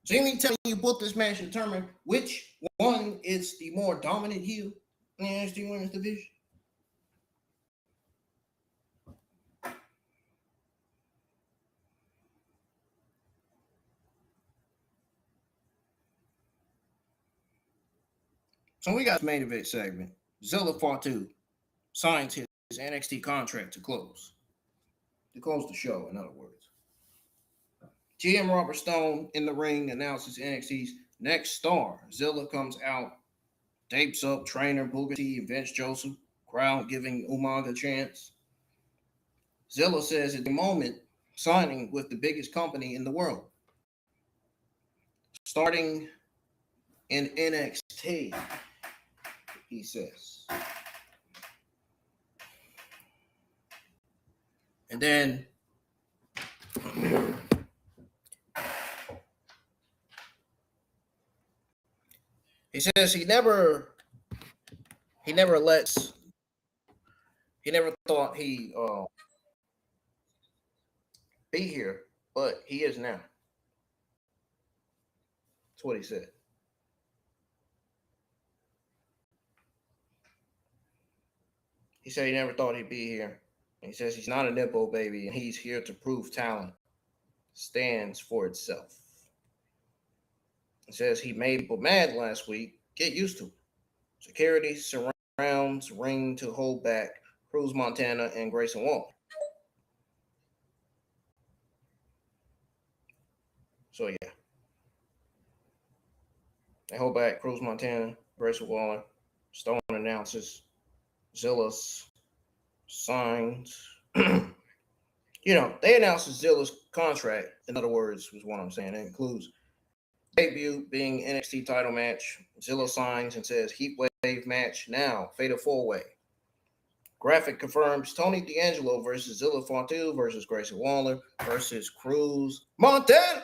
So you mean tell me you book this match to determine which one is the more dominant heel in the NXT Women's Division? So we got the main event segment. Zilla Fatu signs his NXT contract to close the show, in other words. GM Robert Stone in the ring announces NXT's next star. Zilla comes out, tapes up trainer Booker T and Vince Joseph, crowd giving Umaga chants. Zilla says at the moment, signing with the biggest company in the world. Starting in NXT, he says. And then he says he never thought he be here, but he is now. That's what he said. He said he never thought he'd be here. He says he's not a nipple baby, and he's here to prove talent stands for itself. He says he made people mad last week. Get used to it. Security surrounds ring to hold back Cruz, Montana, and Grayson Waller. So yeah, they hold back Cruz, Montana, Grayson Waller. Stone announces Zilla's signs. They announced Zilla's contract. In other words, was what I'm saying. It includes debut being NXT title match. Zilla signs and says Heat Wave match now. Fatal 4-way. Graphic confirms Tony D'Angelo versus Zilla Fatu versus Grayson Waller versus Cruz Montana.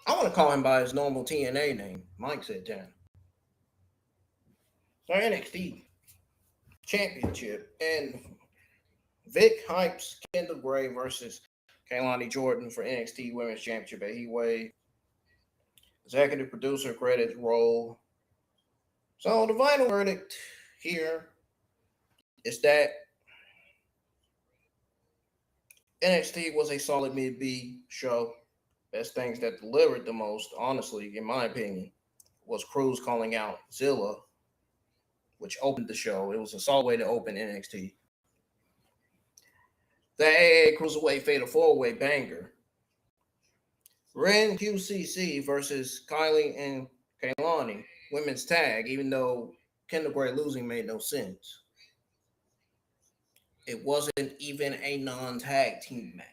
I want to call him by his normal TNA name. Mike said 10. So NXT Championship and Vic hypes Kendall Gray versus Kaylani Jordan for NXT Women's Championship at Heatwave. Executive producer credits roll. So the final verdict here is that NXT was a solid mid-B show. Best things that delivered the most, honestly, in my opinion, was Cruz calling out Zilla, which opened the show. It was a solid way to open NXT. The AA Cruiserweight Fatal 4-way banger. Ren QCC versus Kylie and Kaylani women's tag, even though Kendall Gray losing made no sense. It wasn't even a non-tag team match.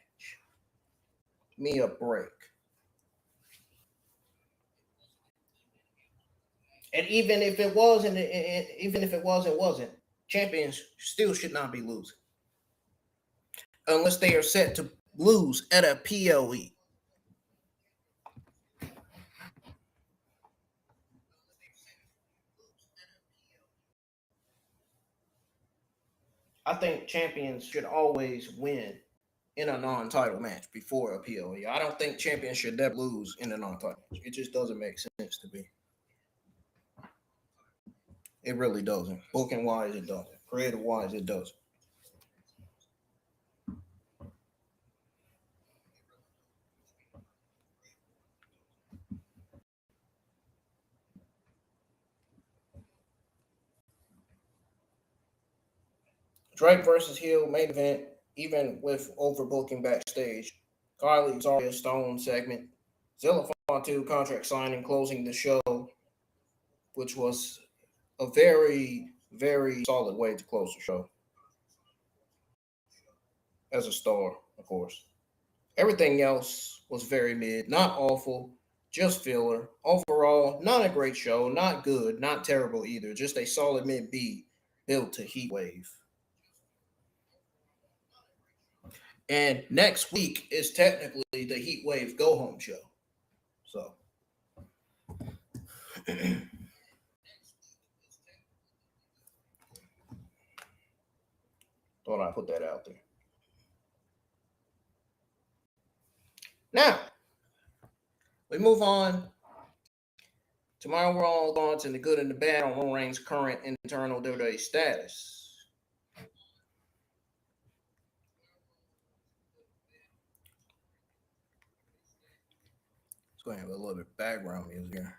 Give me a break. And even if it wasn't, it wasn't. Champions still should not be losing unless they are set to lose at a PLE. I think champions should always win in a non-title match before a PLE. I don't think champions should never lose in a non-title match. It just doesn't make sense to me. It really doesn't. Booking wise, it doesn't. Creative wise, it doesn't. Drake versus Hill main event, even with overbooking backstage. Kylie Zarya Stone segment. Zilla Fontu contract signing, closing the show, which was a very, very solid way to close the show. As a star, of course. Everything else was very mid, not awful, just filler. Overall, not a great show, not good, not terrible either. Just a solid mid B built to Heat Wave. And next week is technically the Heat Wave go home show. So thought I'd put that out there. Now, we move on. Tomorrow we're all thoughts and the good and the bad on Roman Reigns' current internal WWE status. Let's go ahead and have a little bit of background music here.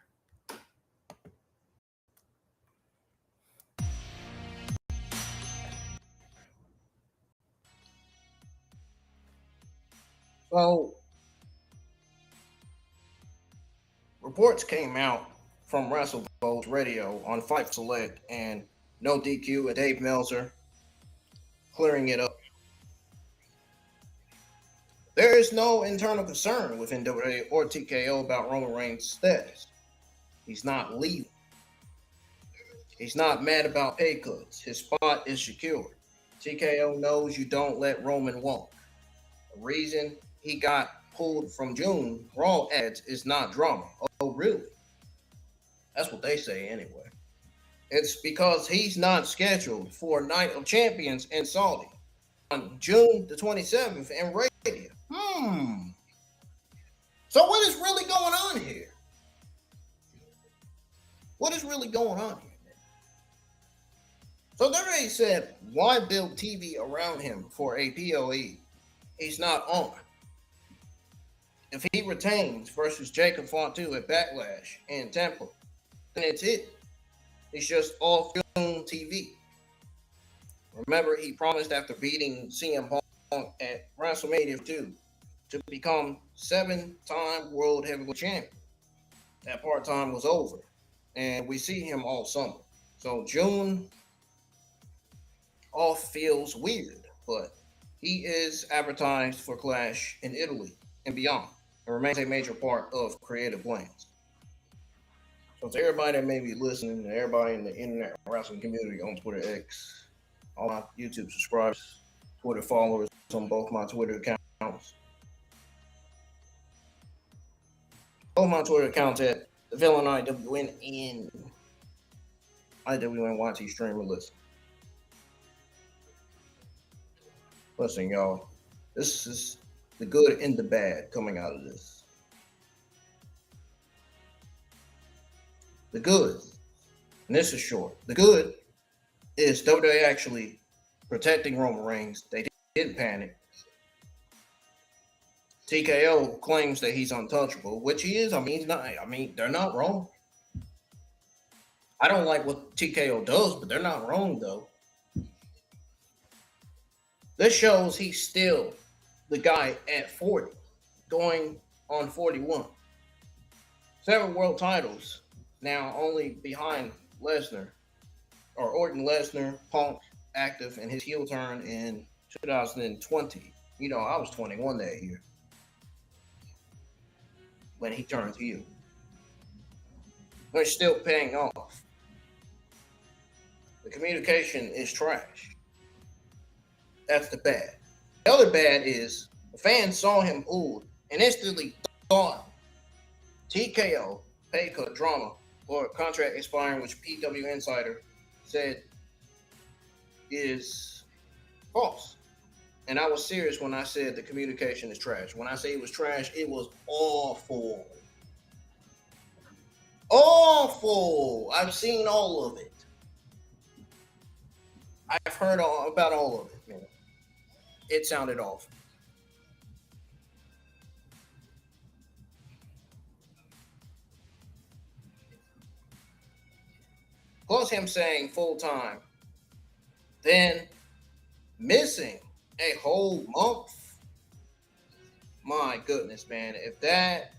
So, reports came out from WrestleVotes Radio on Fight Select and No DQ and Dave Meltzer clearing it up. There is no internal concern within WWE or TKO about Roman Reigns' status. He's not leaving. He's not mad about pay cuts. His spot is secured. TKO knows you don't let Roman walk. The reason he got pulled from June Raw ads is not drama. Oh, really? That's what they say anyway. It's because he's not scheduled for Night of Champions in Saudi on June the 27th in Radio. So what is really going on here? What is really going on here, man? So they already said, why build TV around him for a POE he's not on? If he retains versus Jacob Fontu at Backlash in Tampa, then it's it. It's just all film TV. Remember, he promised after beating CM Punk at WrestleMania 2 to become 7-time World Heavyweight Champion. That part-time was over, and we see him all summer. So June off feels weird, but he is advertised for Clash in Italy and beyond. It remains a major part of creative plans. So to everybody that may be listening, to everybody in the internet wrestling community on Twitter X, all my YouTube subscribers, Twitter followers on both my Twitter accounts. Both my Twitter accounts at the Villain IWN and IWN YT Streamer Listen. Listen, y'all, this is the good and the bad coming out of this. The good, and this is short, the good is WWE actually protecting Roman Reigns. They didn't panic. TKO claims that he's untouchable, which he is. I mean, he's not. I mean, they're not wrong. I don't like what TKO does, but they're not wrong, though. This shows he's still the guy at 40, going on 41. 7 world titles, now only behind Lesnar or Orton Lesnar, Punk, active in his heel turn in 2020. You know, I was 21 that year when he turned heel. But it's still paying off. The communication is trash. That's the bad. The other bad is the fans saw him pulled and instantly thought TKO, pay cut drama, or contract expiring, which PW Insider said is false. And I was serious when I said the communication is trash. When I say it was trash, it was awful. Awful. I've seen all of it. I've heard about all of it, man. It sounded awful. Plus him saying full time, then missing a whole month. My goodness, man. If that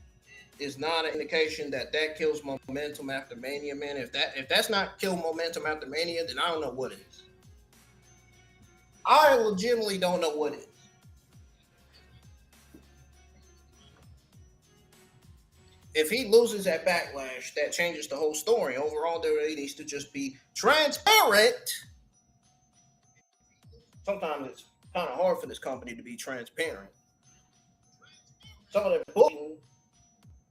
is not an indication that kills momentum after Mania, man, if that's not kill momentum after Mania, then I don't know what is. I legitimately don't know what is. If he loses at Backlash, that changes the whole story. Overall, there needs to just be transparent. Sometimes it's kind of hard for this company to be transparent. Some of the booking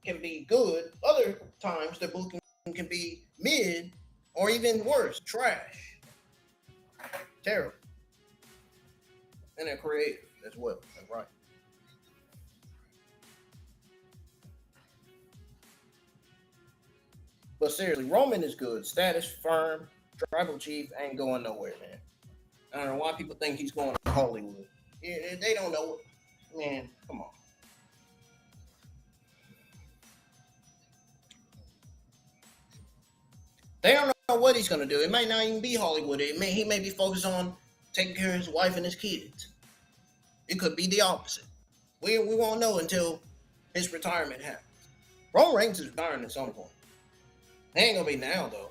can be good. Other times, the booking can be mid or even worse, trash. Terrible. And they're creative as well. That's right. But seriously, Roman is good. Status firm. Tribal Chief ain't going nowhere, man. I don't know why people think he's going to Hollywood. Yeah, they don't know. Man, come on. They don't know what he's going to do. It might not even be Hollywood. He may be focused on taking care of his wife and his kids. It could be the opposite. We won't know until his retirement happens. Roman Reigns is retiring at some point. It ain't going to be now, though.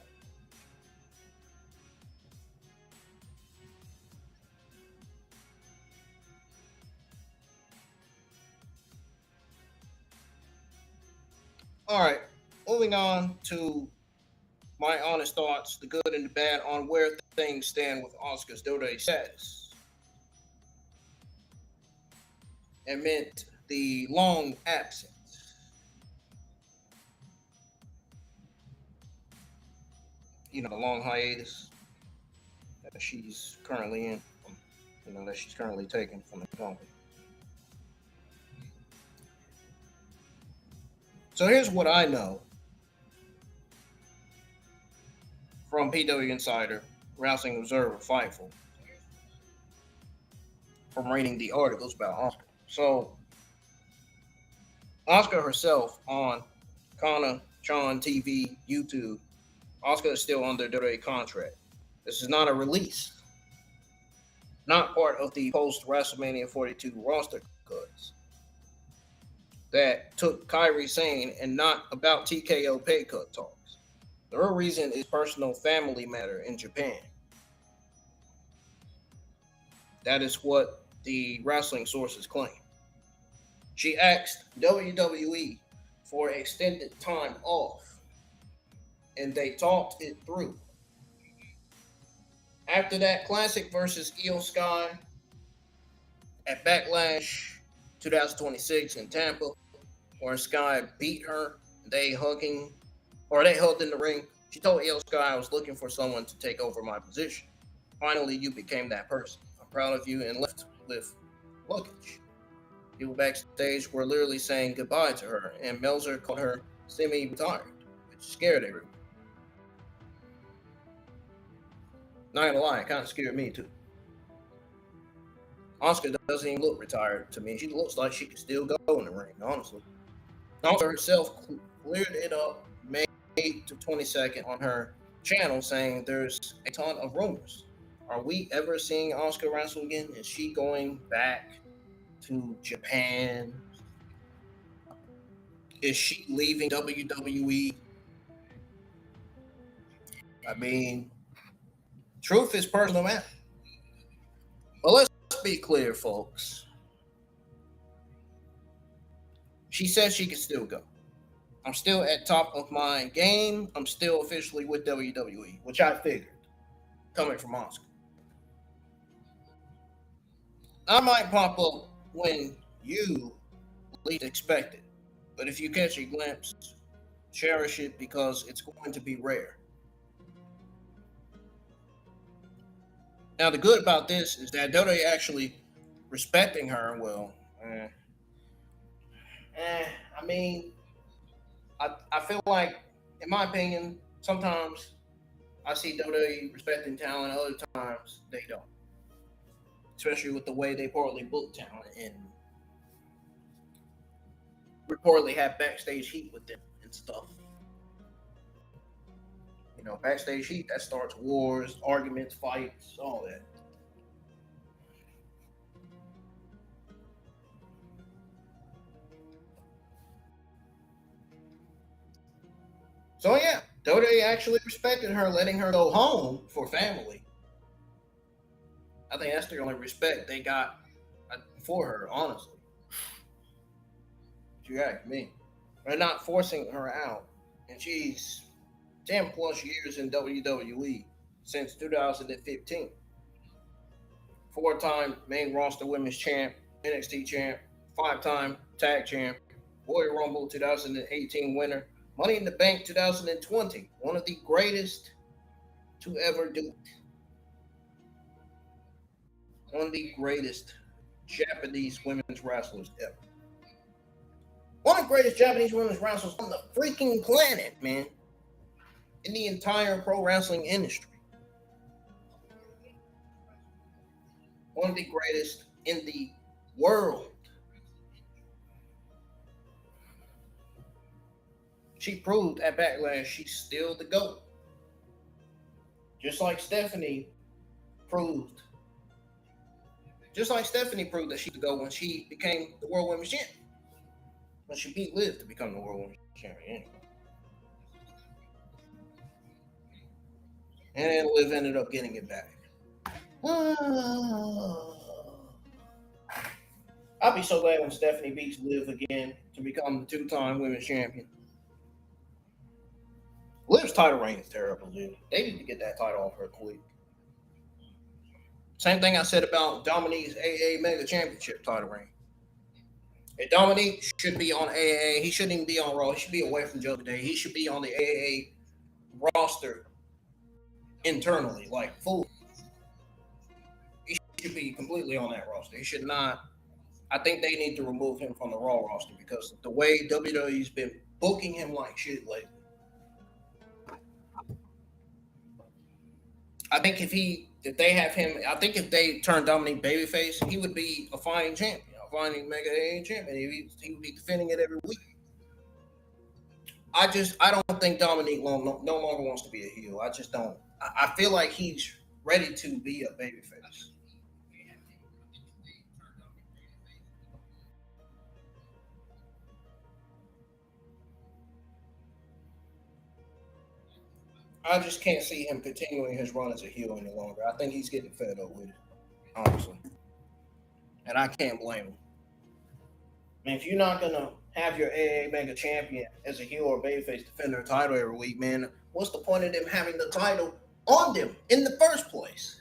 All right, moving on to my honest thoughts, the good and the bad, on where things stand with Asuka's WWE status. Amid the long absence. You know, the long hiatus that she's currently in, that she's currently taking from the company. So here's what I know from PW Insider, Wrestling Observer, Fightful, from reading the articles about Asuka. So Asuka herself on Kana Chan TV, YouTube, Asuka is still under WWE contract. This is not a release, not part of the post WrestleMania 42 roster cuts that took Kairi Sane and not about TKO pay cut talks. The real reason is personal family matter in Japan. That is what the wrestling sources claim. She asked WWE for extended time off, and they talked it through. After that classic versus Io Sky at Backlash 2026 in Tampa, where Sky beat her, they hugged in the ring. She told Io Sky, I was looking for someone to take over my position. Finally, you became that person. I'm proud of you, and left with luggage. People backstage were literally saying goodbye to her, and Melzer called her semi-retired, which scared everyone. Not gonna lie, it kind of scared me too. Asuka doesn't even look retired to me. She looks like she could still go in the ring, honestly. Asuka herself cleared it up May 8th to 22nd on her channel, saying there's a ton of rumors. Are we ever seeing Asuka wrestle again? Is she going back to Japan? Is she leaving WWE? I mean, Truth is personal matter. But let's be clear, folks. She said she can still go. I'm still at top of my game. I'm still officially with WWE, which I figured coming from Oscar. I might pop up when you least expect it. But if you catch a glimpse, cherish it because it's going to be rare. Now, the good about this is that though they actually respecting her, well, I mean, I feel like, in my opinion, sometimes I see WWE respecting talent, other times they don't. Especially with the way they poorly book talent and reportedly have backstage heat with them and stuff. You know, backstage heat, that starts wars, arguments, fights, all that. So yeah, WWE actually respected her, letting her go home for family. I think that's the only respect they got for her, honestly. If you ask me. They're not forcing her out. And she's 10 plus years in WWE since 2015. Four-time main roster women's champ, NXT champ, five-time tag champ, Royal Rumble 2018 winner, Money in the Bank 2020, one of the greatest to ever do it. One of the greatest Japanese women's wrestlers ever. One of the greatest Japanese women's wrestlers on the freaking planet, man. In the entire pro wrestling industry. One of the greatest in the world. She proved at Backlash she's still the GOAT. Just like Stephanie proved. Just like Stephanie proved that she's the GOAT when she became the World Women's Champion. When she beat Liv to become the World Women's Champion anyway. And then Liv ended up getting it back. I'll be so glad when Stephanie beats Liv again to become the two-time women's champion. Liv's title reign is terrible, dude. They need to get that title off her quick. Same thing I said about Dominique's AA Mega Championship title reign. And Dominique should be on AA. He shouldn't even be on Raw. He should be away from Judgment Day. He should be on the AA roster internally, like full. He should be completely on that roster. He should not. I think they need to remove him from the Raw roster because the way WWE's been booking him like shit lately. I think if they have him, I think if they turn Dominique babyface, he would be a fighting champion, a fighting Mega AA champion. He would be defending it every week. I don't think Dominique no longer wants to be a heel. I just don't. I feel like he's ready to be a babyface. I just can't see him continuing his run as a heel any longer. I think he's getting fed up with it, honestly. And I can't blame him. I mean, if you're not gonna have your AA Mega Champion as a heel or babyface defend their title every week, man, what's the point of them having the title on them in the first place?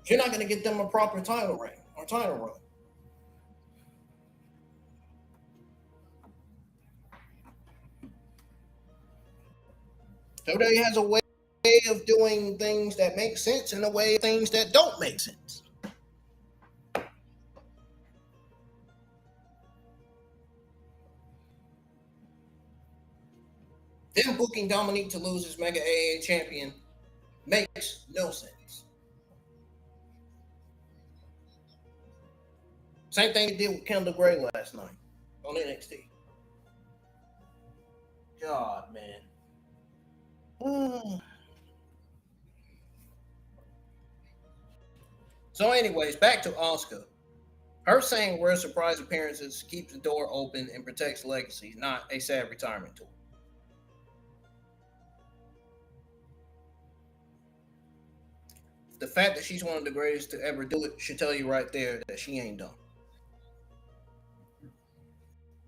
You're not gonna get them a proper title reign or title run. WWE has a way of doing things that make sense and a way of things that don't make sense. Them booking Dominique to lose his Mega AA champion makes no sense. Same thing he did with Kendall Gray last night on NXT. God, man. So, anyways, back to Asuka. Her saying rare surprise appearances keeps the door open and protects legacy, not a sad retirement tour. the fact that she's one of the greatest to ever do it should tell you right there that she ain't done.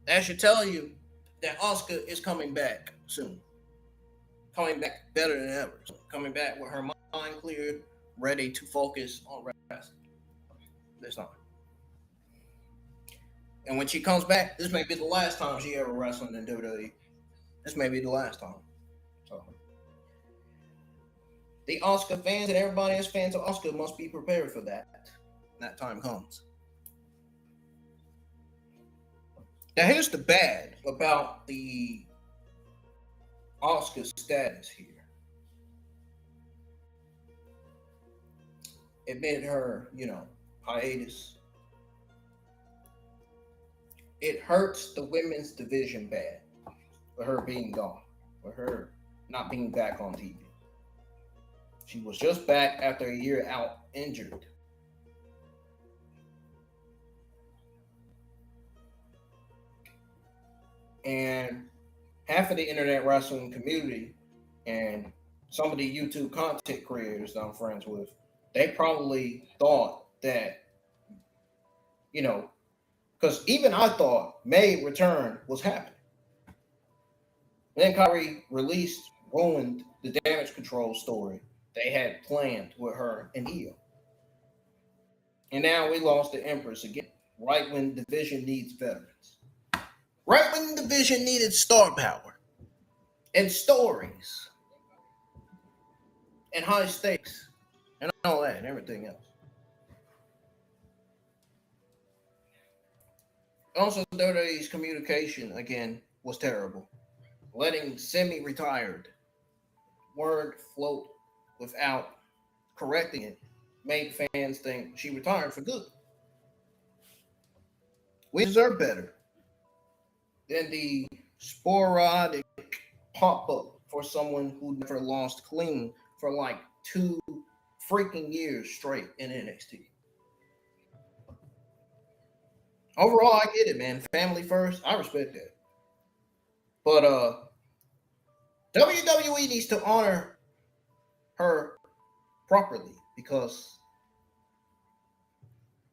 That should tell you that Asuka is coming back soon. Coming back better than ever. Coming back with her mind cleared, ready to focus on wrestling. This time. And when she comes back, this may be the last time she ever wrestled in WWE. This may be the last time. So the Asuka fans and everybody that's fans of Asuka must be prepared for that. When that time comes. Now here's the bad about the Asuka status here. It made her, hiatus. It hurts the women's division bad for her being gone, for her not being back on TV. She was just back after a year out injured. And half of the internet wrestling community and some of the YouTube content creators that I'm friends with, they probably thought that, because even I thought May return was happening. Then Kyrie ruined the Damage Control story they had planned with her and Io. And now we lost the Empress again, right when the division needs veterans. Right when the division needed star power and stories and high stakes and all that and everything else. Also, WWE's communication, again, was terrible. Letting semi-retired word float without correcting it made fans think she retired for good. We deserve better than the sporadic pop-up for someone who never lost clean for like 2 freaking years straight in NXT. Overall, I get it, man. Family first, I respect that. But WWE needs to honor her properly because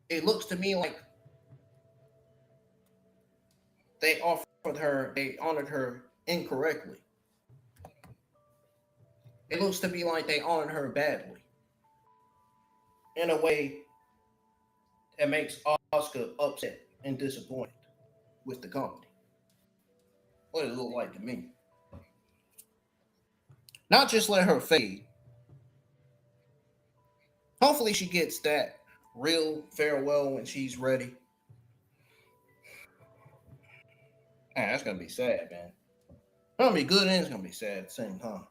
it looks to me like they honored her incorrectly. It looks to be like they honored her badly. In a way that makes Asuka upset and disappointed with the company. What does it look like to me? Not just let her fade. Hopefully she gets that real farewell when she's ready. Man, that's gonna be sad, man. It's gonna be good and it's gonna be sad at the same time.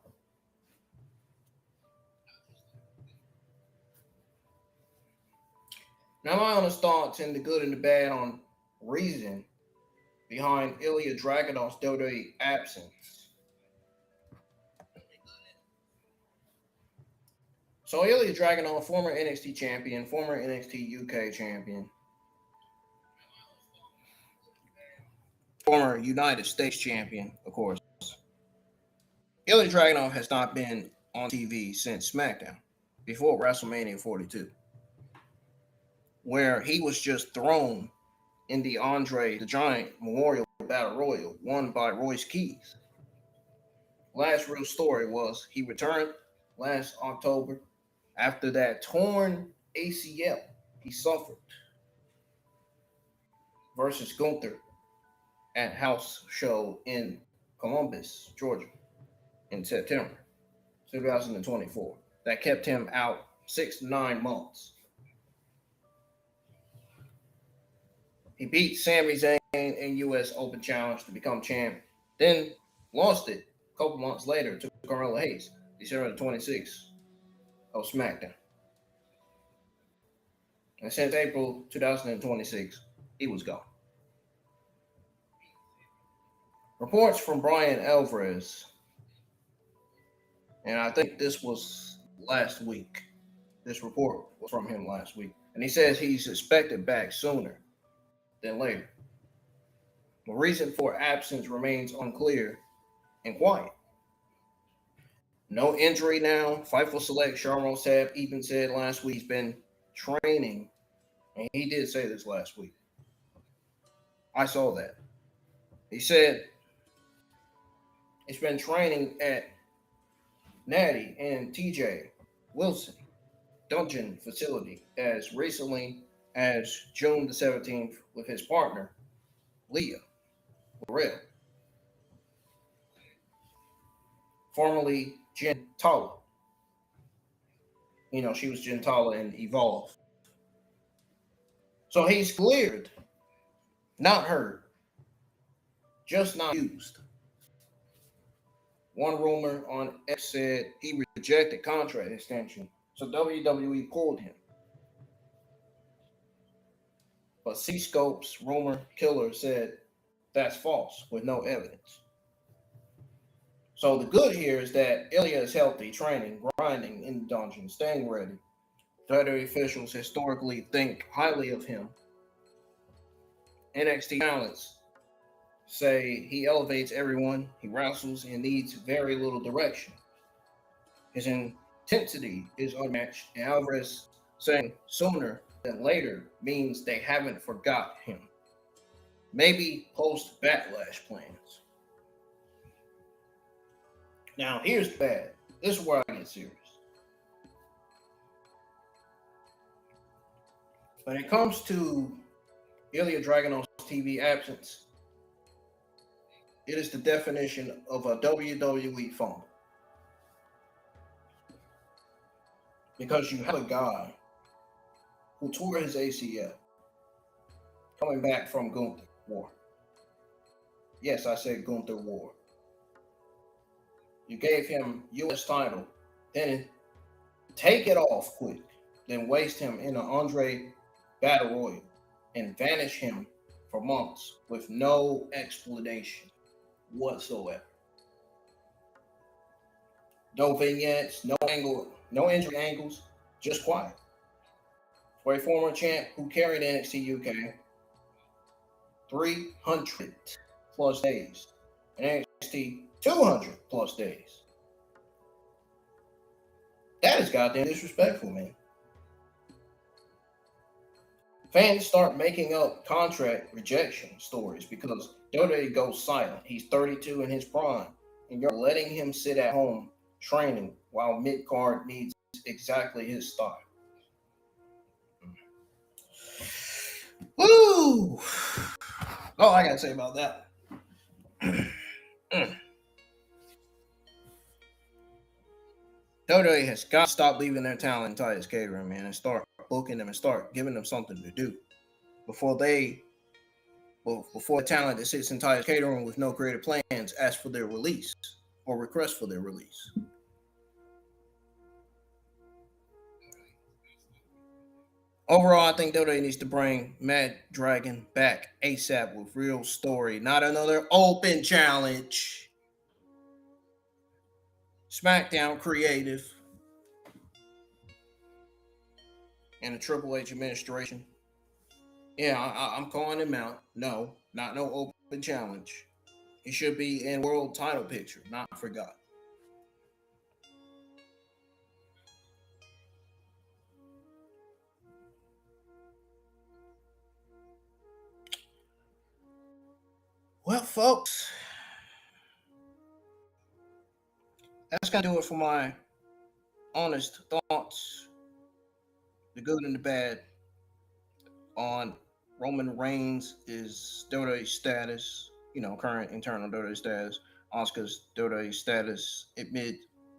Now, my honest thoughts and the good and the bad on reason behind Ilya Dragunov's WWE absence. So, Ilya Dragunov, former NXT champion, former NXT UK champion, former United States champion, of course. Ilya Dragunov has not been on TV since SmackDown, before WrestleMania 42, where he was just thrown in the Andre the Giant Memorial Battle Royal, won by Royce Keys. Last real story was he returned last October after that torn ACL he suffered versus Gunther at House Show in Columbus, Georgia in September 2024. That kept him out 6 to 9 months. He beat Sami Zayn in U.S. Open Challenge to become champ, then lost it a couple months later to Carmelo Hayes, December 26th of SmackDown. And since April 2026, he was gone. Reports from Brian Alvarez, and I think this was last week. This report was from him last week. And he says he's expected back sooner than later. The reason for absence remains unclear and quiet. No injury now. Fightful Select, Sharmo Tab even said last week he's been training, and he did say this last week. I saw that. He said he's been training at Natty and TJ Wilson Dungeon facility as recently as June the 17th with his partner, Leah Burrell, formerly Gentala. You know, she was Gentala in Evolve. So he's cleared, not hurt, just not used. One rumor on X said he rejected contract extension, so WWE pulled him. But C-Scope's rumor killer said that's false with no evidence. So the good here is that Ilya is healthy, training, grinding in the dungeon, staying ready. WWE officials historically think highly of him. NXT talents say he elevates everyone, he wrestles and needs very little direction. His intensity is unmatched, and Alvarez saying sooner than later means they haven't forgot him. Maybe post backlash plans. Now, here's bad. This is where I get serious. When it comes to Ilya Dragunov's TV absence, it is the definition of a WWE fumble. Because you have a guy who tore his ACL coming back from Gunther War. Yes, I said Gunther War. You gave him U.S. title, then take it off quick, then waste him in an Andre Battle Royal and vanish him for months with no explanation whatsoever. No vignettes, no angle, no injury angles, just quiet. For a former champ who carried NXT UK 300 plus days and NXT 200 plus days. That is goddamn disrespectful, man. Fans start making up contract rejection stories because WWE goes silent. He's 32 in his prime, and you're letting him sit at home training while mid-card needs exactly his style. Woo! All I gotta say about that. WWE has got to stop leaving their talent in Titus catering, man, and start booking them and start giving them something to do before the talent that sits in Titus catering with no creative plans ask for their release or request for their release. Overall, I think WWE needs to bring Mad Dragon back ASAP with real story, not another open challenge. SmackDown creative and the Triple H administration. Yeah, I'm calling him out. No, not no open challenge. He should be in world title picture, not forgot. Well, folks, that's gonna do it for my honest thoughts, the good and the bad, on Roman Reigns' WWE status, current internal WWE status, Asuka's WWE status amid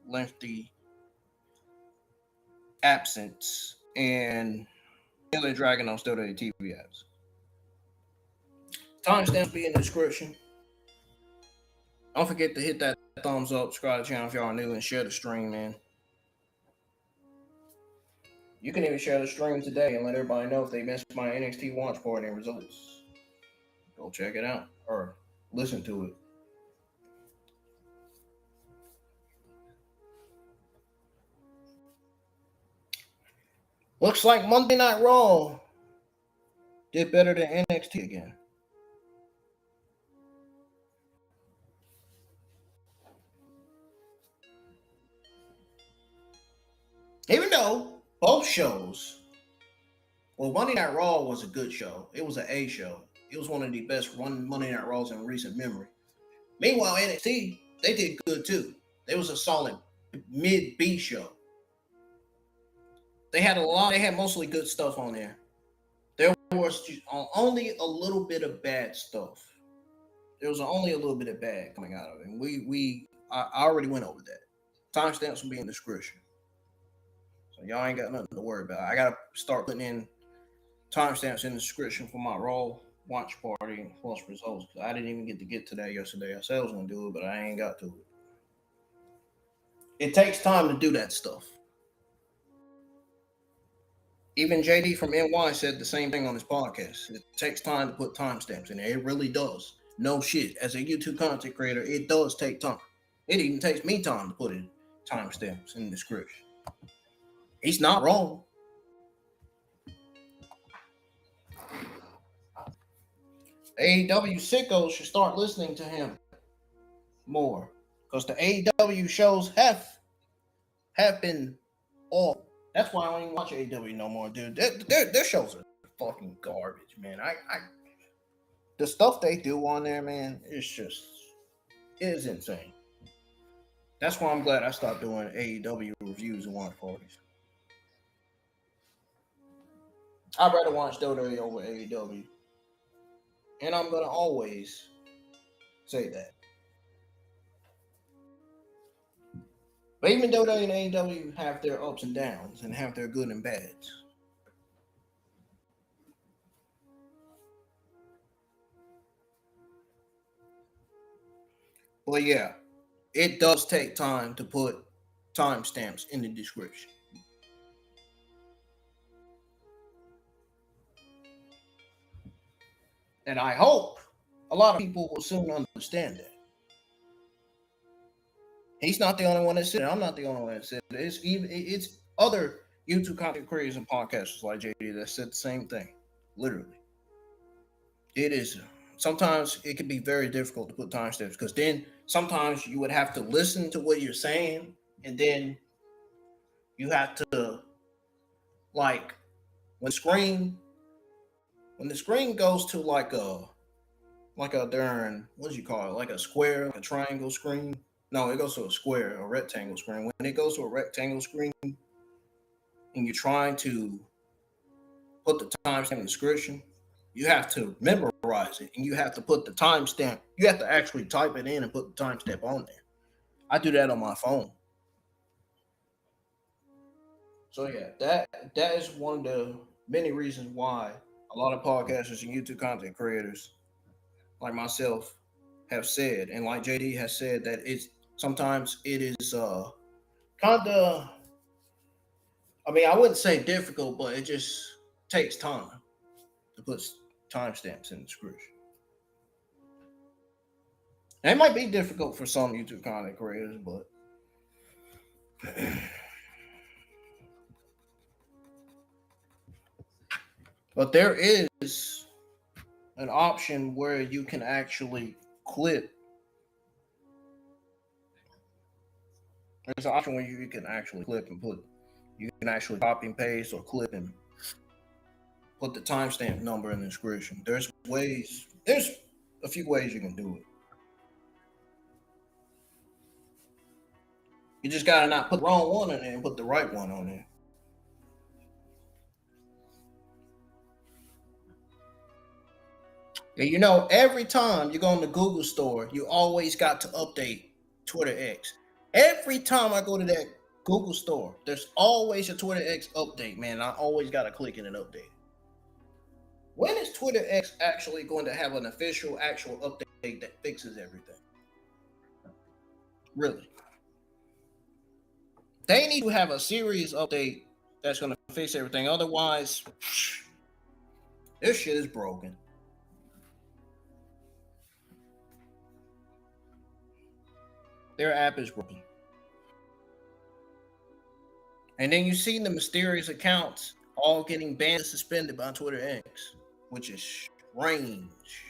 lengthy absence, and Ilya Dragunov's WWE TV apps. Timestamps be in the description. Don't forget to hit that thumbs up, subscribe to the channel if y'all are new, and share the stream, man. You can even share the stream today and let everybody know if they missed my NXT watch party and results. Go check it out or listen to it. Looks like Monday Night Raw did better than NXT again. Even though both shows, well, Monday Night Raw was a good show. It was an A show. It was one of the best run Monday Night Raws in recent memory. Meanwhile, NXT, they did good too. It was a solid mid B show. They had mostly good stuff on there. There was only a little bit of bad stuff. There was only a little bit of bad coming out of it. And I already went over that. Timestamps will be in the description. So y'all ain't got nothing to worry about. I gotta start putting in timestamps in the description for my Raw watch party plus results. Because I didn't even get to that yesterday. I said I was gonna do it, but I ain't got to it. It takes time to do that stuff. Even JD from NY said the same thing on his podcast. It takes time to put timestamps in there. It really does. No shit. As a YouTube content creator, it does take time. It even takes me time to put in timestamps in the description. He's not wrong. AEW sickos should start listening to him more. Because the AEW shows have been awful. That's why I don't even watch AEW no more, dude. Their shows are fucking garbage, man. The stuff they do on there, man, it is insane. That's why I'm glad I stopped doing AEW reviews and watch parties. I'd rather watch WWE over AEW. And I'm gonna always say that. But even though WWE and AEW have their ups and downs and have their good and bads, but yeah, it does take time to put timestamps in the description. And I hope a lot of people will soon understand that. He's not the only one that said it. I'm not the only one that said it. It's other YouTube content creators and podcasters like JD that said the same thing. Literally. It is. Sometimes it can be very difficult to put timestamps because then sometimes you would have to listen to what you're saying and then you have to, like, when the screen goes to like a darn, what do you call it? Like a square, like a triangle screen. No, it goes to a square, a rectangle screen. When it goes to a rectangle screen and you're trying to put the timestamp in the description, you have to memorize it and you have to put the timestamp. You have to actually type it in and put the timestamp on there. I do that on my phone. So yeah, that is one of the many reasons why a lot of podcasters and YouTube content creators like myself have said, and like JD has said, that sometimes it is kind of, I mean, I wouldn't say difficult, but it just takes time to put timestamps in the description. And it might be difficult for some YouTube content creators, but there is an option where you can actually clip. There's an option where you can actually clip and put. You can actually copy and paste or clip and put the timestamp number in the description. There's a few ways you can do it. You just gotta not put the wrong one in there and put the right one on there. And you know, every time you go on the Google store, you always got to update Twitter X. Every time I go to that Google store, there's always a Twitter X update, man. I always got to click in and update. When is Twitter X actually going to have an actual update that fixes everything? Really? They need to have a serious update that's going to fix everything. Otherwise, this shit is broken. Their app is broken. And then you see the mysterious accounts all getting banned and suspended by Twitter X, which is strange.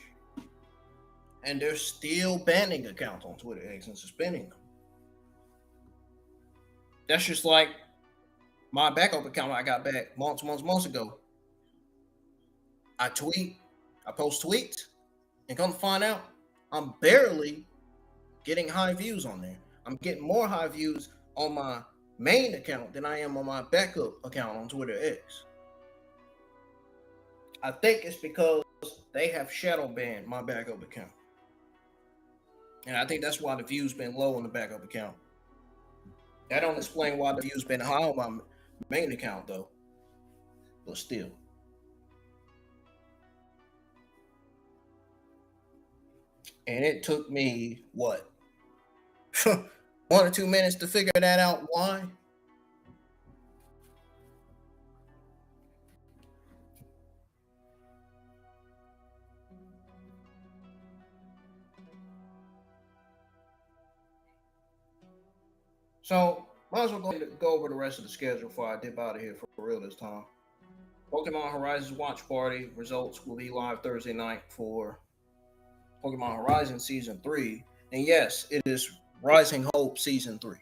And they're still banning accounts on Twitter X and suspending them. That's just like My backup account I got back months ago. I post tweets, and come to find out, I'm barely getting high views on there. I'm getting more high views on my main account than I am on my backup account on Twitter X. I think it's because they have shadow banned my backup account. And I think that's why the views been low on the backup account. That don't explain why the views been high on my main account though. But still. And it took me what? 1 or 2 minutes to figure that out. Why? So might as well go over the rest of the schedule before I dip out of here for real this time. Pokemon Horizons Watch Party results will be live Thursday night for Pokemon Horizon Season 3. And yes, it is Rising Hope Season 3.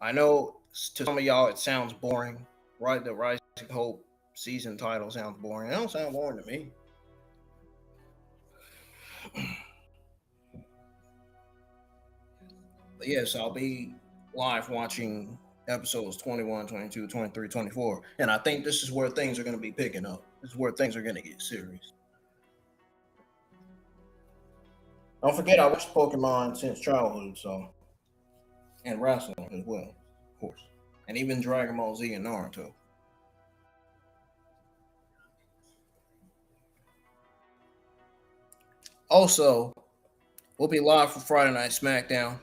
I know to some of y'all it sounds boring, right? The Rising Hope season title sounds boring. It don't sound boring to me. But yes, I'll be live watching episodes 21, 22, 23, 24. And I think this is where things are going to be picking up. This is where things are going to get serious. Don't forget, I watched Pokemon since childhood, so. And wrestling as well, of course. And even Dragon Ball Z and Naruto. Also, we'll be live for Friday Night SmackDown.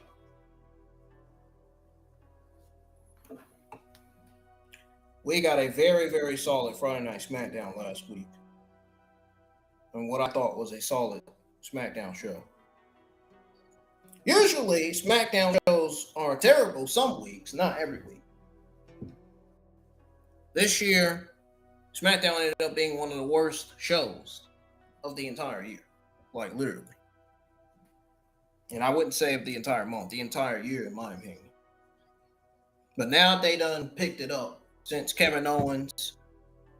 We got a very, very solid Friday Night SmackDown last week. And what I thought was a solid SmackDown show. Usually, SmackDown shows are terrible some weeks, not every week. This year, SmackDown ended up being one of the worst shows of the entire year. Like, literally. And I wouldn't say of the entire month, the entire year, in my opinion. But now they done picked it up since Kevin Owens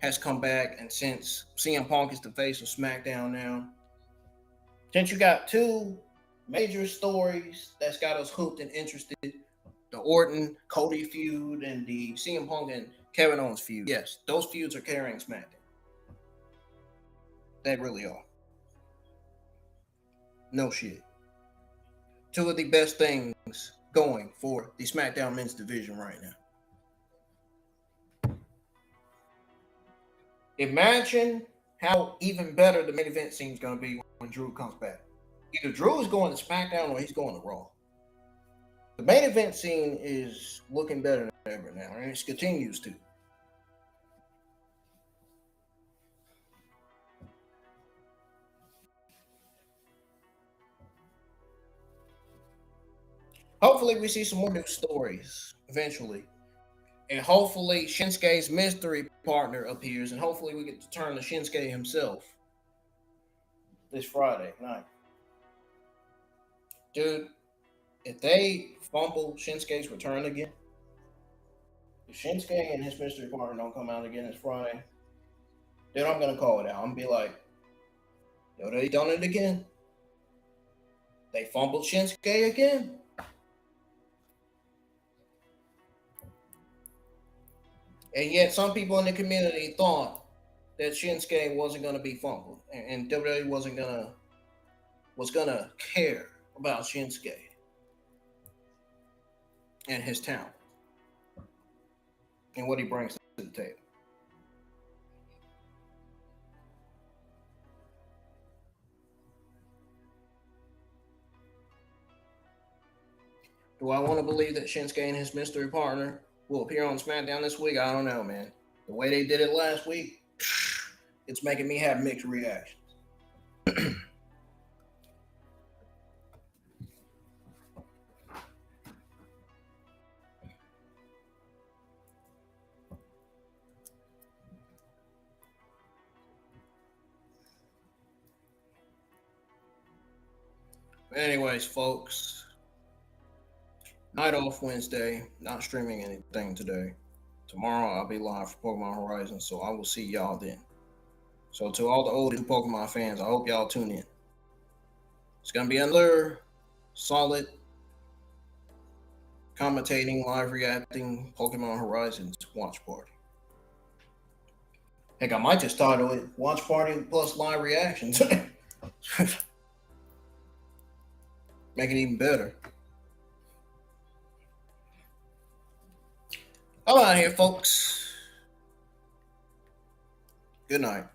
has come back and since CM Punk is the face of SmackDown now. Since you got two major stories that's got us hooked and interested, the Orton Cody feud and the CM Punk and Kevin Owens feud. Yes, those feuds are carrying SmackDown. They really are. No shit. Two of the best things going for the SmackDown men's division right now. Imagine how even better the main event scene is going to be when Drew comes back. Either Drew is going to SmackDown or he's going to Raw. The main event scene is looking better than ever now, and it continues to. Hopefully, we see some more new stories eventually. And hopefully, Shinsuke's mystery partner appears, and hopefully, we get to turn to Shinsuke himself this Friday night. Dude, if they fumble Shinsuke's return again, if Shinsuke and his mystery partner don't come out again this Friday, then I'm going to call it out. I'm going to be like, yo, they done it again. They fumbled Shinsuke again. And yet, some people in the community thought that Shinsuke wasn't going to be fumbled, and WWE was gonna care about Shinsuke and his talent and what he brings to the table. Do I want to believe that Shinsuke and his mystery partner will appear on SmackDown this week? I don't know, man. The way they did it last week, it's making me have mixed reactions. Anyways, folks, Night off Wednesday. Not streaming anything today. Tomorrow I'll be live for Pokemon Horizon, so I will see y'all then. So to all the old Pokemon fans, I hope y'all tune in. It's gonna be another solid commentating, live reacting Pokemon Horizons watch party. Heck, I might just start with watch party plus live reactions. Make it even better. I'm out here, folks. Good night.